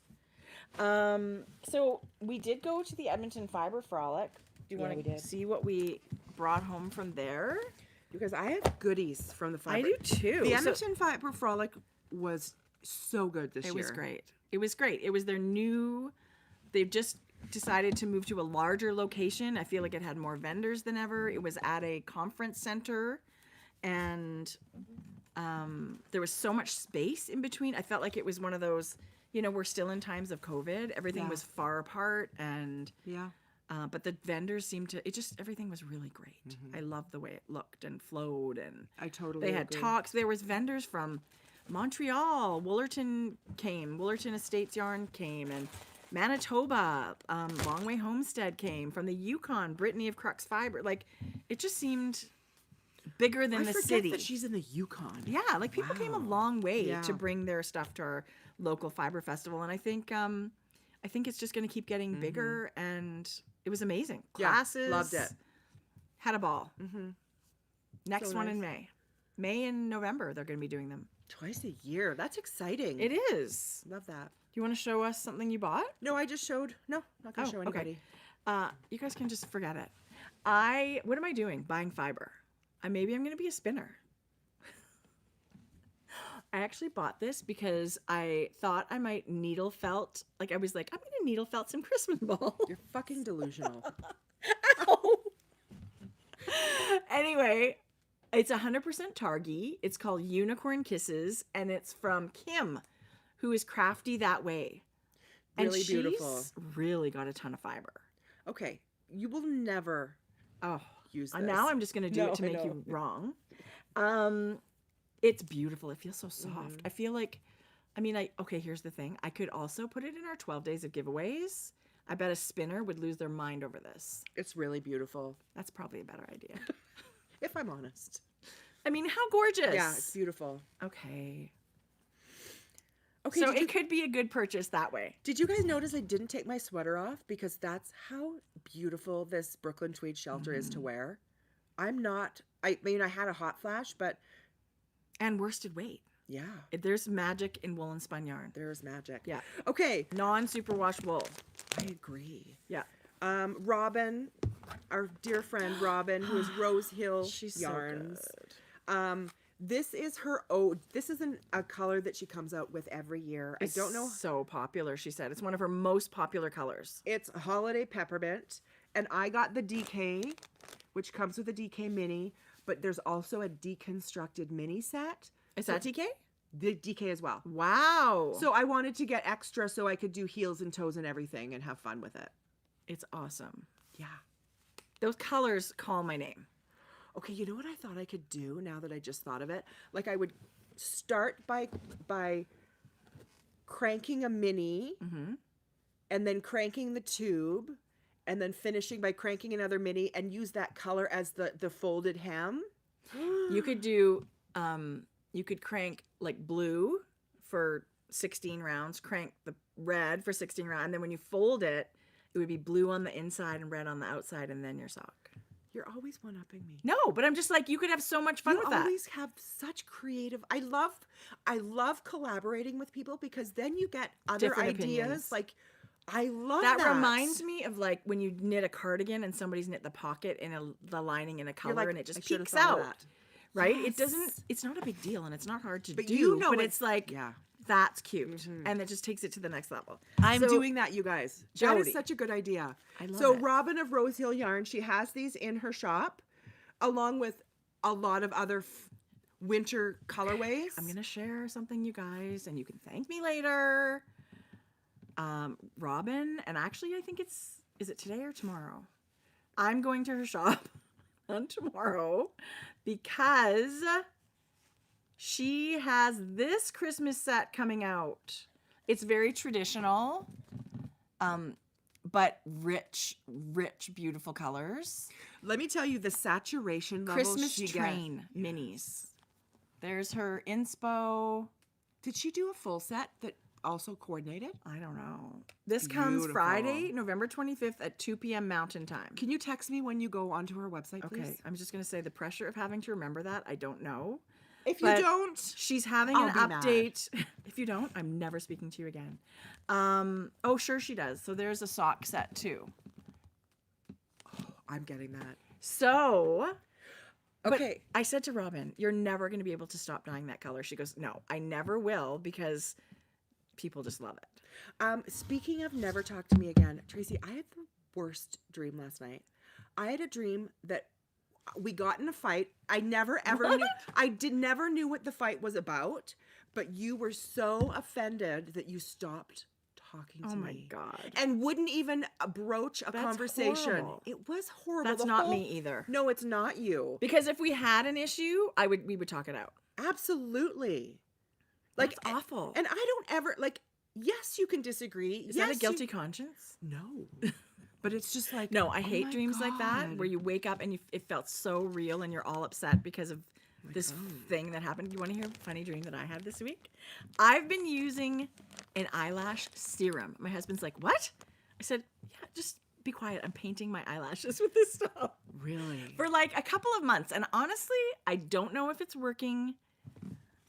So we did go to the Edmonton Fiber Frolic. Do you Yeah, want we to did. see what we brought home from there? Because I have goodies from the fiber. I do too. The So- Edmonton Fiber Frolic was so good this year. It was great. It was great. It was their new. They've just decided to move to a larger location. I feel like it had more vendors than ever. It was at a conference center, and there was so much space in between. I felt like it was one of those. We're still in times of COVID. Everything was far apart, and Yeah. but the vendors seemed to. Everything was really great. I loved the way it looked and flowed, and I totally they had agree. talks. There was vendors from Montreal. Woolerton Estates Yarn came, and Manitoba, Long Way Homestead came from the Yukon. Brittany of Crux Fiber. Like, it just seemed bigger than I the forget city. that she's in the Yukon. Yeah, like people came a Wow. long way Yeah. to bring their stuff to our local fiber festival, and I think it's just going to keep getting bigger, and it was amazing. Yeah, Classes, loved it. Had a ball. Mm-hmm. Next So one in nice. May and November they're going to be doing them. Twice a year. That's exciting. It is. Love that. Do you want to show us something you bought? No, I just showed. No, not gonna show okay. anybody. You guys can just forget it. What am I doing? Buying fiber. Maybe I'm going to be a spinner. I actually bought this because I thought I might needle felt. Like, I was like, I'm going to needle felt some Christmas balls. You're fucking delusional. Ow. Anyway, it's 100% Targi. It's called Unicorn Kisses, and it's from Kim, who is crafty that way. Really and beautiful. She's really got a ton of fiber. Okay, you will never Oh, use this. now I'm just going to do No, it to I make know. you wrong. It's beautiful. It feels so soft. I feel like, here's the thing. I could also put it in our 12 days of giveaways. I bet a spinner would lose their mind over this. It's really beautiful, That's probably a better idea. if I'm honest. How gorgeous. Yeah, it's beautiful. Okay. Okay, So it could be a good purchase that way. did you guys notice I didn't take my sweater off? Because that's how beautiful this Brooklyn tweed shelter is to wear. I had a hot flash, but And worsted weight. yeah, There's magic in woolen spun yarn. there's magic. Yeah. Okay, Non-superwash wool. I agree. Yeah. Robin, our dear friend Robin, who is Rose Hill She's Yarns. so good. This is her ode. This is a color that she comes out with every year. It's I don't know. so popular, she said. It's one of her most popular colors. It's holiday peppermint, and I got the DK, which comes with a DK mini, but there's also a deconstructed mini set. Is that DK? The DK as well. Wow. So I wanted to get extra so I could do heels and toes and everything and have fun with it. It's awesome. Yeah. Those colors call my name. Okay, you know what I thought I could do now that I just thought of it? Like I would start by cranking a mini and then cranking the tube and then finishing by cranking another mini and use that color as the folded hem. You could do, you could crank like blue for 16 rounds, crank the red for 16 rounds, and then when you fold it, it would be blue on the inside and red on the outside, and then your sock. You're always one-upping me. No, but I'm just like, you could have so much fun You with that. always have such creative. I love collaborating with people because then you get other Different ideas. opinions. Like I love That reminds me of like when you knit a cardigan and somebody's knit the pocket and the lining in a color like, and it "I just should've peeks thought out. of that." Right? Yes. It doesn't, it's not a big deal and it's not hard to But do. you know but it's- it's like, yeah. that's cute. And it just takes it to the next level. I'm So- doing that, you guys. That Jodi. is such a good idea. I love so it. Robin of Rose Hill Yarn, she has these in her shop, along with a lot of other winter colorways. I'm going to share something, you guys, and you can thank me later. Robin, and actually I think is it today or tomorrow? I'm going to her shop on tomorrow because she has this Christmas set coming out. It's very traditional, but rich, beautiful colors. Let me tell you the saturation level Christmas she train minis. There's her inspo. Did she do a full set that also coordinated? I don't know. This comes Beautiful. Friday, November 25th at 2 p.m. Mountain Time. Can you text me when you go onto her website, please? Okay, I'm just going to say the pressure of having to remember that, I don't know. If you But don't, She's having I'll an be mad. update. If If you don't, I'm never speaking to you again. Oh, sure she does. So there's a sock set too. I'm getting that. So, Okay. but I said to Robin, you're never going to be able to stop dyeing that color. She goes, no, I never will because people just love it. Speaking of never talk to me again, Tracie, I had the worst dream last night. I had a dream that we got in a fight. I never ever knew. Never knew what the fight was about, but you were so offended that you stopped talking to me. Oh my God. And wouldn't even broach a conversation. Horrible. It was horrible. That's not me either. No, it's not you. Because if we had an issue, we would talk it out. Absolutely. Like, that's awful. And I don't ever, like, yes, you can disagree. Is that a guilty conscience? No. But it's just like, no, I hate dreams like that where you wake up and it felt so real and you're all upset because of this thing that happened. You want to hear a funny dream that I had this week? I've been using an eyelash serum. My husband's like, what? I said, yeah, just be quiet. I'm painting my eyelashes with this stuff. Really? For like a couple of months. And honestly, I don't know if it's working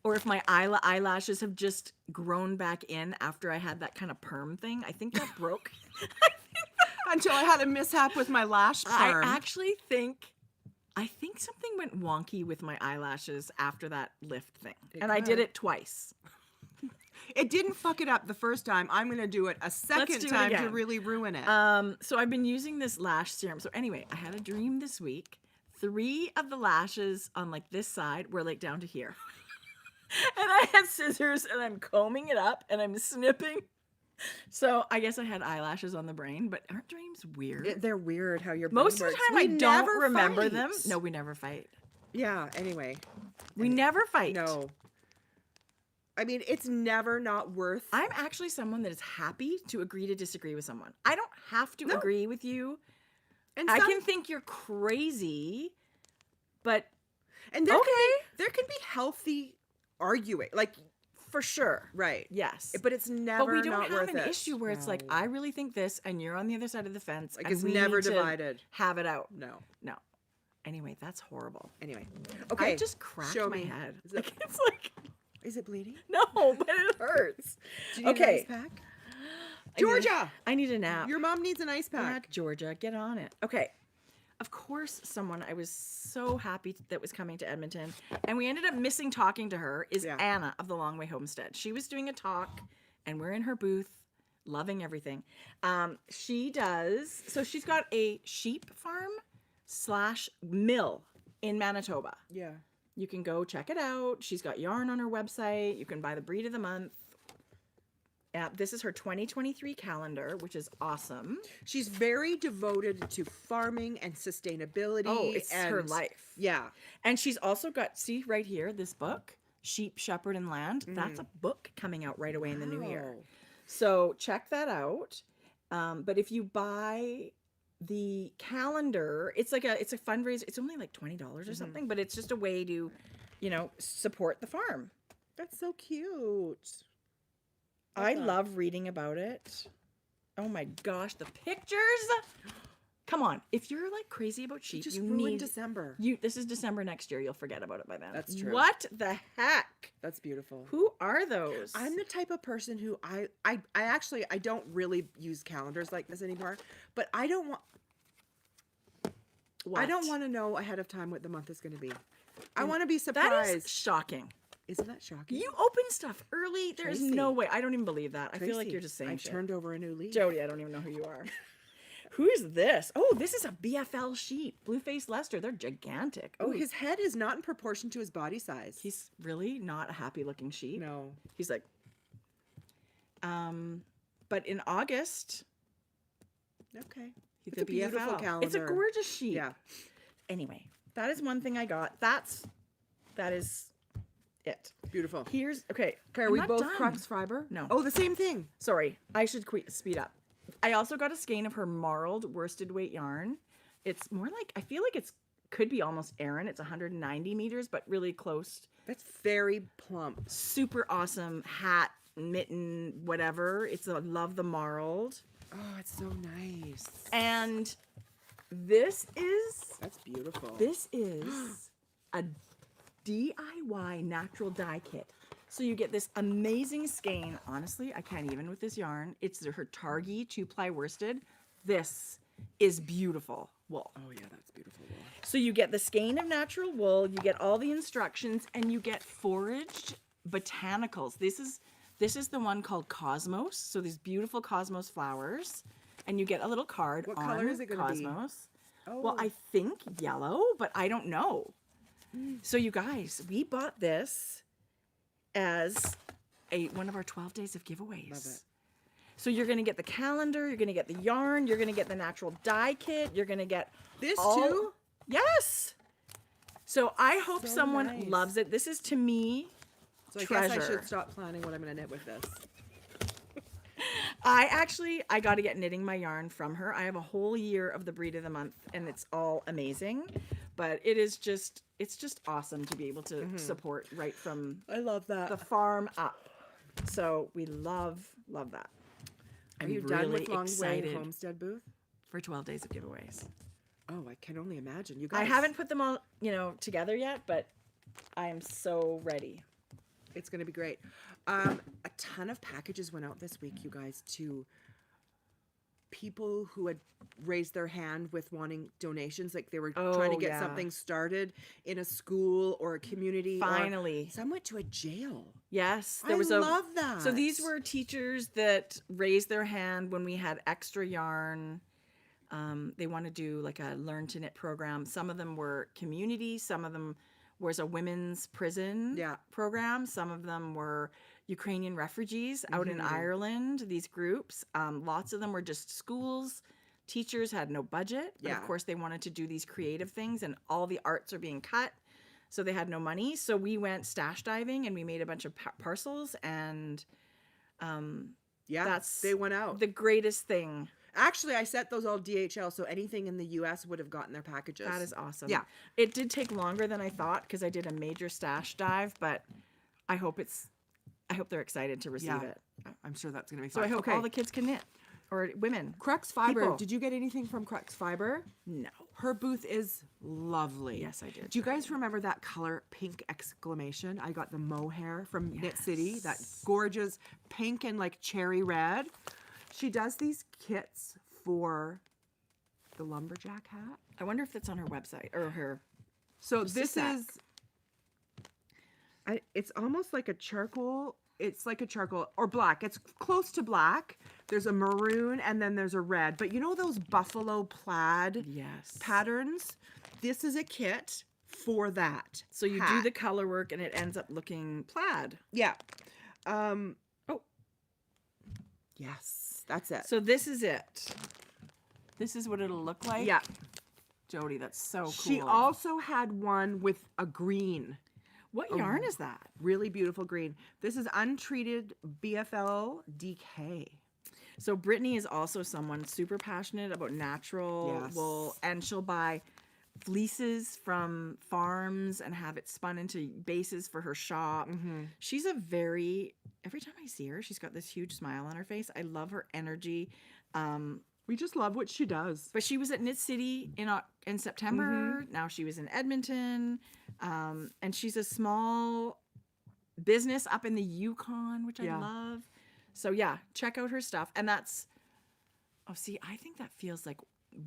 or if my eyelashes have just grown back in after I had that kind of perm thing. I think that broke. Until I had a mishap with my lash perm. I actually think something went wonky with my eyelashes after that lift thing. And I did it twice. It didn't fuck it up the first time. I'm going to do it a second time to really ruin it. So I've been using this lash serum. So anyway, I had a dream this week. 3 of the lashes on like this side were like down to here. And I had scissors and I'm combing it up and I'm snipping. So I guess I had eyelashes on the brain, but aren't dreams weird? They're weird how your brain Most of the time I don't remember them. No, we never fight. Yeah, anyway. We never fight. No. I mean, it's never not worth. I'm actually someone that is happy to agree to disagree with someone. I don't have to agree with you. And I can think you're crazy, but and there can be healthy arguing, like for sure, right? Yes, but it's never. But we don't not have worth an it. issue where it's like I really think this, and you're on the other side of the fence. Like and it's we never need to divided. Have it out. No. Anyway, that's horrible. Anyway, okay. I just cracked my head. It's like. Is it bleeding? No, but it hurts. Do you need an ice pack? Georgia! I need a nap. Your mom needs an ice pack. Not Georgia, get on it. Okay. Of course, someone I was so happy that was coming to Edmonton, and we ended up missing talking to her, is Anna of the Long Way Homestead. She was doing a talk, and we're in her booth, loving everything. She's got a sheep farm / mill in Manitoba. Yeah. You can go check it out. She's got yarn on her website. You can buy the breed of the month. This is her 2023 calendar, which is awesome. She's very devoted to farming and sustainability. Oh, it's her life. Yeah. And she's also got, see right here, this book, Sheep, Shepherd, and Land. That's a book coming out right away in the new year. So check that out. But if you buy the calendar, it's a fundraiser. It's only like $20 or something, but it's just a way to, support the farm. That's so cute. I love reading about it. Oh my gosh, the pictures! Come on, if you're like crazy about sheep, you need December. This is December next year. You'll forget about it by then. That's true. What the heck? That's beautiful. Who are those? I'm the type of person who I don't really use calendars like this anymore. But I don't want. What? I don't want to know ahead of time what the month is going to be. I want to be surprised. That is shocking. Isn't that shocking? You open stuff early. There's no way. I don't even believe that. I feel like you're just saying I've turned over a new leaf. Jodi, I don't even know who you are. Who is this? Oh, this is a BFL sheep. Blue-faced Leicester. They're gigantic. Oh, his head is not in proportion to his body size. He's really not a happy-looking sheep. No. He's like... But in August... Okay. It's a beautiful calendar. It's a gorgeous sheep. Yeah. Anyway, that is one thing I got. That is... it. Beautiful. Okay. Are we both Crux Fiber? No. Oh, the same thing. Sorry. I should speed up. I also got a skein of her marled worsted weight yarn. It's more like, I feel like could be almost Aran. It's 190 meters, but really close. That's very plump. Super awesome hat, mitten, whatever. I love the marled. Oh, it's so nice. And that's beautiful. This is a DIY natural dye kit. So you get this amazing skein. Honestly, I can't even with this yarn. It's her Targhee 2-ply worsted. This is beautiful wool. Oh yeah, that's beautiful wool. So you get the skein of natural wool, you get all the instructions, and you get foraged botanicals. This is the one called Cosmos. So these beautiful Cosmos flowers, and you get a little card What on color is it gonna be? Cosmos. Oh. Well, I think yellow, but I don't know. So you guys, we bought this as one of our 12 days of giveaways. Love it. So you're going to get the calendar, you're going to get the yarn, you're going to get the natural dye kit, you're going to get This all... too? Yes. So I hope So someone nice. loves it. This is to me So I treasure. guess I should stop planning what I'm gonna knit with this. I got to get knitting my yarn from her. I have a whole year of the breed of the month and it's all amazing, but it's just awesome to be able to support right from I love that. the farm up. So we love that. Are I'm you done with really Long Way excited Homestead booth? for 12 days of giveaways. Oh, I can only imagine. You guys. I haven't put them all, together yet, but I am so ready. It's going to be great. A ton of packages went out this week, you guys, to people who had raised their hand with wanting donations. Like they were trying to get yeah. something started in a school or a community. or Finally. some went to a jail. Yes, I love that. So these were teachers that raised their hand when we had extra yarn. They want to do like a learn to knit program. Some of them were community. Some of them was a women's prison program. Some of them were Ukrainian refugees out in Ireland, these groups. Lots of them were just schools. Teachers had no budget. But of course, they wanted to do these creative things, and all the arts are being cut. So they had no money. So we went stash diving, and we made a bunch of parcels. And that's they went out. the greatest thing. Actually, I sent those all DHL, so anything in the U.S. would have gotten their packages. That is awesome. Yeah. It did take longer than I thought because I did a major stash dive, but I hope they're excited to receive it. I'm sure that's going to be So fun. I hope all the kids can knit, or women. Crux Fiber. People. Did you get anything from Crux Fiber? No. Her booth is lovely. Yes, I did. Do you guys remember that color pink exclamation? I got the mohair from Knit City. That gorgeous pink and like cherry red. She does these kits for the lumberjack hat. I wonder if that's on her website or her. So this is, it's almost like a charcoal. It's like a charcoal or black. It's close to black. There's a maroon and then there's a red. But you know those buffalo plaid patterns? This is a kit for that. So you do the color work and it ends up looking plaid. Yeah. Yes, that's it. So this is it. This is what it'll look like. Yeah. Jodi, that's so cool. She also had one with a green. What yarn is that? Really beautiful green. This is untreated BFL DK. So Brittany is also someone super passionate about natural wool, and she'll buy fleeces from farms and have it spun into bases for her shop. She's every time I see her, she's got this huge smile on her face. I love her energy. We just love what she does. But she was at Knit City in September. Now she was in Edmonton. And she's a small business up in the Yukon, which I love. So yeah, check out her stuff. And that's, I think that feels like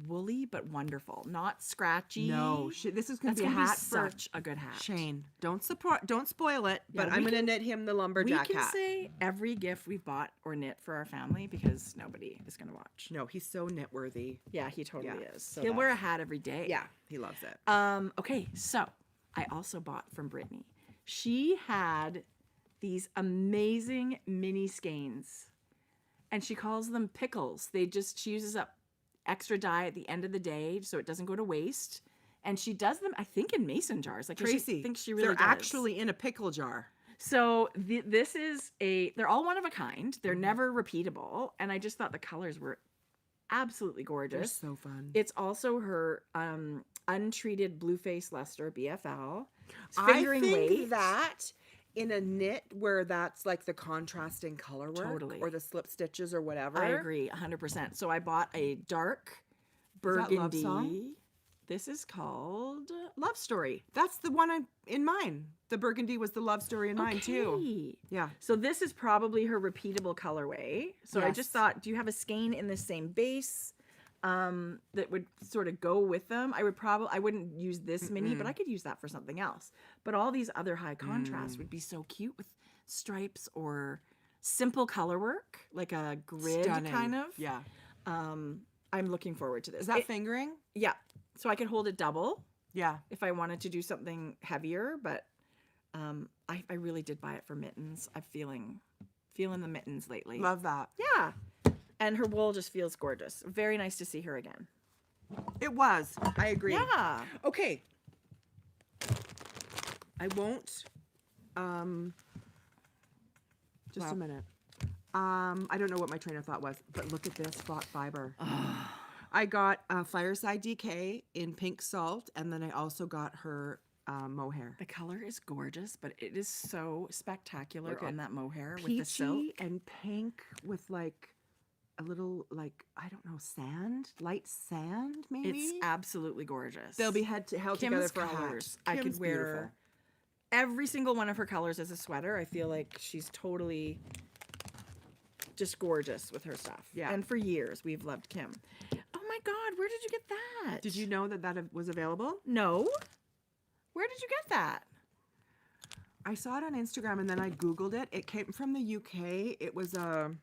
woolly but wonderful, not scratchy. No, this is going to be a hat for such a good hat. Shane. Don't spoil it, but I'm going to knit him the lumberjack hat. We can say every gift we've bought or knit for our family because nobody is going to watch. No, he's so knit worthy. Yeah, he totally is. So he'll wear a hat every day. Yeah, he loves it. Okay, so I also bought from Brittany. She had these amazing mini skeins, and she calls them pickles. She uses up extra dye at the end of the day so it doesn't go to waste, and she does them I think in mason jars. Like Tracy, I think she really they're does. actually in a pickle jar. So this is they're all one of a kind. They're never repeatable, and I just thought the colors were absolutely gorgeous. They're so fun. It's also her untreated Blueface Leicester BFL. It's I figuring think weight. that in a knit where that's like the contrasting color work or the slip stitches or whatever. I agree 100%. So I bought a dark that Love burgundy. Song? This is called Love Story. That's the one in mine. The burgundy was the love story in mine too. Yeah. So this is probably her repeatable colorway. So I just thought, do you have a skein in the same base that would sort of go with them? I wouldn't use this mini, but I could use that for something else. But all these other high contrast would be so cute with stripes or simple color work, like a grid kind of. Yeah. I'm looking forward to this. Is that fingering? Yeah. So I could hold it double. Yeah. If I wanted to do something heavier, but I really did buy it for mittens. I'm feeling the mittens lately. Love that. Yeah. And her wool just feels gorgeous. Very nice to see her again. It was. I agree. Yeah. Okay. I won't. Just a minute. I don't know what my train of thought was, but look at this flock fiber. I got a Fireside DK in pink salt, and then I also got her mohair. The color is gorgeous, but it is so spectacular on that mohair with Peachy the silk. and pink with like a little, like, I don't know, sand? Light sand, maybe? It's absolutely gorgeous. They'll be held together Kim's for a hat. colors. I could Kim's wear beautiful. every single one of her colors as a sweater. I feel like she's totally just gorgeous with her stuff. Yeah. And for years, we've loved Kim. Oh my God, where did you get that? Did you know that was available? No. Where did you get that? I saw it on Instagram and then I Googled it. It came from the UK. It was the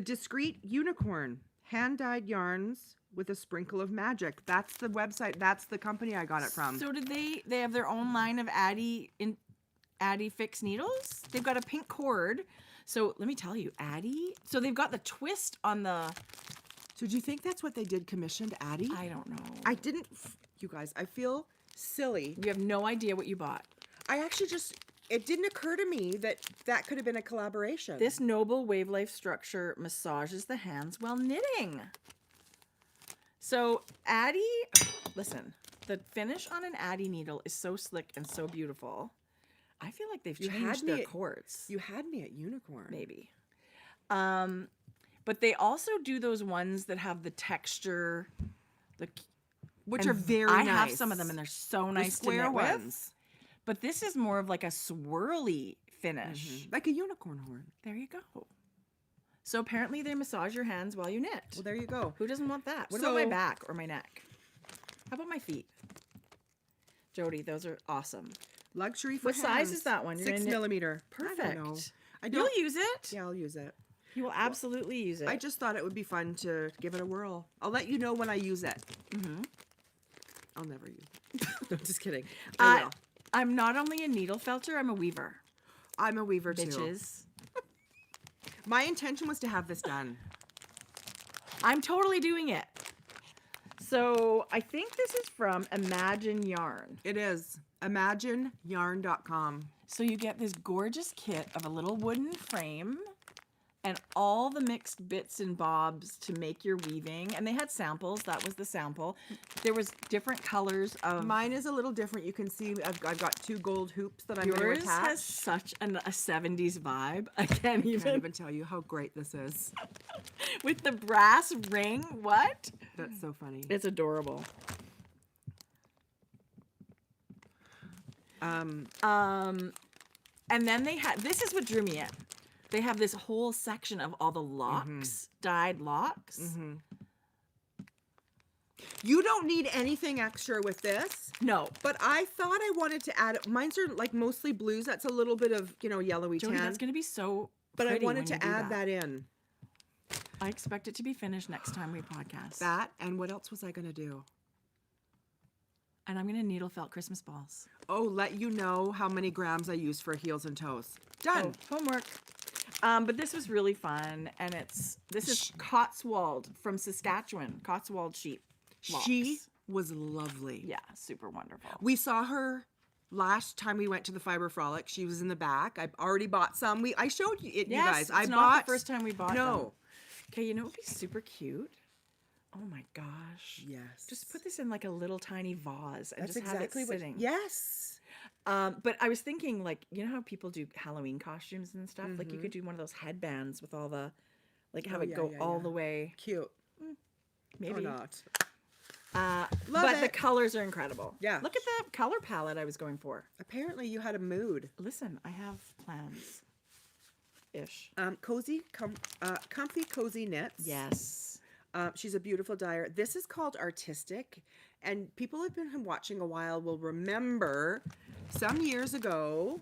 Discreet Unicorn, hand-dyed yarns with a sprinkle of magic. That's the website. That's the company I got it from. So did they have their own line of Addie fixed needles? They've got a pink cord. So let me tell you, Addie. So they've got the twist on the. So do you think that's what they did commissioned Addie? I don't know. I didn't. You guys, I feel silly. You have no idea what you bought. I actually it didn't occur to me that could have been a collaboration. This noble wave life structure massages the hands while knitting. So Addie, listen, the finish on an Addie needle is so slick and so beautiful. I feel like they've changed their cords. You had me at unicorn. Maybe. But they also do those ones that have the texture, which are very nice. I have some of them and they're so nice to knit ones. with. But this is more of like a swirly finish. Like a unicorn horn. There you go. So apparently they massage your hands while you knit. Well, there you go. Who doesn't want that? What about my back or my neck? How about my feet? Jodi, those are awesome. Luxury for What size is that one? 6 millimeter. Perfect. I don't know. You'll use it. Yeah, I'll use it. You will absolutely use it. I just thought it would be fun to give it a whirl. I'll let you know when I use it. Mm-hmm. I'll never use it. No, just kidding. I will. I'm not only a needle felter, I'm a weaver. I'm a weaver too. Bitches. My intention was to have this done. I'm totally doing it. So I think this is from Imagine Yarn. It is. ImagineYarn.com. So you get this gorgeous kit of a little wooden frame and all the mixed bits and bobs to make your weaving. And they had samples. That was the sample. There was different colors of... Mine is a little different. You can see I've got 2 gold hoops that I'm going to attach. Yours has such a 70s vibe. I can't even tell you how great this is. With the brass ring. What? That's so funny. It's adorable. And then they had... This is what drew me in. They have this whole section of all the locks, dyed locks. Mm-hmm. You don't need anything extra with this. No. But I thought I wanted to add, mine's are like mostly blues. That's a little bit of, yellowy Jodi, tan. that's going to be so But pretty I wanted when to you do add that in. I expect it to be finished next time we podcast. That, and what else was I going to do? And I'm going to needle felt Christmas balls. Oh, let you know how many grams I use for heels and toes. Done. Oh, homework. But this was really fun, and this is Cotswold from Saskatchewan. Cotswold sheep. Locks. She was lovely. Yeah, super wonderful. We saw her last time we went to the Fiber Frolic. She was in the back. I already bought some. I showed you it, you guys. It's not the first time we bought them. Okay, you know what would be super cute? Oh my gosh. Yes. Just put this in like a little tiny vase and That's just exactly have it sitting. Yes. But I was thinking, like, you know how people do Halloween costumes and stuff? Like, you could do one of those headbands with all the, like, have it go all the way. Cute. Maybe. Or not. But the colors are incredible. Yeah. Look at that color palette I was going for. Apparently you had a mood. Listen, I have plans. Ish. Comfy Cozy Knits. Yes. She's a beautiful dyer. This is called Artistic, and people have been watching a while will remember some years ago.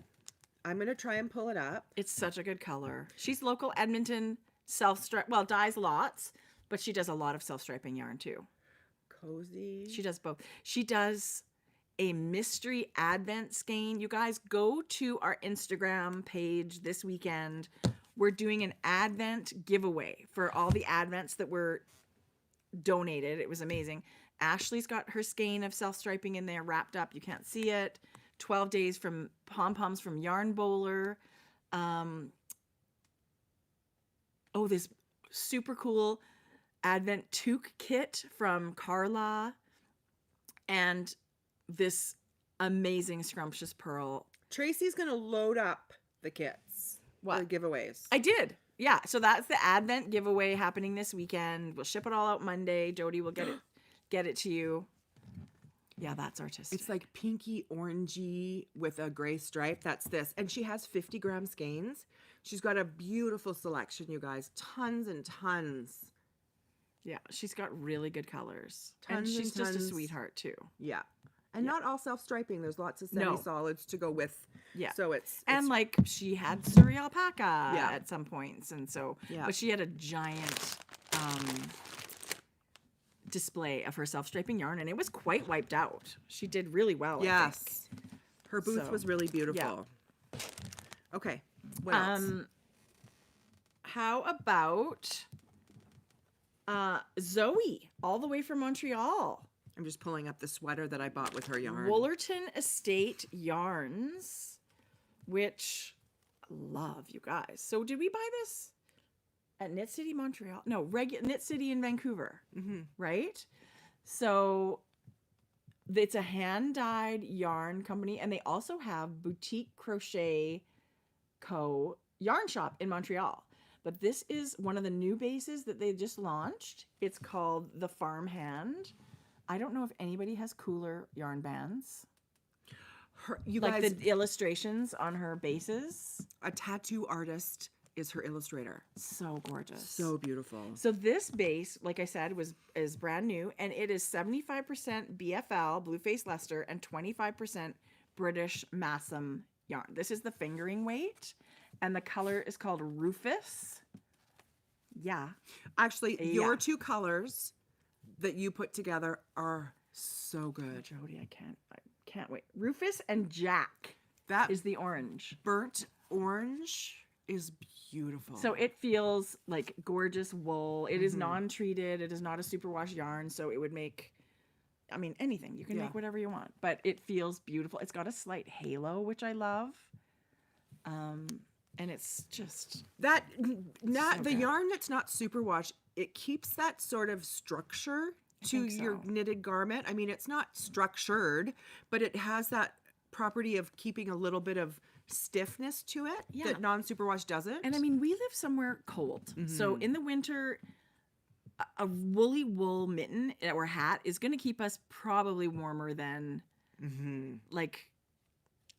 I'm going to try and pull it up. It's such a good color. She's local Edmonton, self-stripe. Well, dyes lots, but she does a lot of self-striping yarn too. Cozy. She does both. She does a mystery advent skein. You guys go to our Instagram page this weekend. We're doing an advent giveaway for all the advents that were donated. It was amazing. Ashley's got her skein of self-striping in there wrapped up. You can't see it. 12 days from pom-poms from Yarn Bowler. This super cool Advent toque kit from Carla. And this amazing scrumptious pearl. Tracie's going to load up the kits. What? The giveaways. I did. Yeah. So that's the Advent giveaway happening this weekend. We'll ship it all out Monday. Jodi will get it to you. Yeah, that's artistic. It's like pinky orangey with a gray stripe. That's this. And she has 50-gram skeins. She's got a beautiful selection, you guys. Tons and tons. Yeah, she's got really good colors. Tons and she's and just a tons. sweetheart too. Yeah. And not all self-striping. There's lots of semi-solids to go with. Yeah. So it's and like she had Surrey alpaca at some points. And so, but she had a giant display of her self-striping yarn, and it was quite wiped out. She did really well. Yes. I think. Her booth was really beautiful. Yeah. Okay. What else? How about Zoe, all the way from Montreal? I'm just pulling up the sweater that I bought with her yarn. Woolerton Estate Yarns, which I love, you guys. So did we buy this at Knit City Montreal? No, Knit City in Vancouver, right? So it's a hand-dyed yarn company, and they also have Boutique Crochet Co. yarn shop in Montreal. But this is one of the new bases that they just launched. It's called the Farmhand. I don't know if anybody has cooler yarn bands. You like guys, the illustrations on her bases. a tattoo artist is her illustrator. So gorgeous. So beautiful. So this base, like I said, is brand new, and it is 75% BFL, Blueface Leicester, and 25% British Massam yarn. This is the fingering weight, and the color is called Rufus. Yeah. Actually, your two colors that you put together are so good. Jodi, I can't wait. Rufus and Jack. That is the orange. Burnt orange is beautiful. So it feels like gorgeous wool. It is non-treated. It is not a superwash yarn, so it would make, I mean, anything. You can make whatever you want, but it feels beautiful. It's got a slight halo, which I love. And it's just the yarn that's not superwash, it keeps that sort of structure to your knitted garment. I mean, it's not structured, but it has that property of keeping a little bit of stiffness to it that non-superwash doesn't. And I mean, we live somewhere cold. So in the winter, a woolly wool mitten or hat is going to keep us probably warmer than like,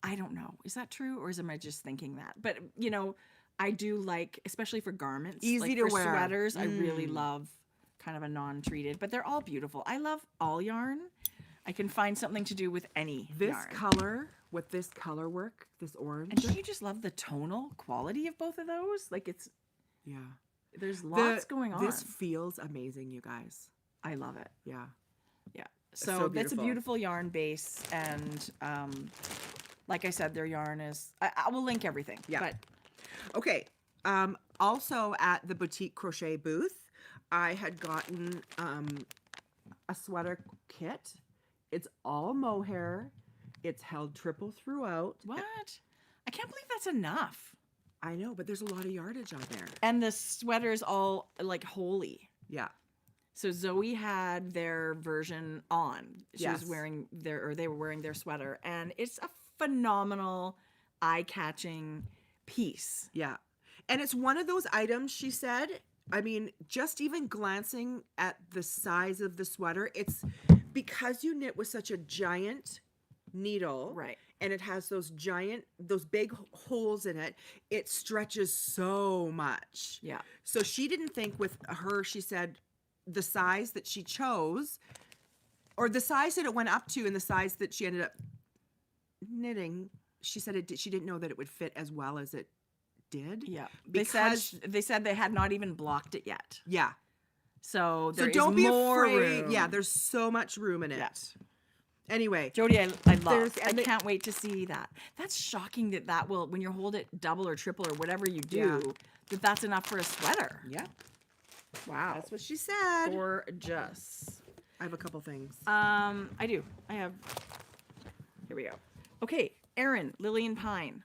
I don't know. Is that true, or am I just thinking that? But, you know, I do like, especially for garments. Easy like to for wear. Sweaters, I really love kind of a non-treated. But they're all beautiful. I love all yarn. I can find something to do with any yarn. Color, with this color work, this orange. And don't you just love the tonal quality of both of those? Like it's... Yeah. There's lots going on. This feels amazing, you guys. I love it. Yeah. Yeah. So that's a beautiful yarn base, and like I said, their yarn is. I will link everything. Yeah. But okay. Also at the Boutique Crochet booth, I had gotten a sweater kit. It's all mohair. It's held triple throughout. What? I can't believe that's enough. I know, but there's a lot of yardage on there. And the sweater's all like holey. Yeah. So Zoe had their version on. She was wearing they were wearing their sweater, and it's a phenomenal, eye-catching piece. Yeah. And it's one of those items, she said, I mean, just even glancing at the size of the sweater, because you knit with such a giant needle, Right. and it has those big holes in it, it stretches so much. Yeah. So she didn't think with her, she said the size that she chose, or the size that it went up to and the size that she ended up knitting, she said she didn't know that it would fit as well as it did. Yeah. Because they said they had not even blocked it yet. yeah. So there don't is be more afraid. room. Yeah, there's so much room in it. Yeah. Anyway, Jodi, I love. I and can't wait to see that. That's shocking that will, when you hold it double or triple or whatever you do, that's enough for a sweater. yeah, Wow. that's what she said. Gorgeous. I have a couple things. I do. I have. Here we go. Okay, Erin, Lily and Pine,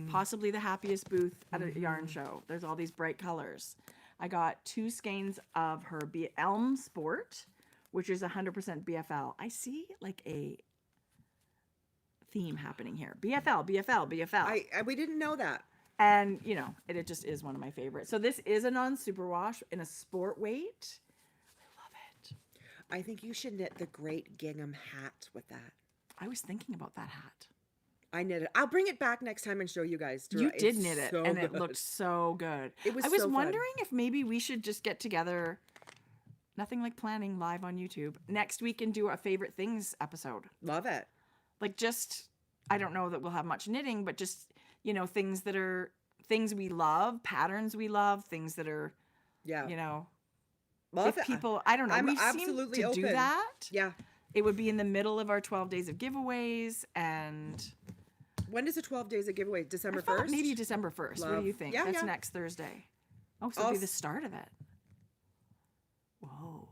possibly the happiest booth at a yarn show. There's all these bright colors. I got 2 skeins of her Elm Sport, which is 100% BFL. I see like a theme happening here. BFL, BFL, BFL. We didn't know that. And, you know, it just is one of my favorites. So this is a non-superwash in a sport weight. I love it. I think you should knit the great gingham hat with that. I was thinking about that hat. I knit it. I'll bring it back next time and show you guys. You did knit it, and it looked so good. It was I was so fun. wondering if maybe we should just get together, nothing like planning, live on YouTube, next week and do a favorite things episode. Love it. Like just, I don't know that we'll have much knitting, but just, you know, things we love, patterns we love, things that are, you know, Love if it. people, I don't know, I'm we seem absolutely to open. do that. Yeah. It would be in the middle of our 12 days of giveaways, and When does the 12 days of giveaway? December I thought 1st? maybe December 1st. What do you think? Yeah, That's yeah. next Thursday. Oh, so it'll be the start of it. Whoa.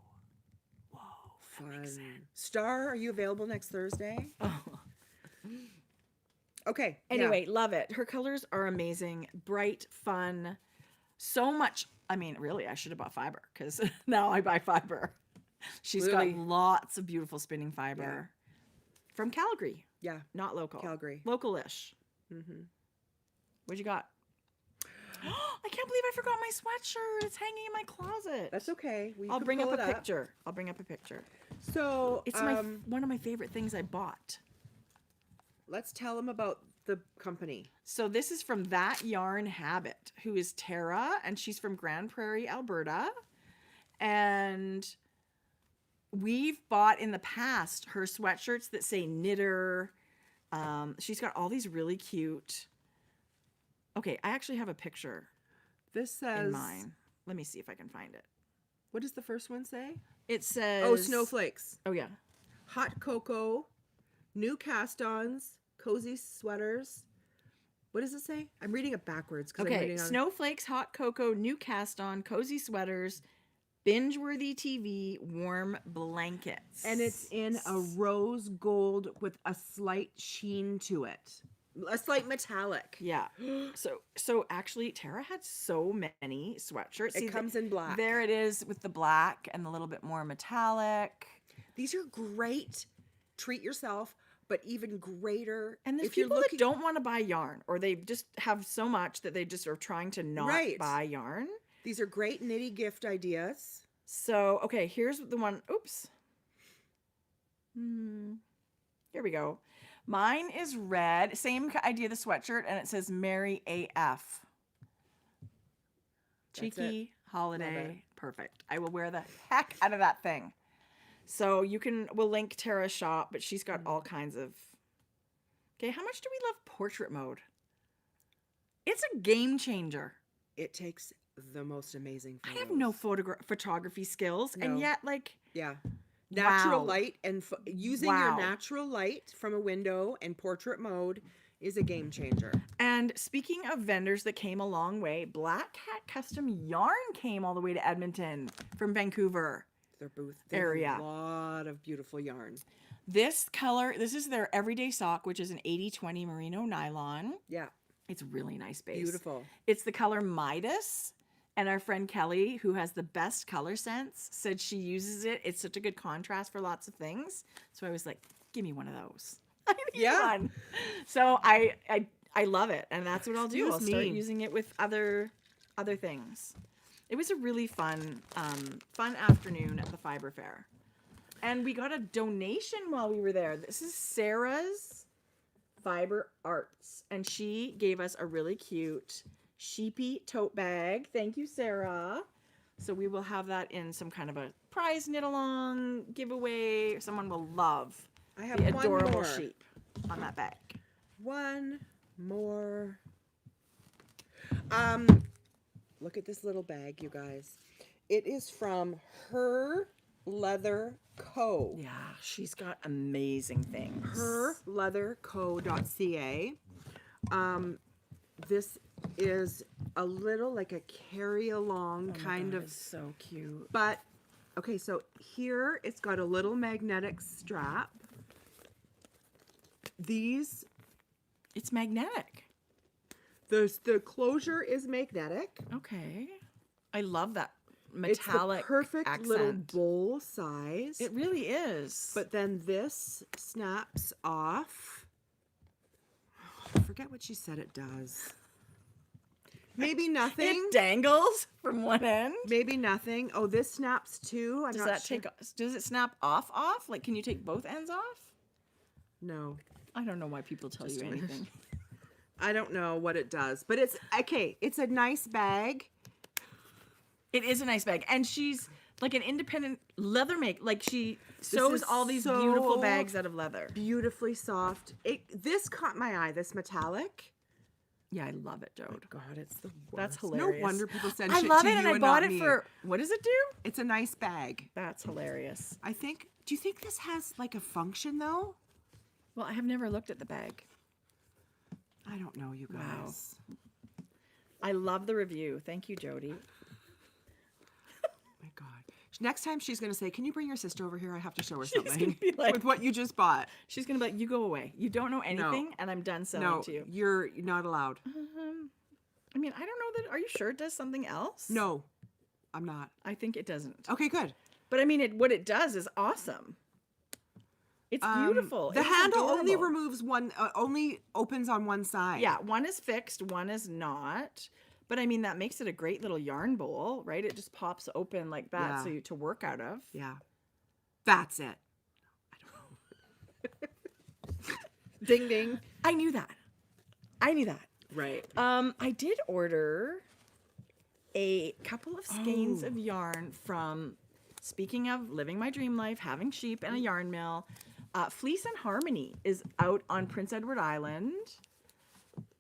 Whoa. Fun. Star, are you available next Thursday? Oh. Okay. Anyway, love it. Her colors are amazing, bright, fun, so much. I mean, really, I should have bought fiber because now I buy fiber. She's Really? got lots of beautiful spinning fiber from Calgary. Yeah. Not local. Calgary. Local-ish. Mm-hmm. What you got? I can't believe I forgot my sweatshirt. It's hanging in my closet. That's okay. I'll bring up a picture. I'll bring up a picture. So It's one of my favorite things I bought. let's tell them about the company. So this is from That Yarn Habit, who is Tara, and she's from Grand Prairie, Alberta. And we've bought in the past her sweatshirts that say knitter. She's got all these really cute. Okay, I actually have a picture This says in mine. Let me see if I can find it. What does the first one say? It says, Oh, snowflakes. Oh yeah. Hot cocoa, new cast-ons, cozy sweaters. What does it say? I'm reading it backwards. I'm Okay, reading on... snowflakes, hot cocoa, new cast on, cozy sweaters, binge-worthy TV, warm blankets. And it's in a rose gold with a slight sheen to it. A slight metallic. Yeah. So actually, Tara had so many sweatshirts. It comes in black. There it is with the black and the little bit more metallic. These are great. Treat yourself, but even greater. And there's if you're people looking... that don't want to buy yarn, or they just have so much that they just are trying to not buy yarn. These are great nitty gift ideas. So, okay, here's the one. Oops. Here we go. Mine is red. Same idea, the sweatshirt, and it says Merry AF. Cheeky, holiday, perfect. I will wear the heck out of that thing. So we'll link Tara's shop, but she's got all kinds of. Okay, how much do we love portrait mode? It's a game changer. It takes the most amazing photos. I have no photography skills, and yet, like, yeah. Natural wow. light and using your natural light from a window and portrait mode is a game changer. And speaking of vendors that came a long way, Black Hat Custom Yarn came all the way to Edmonton from Vancouver. Their booth area. A lot of beautiful yarn. This color, this is their everyday sock, which is an 80/20 merino nylon. Yeah. It's really nice base. Beautiful. It's the color Midas. And our friend Kelly, who has the best color sense, said she uses it. It's such a good contrast for lots of things. So I was like, give me one of those. I need one. So I love it. And that's what I'll do. I'll start using it with other things. It was a really fun afternoon at the Fiber Fair. And we got a donation while we were there. This is Sarah's Fiber Arts. And she gave us a really cute sheepy tote bag. Thank you, Sarah. So we will have that in some kind of a prize knit along giveaway. Someone will love I have the one adorable more. sheep on that bag. One more. Look at this little bag, you guys. It is from Her Leather Co. Yeah, she's got amazing things. herleatherco.ca. This is a little like a carry-along kind of. It's so cute. But, okay, so here it's got a little magnetic strap. These, It's magnetic. the closure is magnetic. Okay. I love that It's metallic the perfect accent. little bowl size. It really is. But then this snaps off. I forget what she said it does. Maybe nothing. it dangles from one end. Maybe nothing. Oh, this snaps too. I'm Does not that sure. does it snap off? Like, can you take both ends off? No. I don't know why people tell Just you a minute. anything. I don't know what it does, but it's okay. It's a nice bag. It is a nice bag. And she's like an independent leather like she sews is all these so beautiful bags out of leather. Beautifully soft. This caught my eye, this metallic. Yeah, I love it, Jode. God, it's the worst. That's hilarious. No wonder people send I shit love to it, you and I not bought it me. for, what does it do? It's a nice bag. That's hilarious. Do you think this has like a function though? Well, I have never looked at the bag. I don't know, you Wow. guys. I love the review. Thank you, Jody. My God. Next time she's going to say, can you bring your sister over here? I have to show her She's something gonna be like- with what you just bought. She's going to be like, you go away. You don't know anything, and I'm done selling No, to you. you're not allowed. I mean, I don't know that. Are you sure it does something else? No, I'm not. I think it doesn't. Okay, good. But I mean, what it does is awesome. It's beautiful. The It's handle only adorable. removes one, only opens on one side. Yeah, one is fixed, one is not. But I mean, that makes it a great little yarn bowl, right? It just pops open like that Yeah. so to work out of. Yeah. That's it. Ding ding. I knew that. Right. I did order a couple of skeins of yarn from, speaking of living my dream life, having sheep and a yarn mill, Fleece and Harmony is out on Prince Edward Island.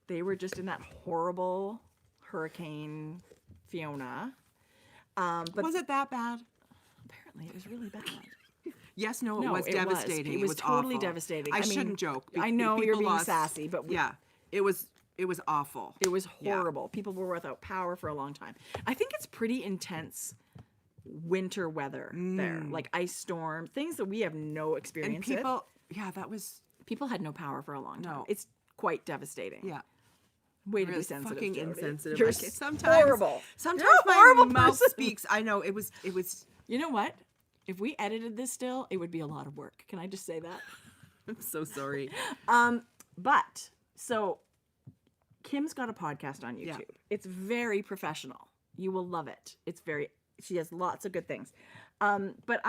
They were just in that horrible Hurricane Fiona. But was it that bad? apparently it was really bad. Yes, no, it No, was devastating. It was totally awful. devastating. I mean, shouldn't joke. I know you're People being lost- sassy, but yeah, it was awful. it was Yeah. horrible. People were without power for a long time. I think it's pretty intense winter weather there, like ice storm, things that we have no experience And people, yeah, that was People had no power for a long time. No. It's quite devastating. yeah. Way to be Really sensitive. fucking Jody. insensitive. You're Like, sometimes horrible. Sometimes You're a my horrible mouth person. speaks. I know it was. You know what? If we edited this still, it would be a lot of work. Can I just say that? I'm so sorry. But so Kim's got a podcast on YouTube. Yeah. It's very professional. You will love it. She has lots of good things. But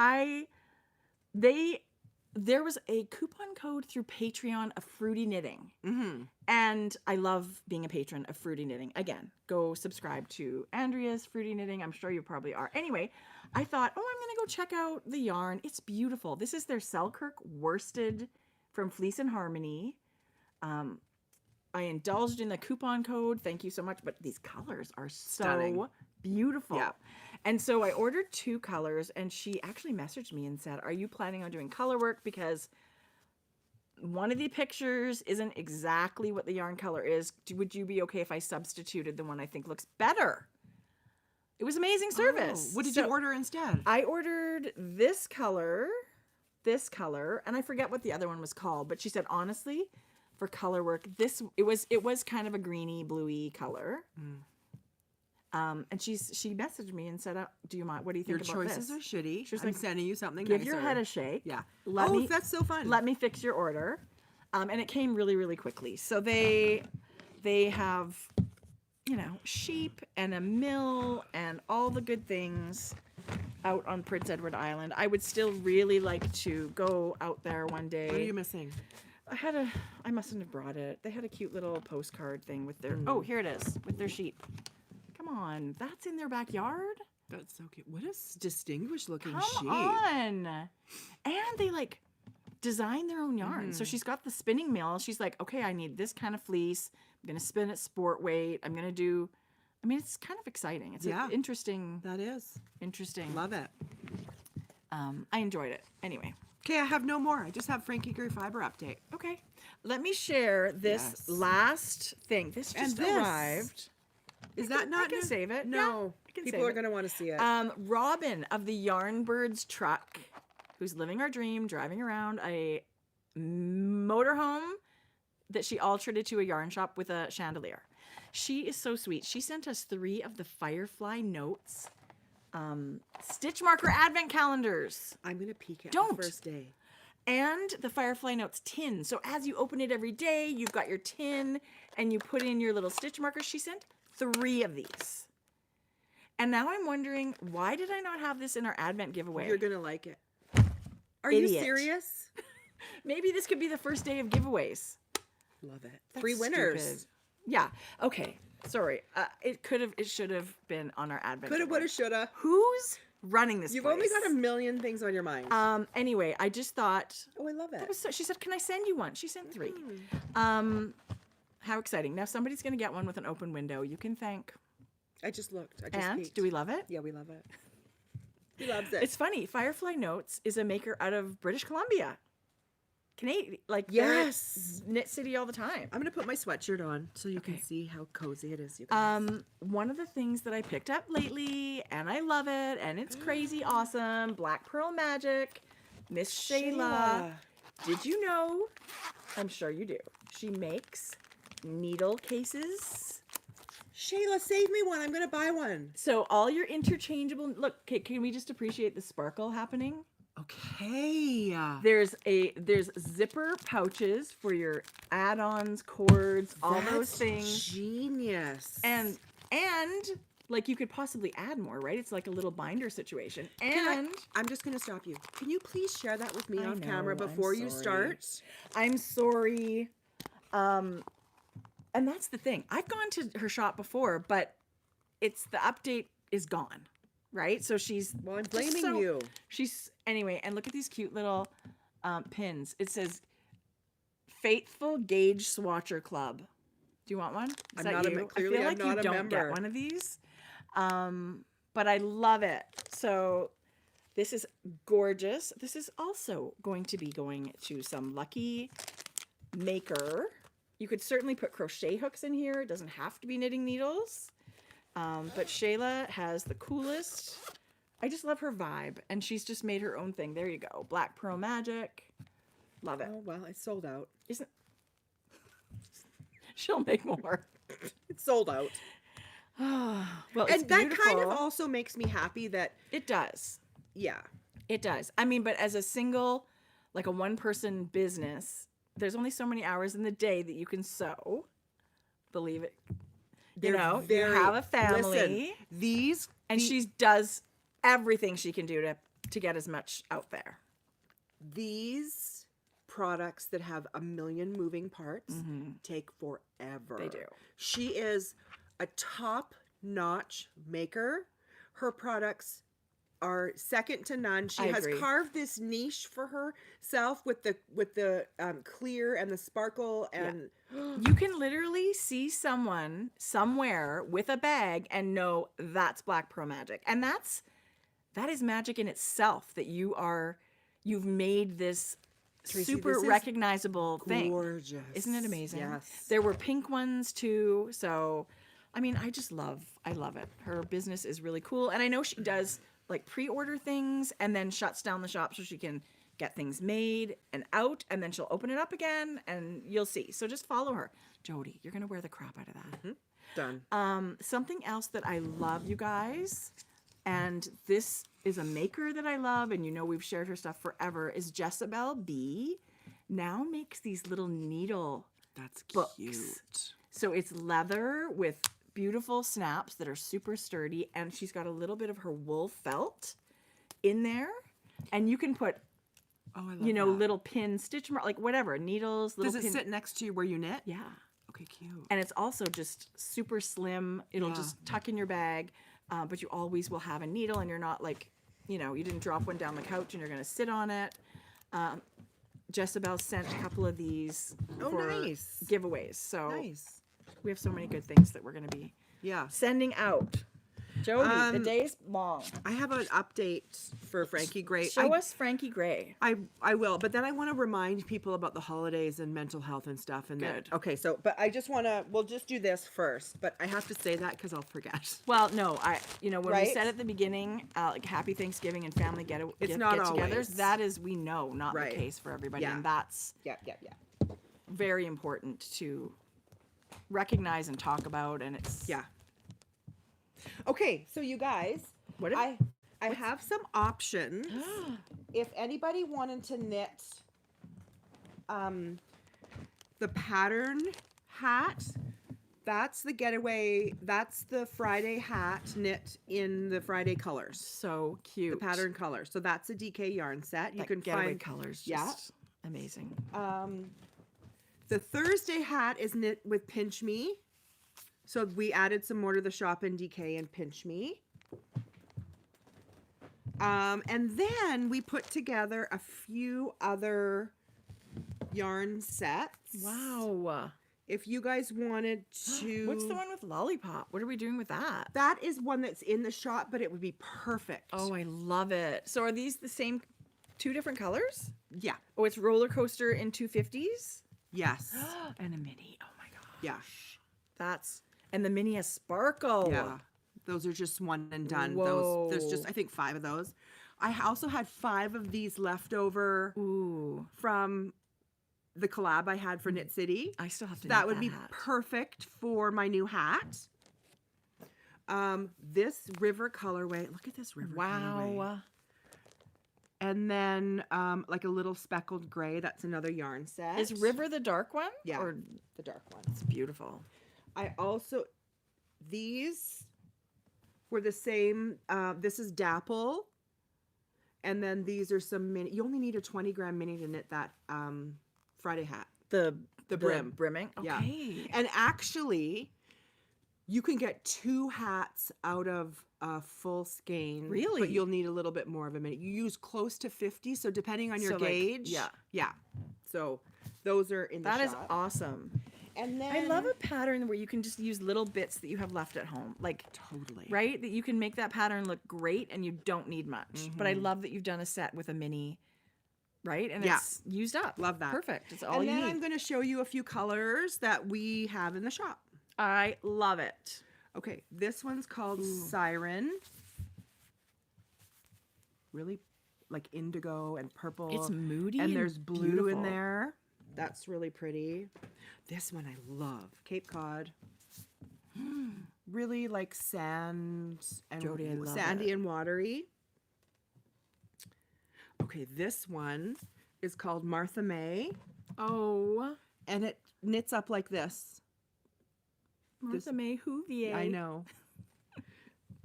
there was a coupon code through Patreon of Fruity Knitting. Mm-hmm. And I love being a patron of Fruity Knitting. Again, go subscribe to Andrea's Fruity Knitting. I'm sure you probably are. Anyway, I thought, I'm going to go check out the yarn. It's beautiful. This is their Selkirk worsted from Fleece and Harmony. I indulged in the coupon code. Thank you so much. But these colors are so Stunning. beautiful. Yeah. And so I ordered 2 colors, and she actually messaged me and said, are you planning on doing color work? Because one of the pictures isn't exactly what the yarn color is. Would you be okay if I substituted the one I think looks better? It was amazing service. Oh, what did you order instead? I ordered this color, and I forget what the other one was called, but she said, honestly, for color work, it was kind of a greeny, bluey color. And she messaged me and said, do you mind? What do you think Your about choices this? are shitty. She was I'm like, sending you something Give nicer. your head a shake. Yeah. Let That's so fun. Let me fix your order. And it came really, really quickly. So they have, sheep and a mill and all the good things. out on Prince Edward Island. I would still really like to go out there one day. What are you missing? I mustn't have brought it. They had a cute little postcard thing with their, oh, here it is, with their sheep. Come on, that's in their backyard? That's so cute. What a distinguished looking sheep. Come on. And they like design their own yarn. So she's got the spinning mill. She's like, okay, I need this kind of fleece. I'm going to spin it sport weight. I'm going to do, I mean, it's kind of exciting. It's interesting. That is. Interesting. Love it. I enjoyed it. Anyway. Okay, I have no more. I just have Frankie Grew Fiber update. Okay. Let me share this last thing. This just arrived. Is that not I can save it. No. Yeah, People are going to want to see it. Robin of the Yarn Birds truck, who's living our dream, driving around a motorhome that she altered it to a yarn shop with a chandelier. She is so sweet. She sent us 3 of the Firefly Notes stitch marker advent calendars. I'm going to peek at Don't. the first day. And the Firefly Notes tin. So as you open it every day, you've got your tin and you put in your little stitch markers. She sent 3 of these. And now I'm wondering, why did I not have this in our advent giveaway? You're going to like it. Are Idiot. you serious? Maybe this could be the first day of giveaways. Love it. That's 3 winners. stupid. Yeah. Okay. Sorry. It should have been on our advent. Coulda, giveaway. woulda, shoulda. Who's running this You've place? only got a million things on your mind. Anyway, I just thought. Oh, I love it. She said, "Can I send you one?" She sent 3. How exciting! Now somebody's gonna get one with an open window. You can thank. I just looked. I just And peeked. do we love it? Yeah, we love it. He loves it. It's funny. Firefly Notes is a maker out of British Columbia. Canadian, like Yes. they're at Knit City all the time. I'm going to put my sweatshirt on so you can see how cozy it is. You guys. One of the things that I picked up lately, and I love it, and it's crazy awesome, Black Pearl Magic, Miss Shayla. Did you know? I'm sure you do. She makes needle cases. Shayla, save me one. I'm going to buy one. So all your interchangeable, look, can we just appreciate the sparkle happening? Okay. There's zipper pouches for your add-ons, cords, all those things. Genius. And like you could possibly add more, right? It's like a little binder situation. And I'm just going to stop you. Can you please share that with me I on know, camera I'm before you sorry. start? I'm sorry. And that's the thing. I've gone to her shop before, but it's the update is gone, right? So she's Well, I'm blaming you. She's anyway, and look at these cute little pins. It says Faithful Gauge Swatcher Club. Do you want one? Is I'm that not you? clearly I feel I'm like not you a don't member. get one of these. But I love it. So this is gorgeous. This is also going to be going to some lucky maker. You could certainly put crochet hooks in here. It doesn't have to be knitting needles. But Shayla has the coolest. I just love her vibe. And she's just made her own thing. There you go. Black Pearl Magic. Love it. Oh, well, it's sold out. Isn't She'll make more. It's sold out. Well, it's And that kind of beautiful. also makes me happy that, It does. yeah. It does. I mean, but as a single, like a one-person business, there's only so many hours in the day that you can sew. Believe it. You know, you have a family. Listen, and she does everything she can do to get as much out there. these products that have a million moving parts take forever. They do. She is a top-notch maker. Her products are second to none. She has agree. carved this niche for herself with the clear and the sparkle and You can literally see someone somewhere with a bag and know that's Black Pearl Magic. And that is magic in itself, that you've made this Tracie, super this is recognizable thing. gorgeous. Isn't it amazing? Yes. There were pink ones too. So, I mean, I love it. Her business is really cool. And I know she does like pre-order things and then shuts down the shop so she can get things made and out, and then she'll open it up again and you'll see. So just follow her. Jodi, you're going to wear the crap out of that. Done. Something else that I love, you guys, and this is a maker that I love, and you know we've shared her stuff forever, is Jezebel B. Now makes these little needle That's books. cute. So it's leather with beautiful snaps that are super sturdy, and she's got a little bit of her wool felt. in there, and you can put, Oh, I love you know, that. little pin stitch mark, like whatever, needles, little Does it pin. sit next to you where you knit? Yeah. Okay, cute. And it's also just super slim. It'll Yeah. just tuck in your bag, but you always will have a needle, and you're not like, you know, you didn't drop one down the couch and you're going to sit on it. Jezebel sent a couple of these for nice. giveaways. So Nice. we have so many good things that we're going to be Yeah. sending out. Jodi, the day's long. I have an update for Frankie Gray. Show us Frankie Gray. I will, but then I want to remind people about the holidays and mental health and stuff. And Good. Okay, so, but I just want to, we'll just do this first, but I have to say that because I'll forget. Well, no, when we Right? said at the beginning, like Happy Thanksgiving and family It's not get-togethers, always. that is, we know, not Right. the case for everybody, Yeah. and that's Yeah. very important to recognize and talk about. And it's Yeah. Okay, so you guys, What if- I have some options. If anybody wanted to knit the pattern hat, that's the getaway, that's the Friday hat knit in the Friday colors, so cute. the pattern color. So that's a DK yarn set. You That can getaway find colors, yeah. just amazing. The Thursday hat is knit with Pinch Me. So we added some more to the shop in DK and Pinch Me. And then we put together a few other yarn sets. Wow. If you guys wanted to... What's the one with Lollipop? What are we doing with that? That is one that's in the shop, but it would be perfect. Oh, I love it. So are these the same, two different colors? Yeah. Oh, it's roller coaster in 250s? Yes. And a mini. Oh my gosh. Yeah. That's, and the mini has sparkle. Yeah. Those are just one and done. Whoa. There's just, I think, 5 of those. I also had 5 of these left over Ooh. from the collab I had for Knit City. I still have to That knit would be hat. perfect for my new hat. This river colorway. Look at this river colorway. Wow. And then like a little speckled gray. That's another yarn set. Is River the dark one? Yeah, Or, the dark one. it's beautiful. I also, these were the same. This is Dapple. And then these are some mini. You only need a 20-gram mini to knit that Friday hat. The brim. brimming. Okay. Yeah. And actually, you can get 2 hats out of a full skein. Really? But you'll need a little bit more of a mini. You use close to 50, so depending on your So, like, gauge. yeah. Yeah. So those are in the That is shop. awesome. And then I love a pattern where you can just use little bits that you have left at home. Like, totally. right? That you can make that pattern look great and you don't need much. But I love that you've done a set with a mini, right? And Yeah. it's used up. Love that. Perfect. It's all And you then need. I'm going to show you a few colors that we have in the shop. I love it. Okay, this one's called Siren. Really like indigo and purple. It's moody And and there's blue beautiful. in there. That's really pretty. This one I love. Cape Cod. Really like sand and Jodi, I love sandy it. and watery. Okay, this one is called Martha May, Oh, and it knits up like this. Martha May Whovier. I know.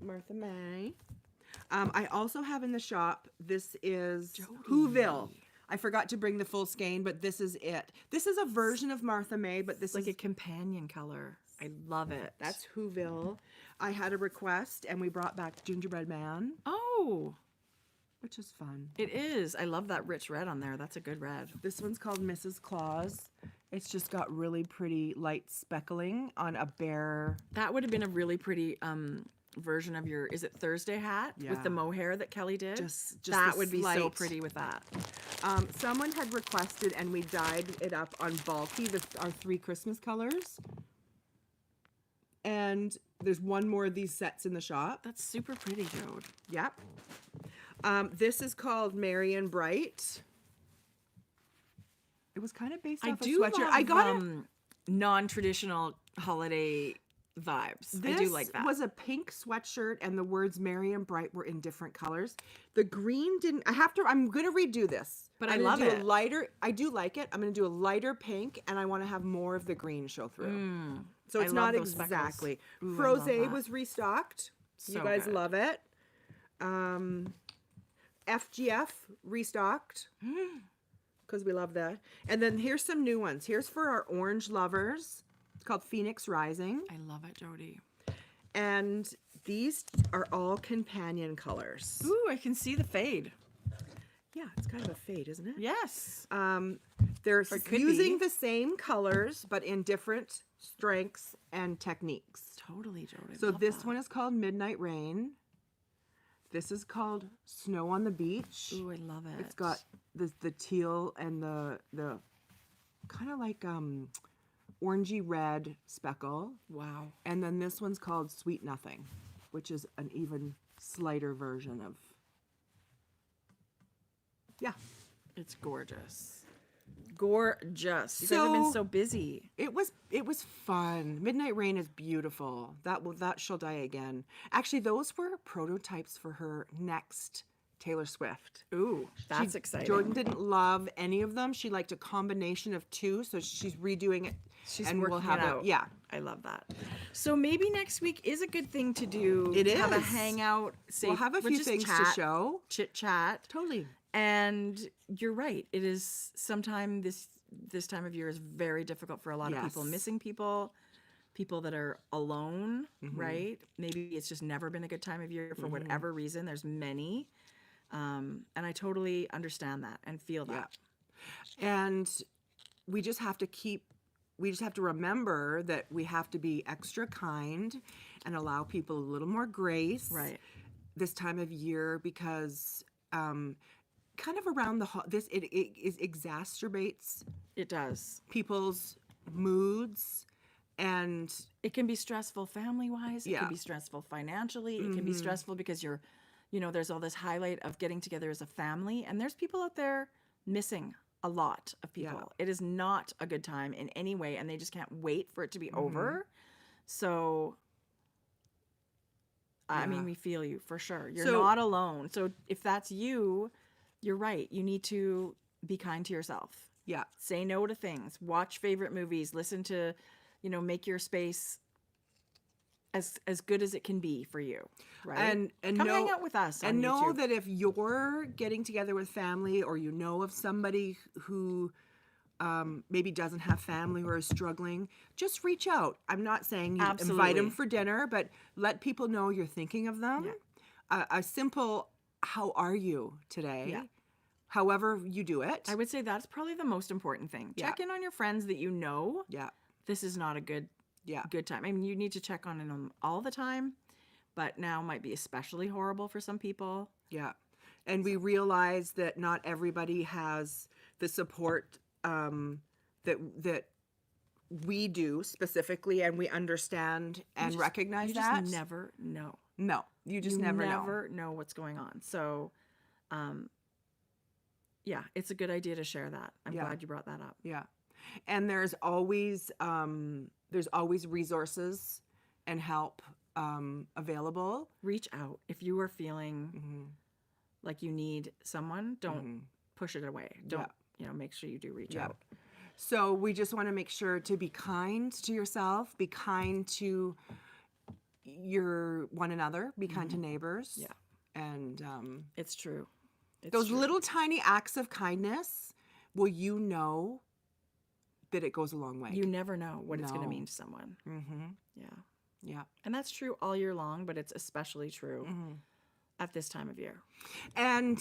Martha May. I also have in the shop, this is Jodi. Whoville. I forgot to bring the full skein, but this is it. This is a version of Martha May, but this It's like is a companion color. I love it. that's Whoville. I had a request, and we brought back Gingerbread Man, Oh, which is fun. it is. I love that rich red on there. That's a good red. This one's called Mrs. Claus. It's just got really pretty light speckling on a bare. That would have been a really pretty version of your, is it Thursday hat with Yeah. the mohair that Kelly did? Just that the would be so slight- pretty with that. Someone had requested, and we dyed it up on bulky, our 3 Christmas colors. And there's one more of these sets in the shop. That's super pretty, Jode. Yep. This is called Merry and Bright. It was kind of based I off do a sweatshirt. love I got it. non-traditional holiday vibes. This I do like that. was a pink sweatshirt, and the words Merry and Bright were in different colors. The green didn't. I'm going to redo this. But I'm I gonna love do it. A lighter. I do like it. I'm going to do a lighter pink, and I want to have more of the green show through. So I it's love not those speckles. exactly. Ooh, I love Froze that. was restocked. You So guys good. love it. FGF restocked because we love that. And then here's some new ones. Here's for our orange lovers. It's called Phoenix Rising. I love it, Jodi. And these are all companion colors. Ooh, I can see the fade. Yeah, it's kind of a fade, isn't it? Yes. They're Or it could using be. the same colors, but in different strengths and techniques. Totally, Jodi. So this one is called Midnight Rain. This is called Snow on the Beach. Ooh, I love it. It's got the teal and the kind of like orangey red speckle. Wow. And then this one's called Sweet Nothing, which is an even slighter version of. Yeah. It's gorgeous. Gorgeous. You guys have been so busy. It was fun. Midnight Rain is beautiful. That shall die again. Actually, those were prototypes for her next Taylor Swift. Ooh, that's exciting. Jordan didn't love any of them. She liked a combination of two, so she's redoing it. She's and working we'll have it out. Yeah. I love that. So maybe next week is a good thing to do. It Have a is. hangout. We'll have a few things to show. Chit chat. Totally. And you're right. It is sometime this time of year is very difficult for a lot of people. Yes. Missing people that are alone, right? Maybe it's just never been a good time of year for whatever reason. There's many. And I totally understand that and feel that. Yeah. And we just have to remember that we have to be extra kind and allow people a little more grace Right. this time of year because kind of around it exacerbates It does. people's moods and It can be stressful family-wise. It Yeah. can be stressful financially. It can be stressful because there's all this highlight of getting together as a family. And there's people out there missing a lot of people. Yeah. It is not a good time in any way. And they just can't wait for it to be over. So, I Yeah. mean, we feel you for sure. You're So- not alone. So if that's you, you're right. You need to be kind to yourself. yeah. Say no to things. Watch favorite movies. Listen to, make your space as good as it can be for you, right? And come hang out with us on and know YouTube. that if you're getting together with family or you know of somebody who maybe doesn't have family or is struggling, just reach out. I'm not saying you invite Absolutely. them for dinner, but let people know you're thinking of them. Yeah. A simple "How are you today?" Yeah. However you do it. I would say that's probably the most important thing. Yeah. Check in on your friends that you know. Yeah. This is not a good time. I mean, you need to check on them all the time, but now might be especially horrible for some people. Yeah. And we realize that not everybody has the support that we do specifically, and we understand and recognize You that. just never know. No, you just You never know. never know what's going on. So, yeah, it's a good idea to share that. I'm Yeah. glad you brought that up. Yeah. And there's always resources and help available. Reach out if you are feeling like you need someone. Don't push it away. Don't make sure you do reach out. So we just want to make sure to be kind to yourself, be kind to your one another, be kind to neighbors. Yeah. And It's true. It's those true. little tiny acts of kindness, will you know that it goes a long way. You never know what it's going to No. mean to someone. Yeah. Yeah. And that's true all year long, but it's especially true at this time of year. And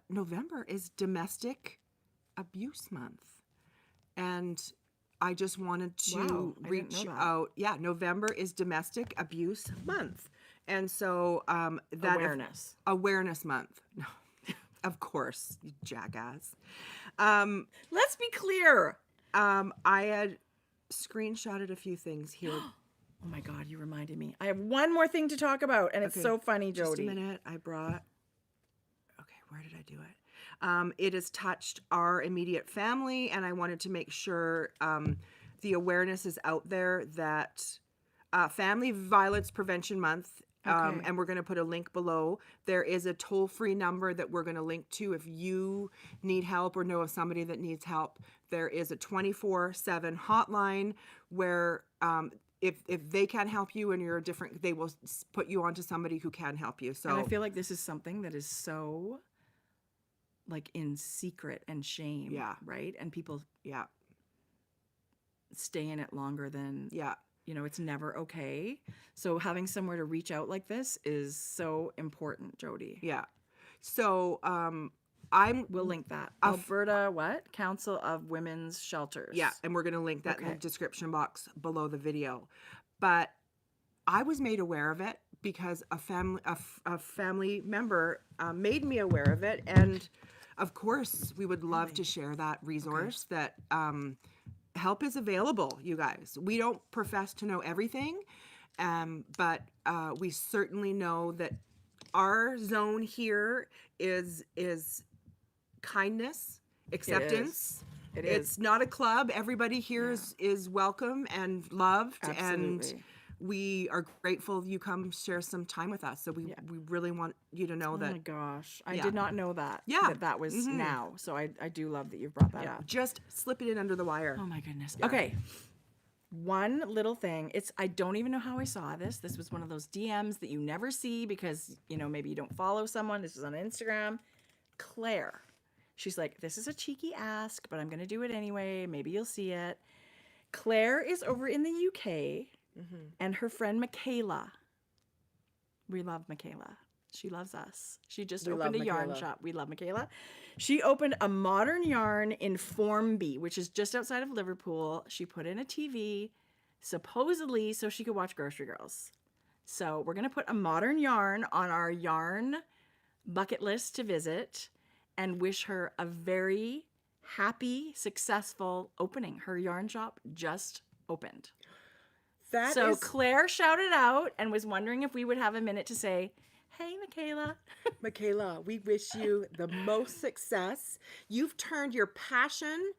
November is Domestic Abuse Month. And I just wanted to Wow, I didn't know reach that. out. Yeah, November is Domestic Abuse Month. And so that Awareness. Awareness Month. No, of course, you jackass. Let's be clear. I had screenshotted a few things here. Oh my God, you reminded me. I have one more thing to talk about, and it's Okay, so funny, Jodi. Just a minute. I brought. Okay, where did I do it? It has touched our immediate family, and I wanted to make sure the awareness is out there that Family Violence Prevention Month. Okay. And we're going to put a link below. There is a toll-free number that we're going to link to if you need help or know of somebody that needs help. There is a 24/7 hotline where if they can't help you and you're different, they will put you onto somebody who can help you. So And I feel like this is something that is so like in secret and shame. Yeah. Right. And people yeah, stay in it longer than, yeah, you know, it's never okay. So having somewhere to reach out like this is so important, Jodi. yeah. So We'll link that. Alberta what? Council of Women's Shelters. Yeah, and we're going to link that in Okay. the description box below the video. But I was made aware of it because a family member made me aware of it, and of course we would love to share that resource. That help is available, you guys. We don't profess to know everything, but we certainly know that our zone here is kindness, acceptance. It is. It's not a club. Everybody here is welcome and loved. And Absolutely. we are grateful you come share some time with us. So we really want you to know Oh that. my gosh. I did not know that. Yeah. That was now. So I do love that you've brought that up. Just slip it in under the wire. Oh my goodness. Okay. One little thing. I don't even know how I saw this. This was one of those DMs that you never see because, you know, maybe you don't follow someone. This was on Instagram. Claire. She's like, this is a cheeky ask, but I'm going to do it anyway. Maybe you'll see it. Claire is over in the UK and her friend Michaela. We love Michaela. She loves us. She just opened a yarn shop. We love Michaela. She opened a modern yarn in Formby, which is just outside of Liverpool. She put in a TV, supposedly so she could watch Grocery Girls. So we're going to put a modern yarn on our yarn bucket list to visit and wish her a very happy, successful opening. Her yarn shop just opened. So Claire shouted out and was wondering if we would have a minute to say, hey, Michaela. Michaela, we wish you the most success. You've turned your passion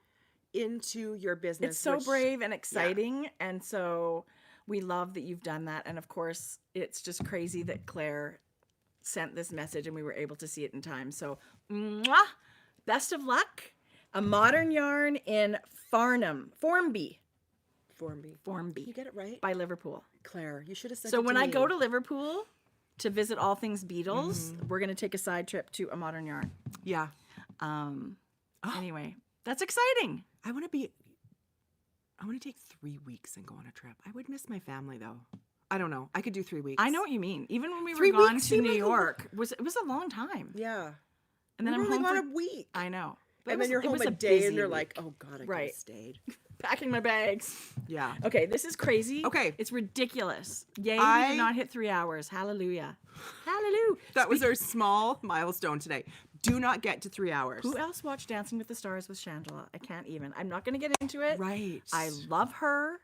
into your business. It's so brave and exciting. And so we love that you've done that. And of course, it's just crazy that Claire sent this message and we were able to see it in time. So mwah, best of luck. A modern yarn in Formby. You get it right? By Liverpool. Claire, you should have said So it when to I me. go to Liverpool to visit all things Beatles, we're going to take a side trip to a modern yarn. Yeah. Anyway, that's exciting. I want to take 3 weeks and go on a trip. I would miss my family though. I don't know. I could do 3 weeks. I know what you mean. Even when we were 3 gone weeks to seemed New like a York, it was a long time. Yeah. And then We're I'm only home gone for a week. I know. But And then you're it home was a day and busy you're week. like, oh God, I could have stayed. Packing my bags. Yeah. Okay, this is crazy. Okay. It's ridiculous. Yay, we I- did not hit 3 hours. Hallelujah. Hallelujah. That was our small milestone today. Do not get to 3 hours. Who else watched Dancing with the Stars with Shangela? I can't even. I'm not going to get into it. Right. I love her.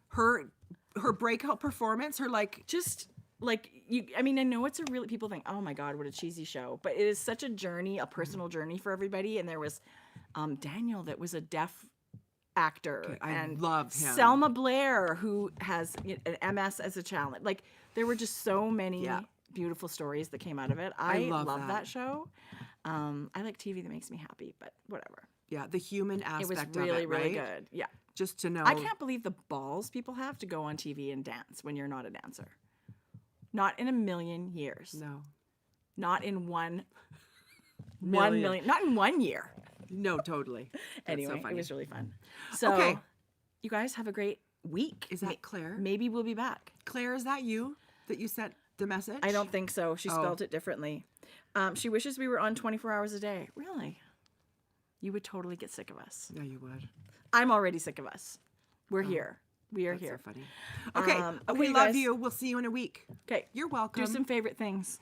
Her breakout performance, her Just like you, I mean, I know it's a really, people think, oh my God, what a cheesy show, but it is such a journey, a personal journey for everybody. And there was Daniel that was a deaf actor. I and love him. Selma Blair, who has an MS as a challenge. Like there were just so many beautiful stories that came out of it. I love that show. I like TV that makes me happy, but whatever. Yeah, the human It was aspect really, of it, really right? good. Yeah. Just to know. I can't believe the balls people have to go on TV and dance when you're not a dancer. Not in a million years. No. Not in 1 million. Not in 1 year. No, totally. That's Anyway, so funny. it was really fun. So, Okay. you guys have a great week. Is that Claire? Maybe we'll be back. Claire, is that you that you sent the message? I don't think so. She spelled it differently. She wishes we were on 24 hours a day. Really? You would totally get sick of us. Yeah, you would. I'm already sick of us. We're here. We are That's here. so funny. Okay, okay, we you love guys. you. We'll see you in a week. Okay. You're welcome. Do some favorite things.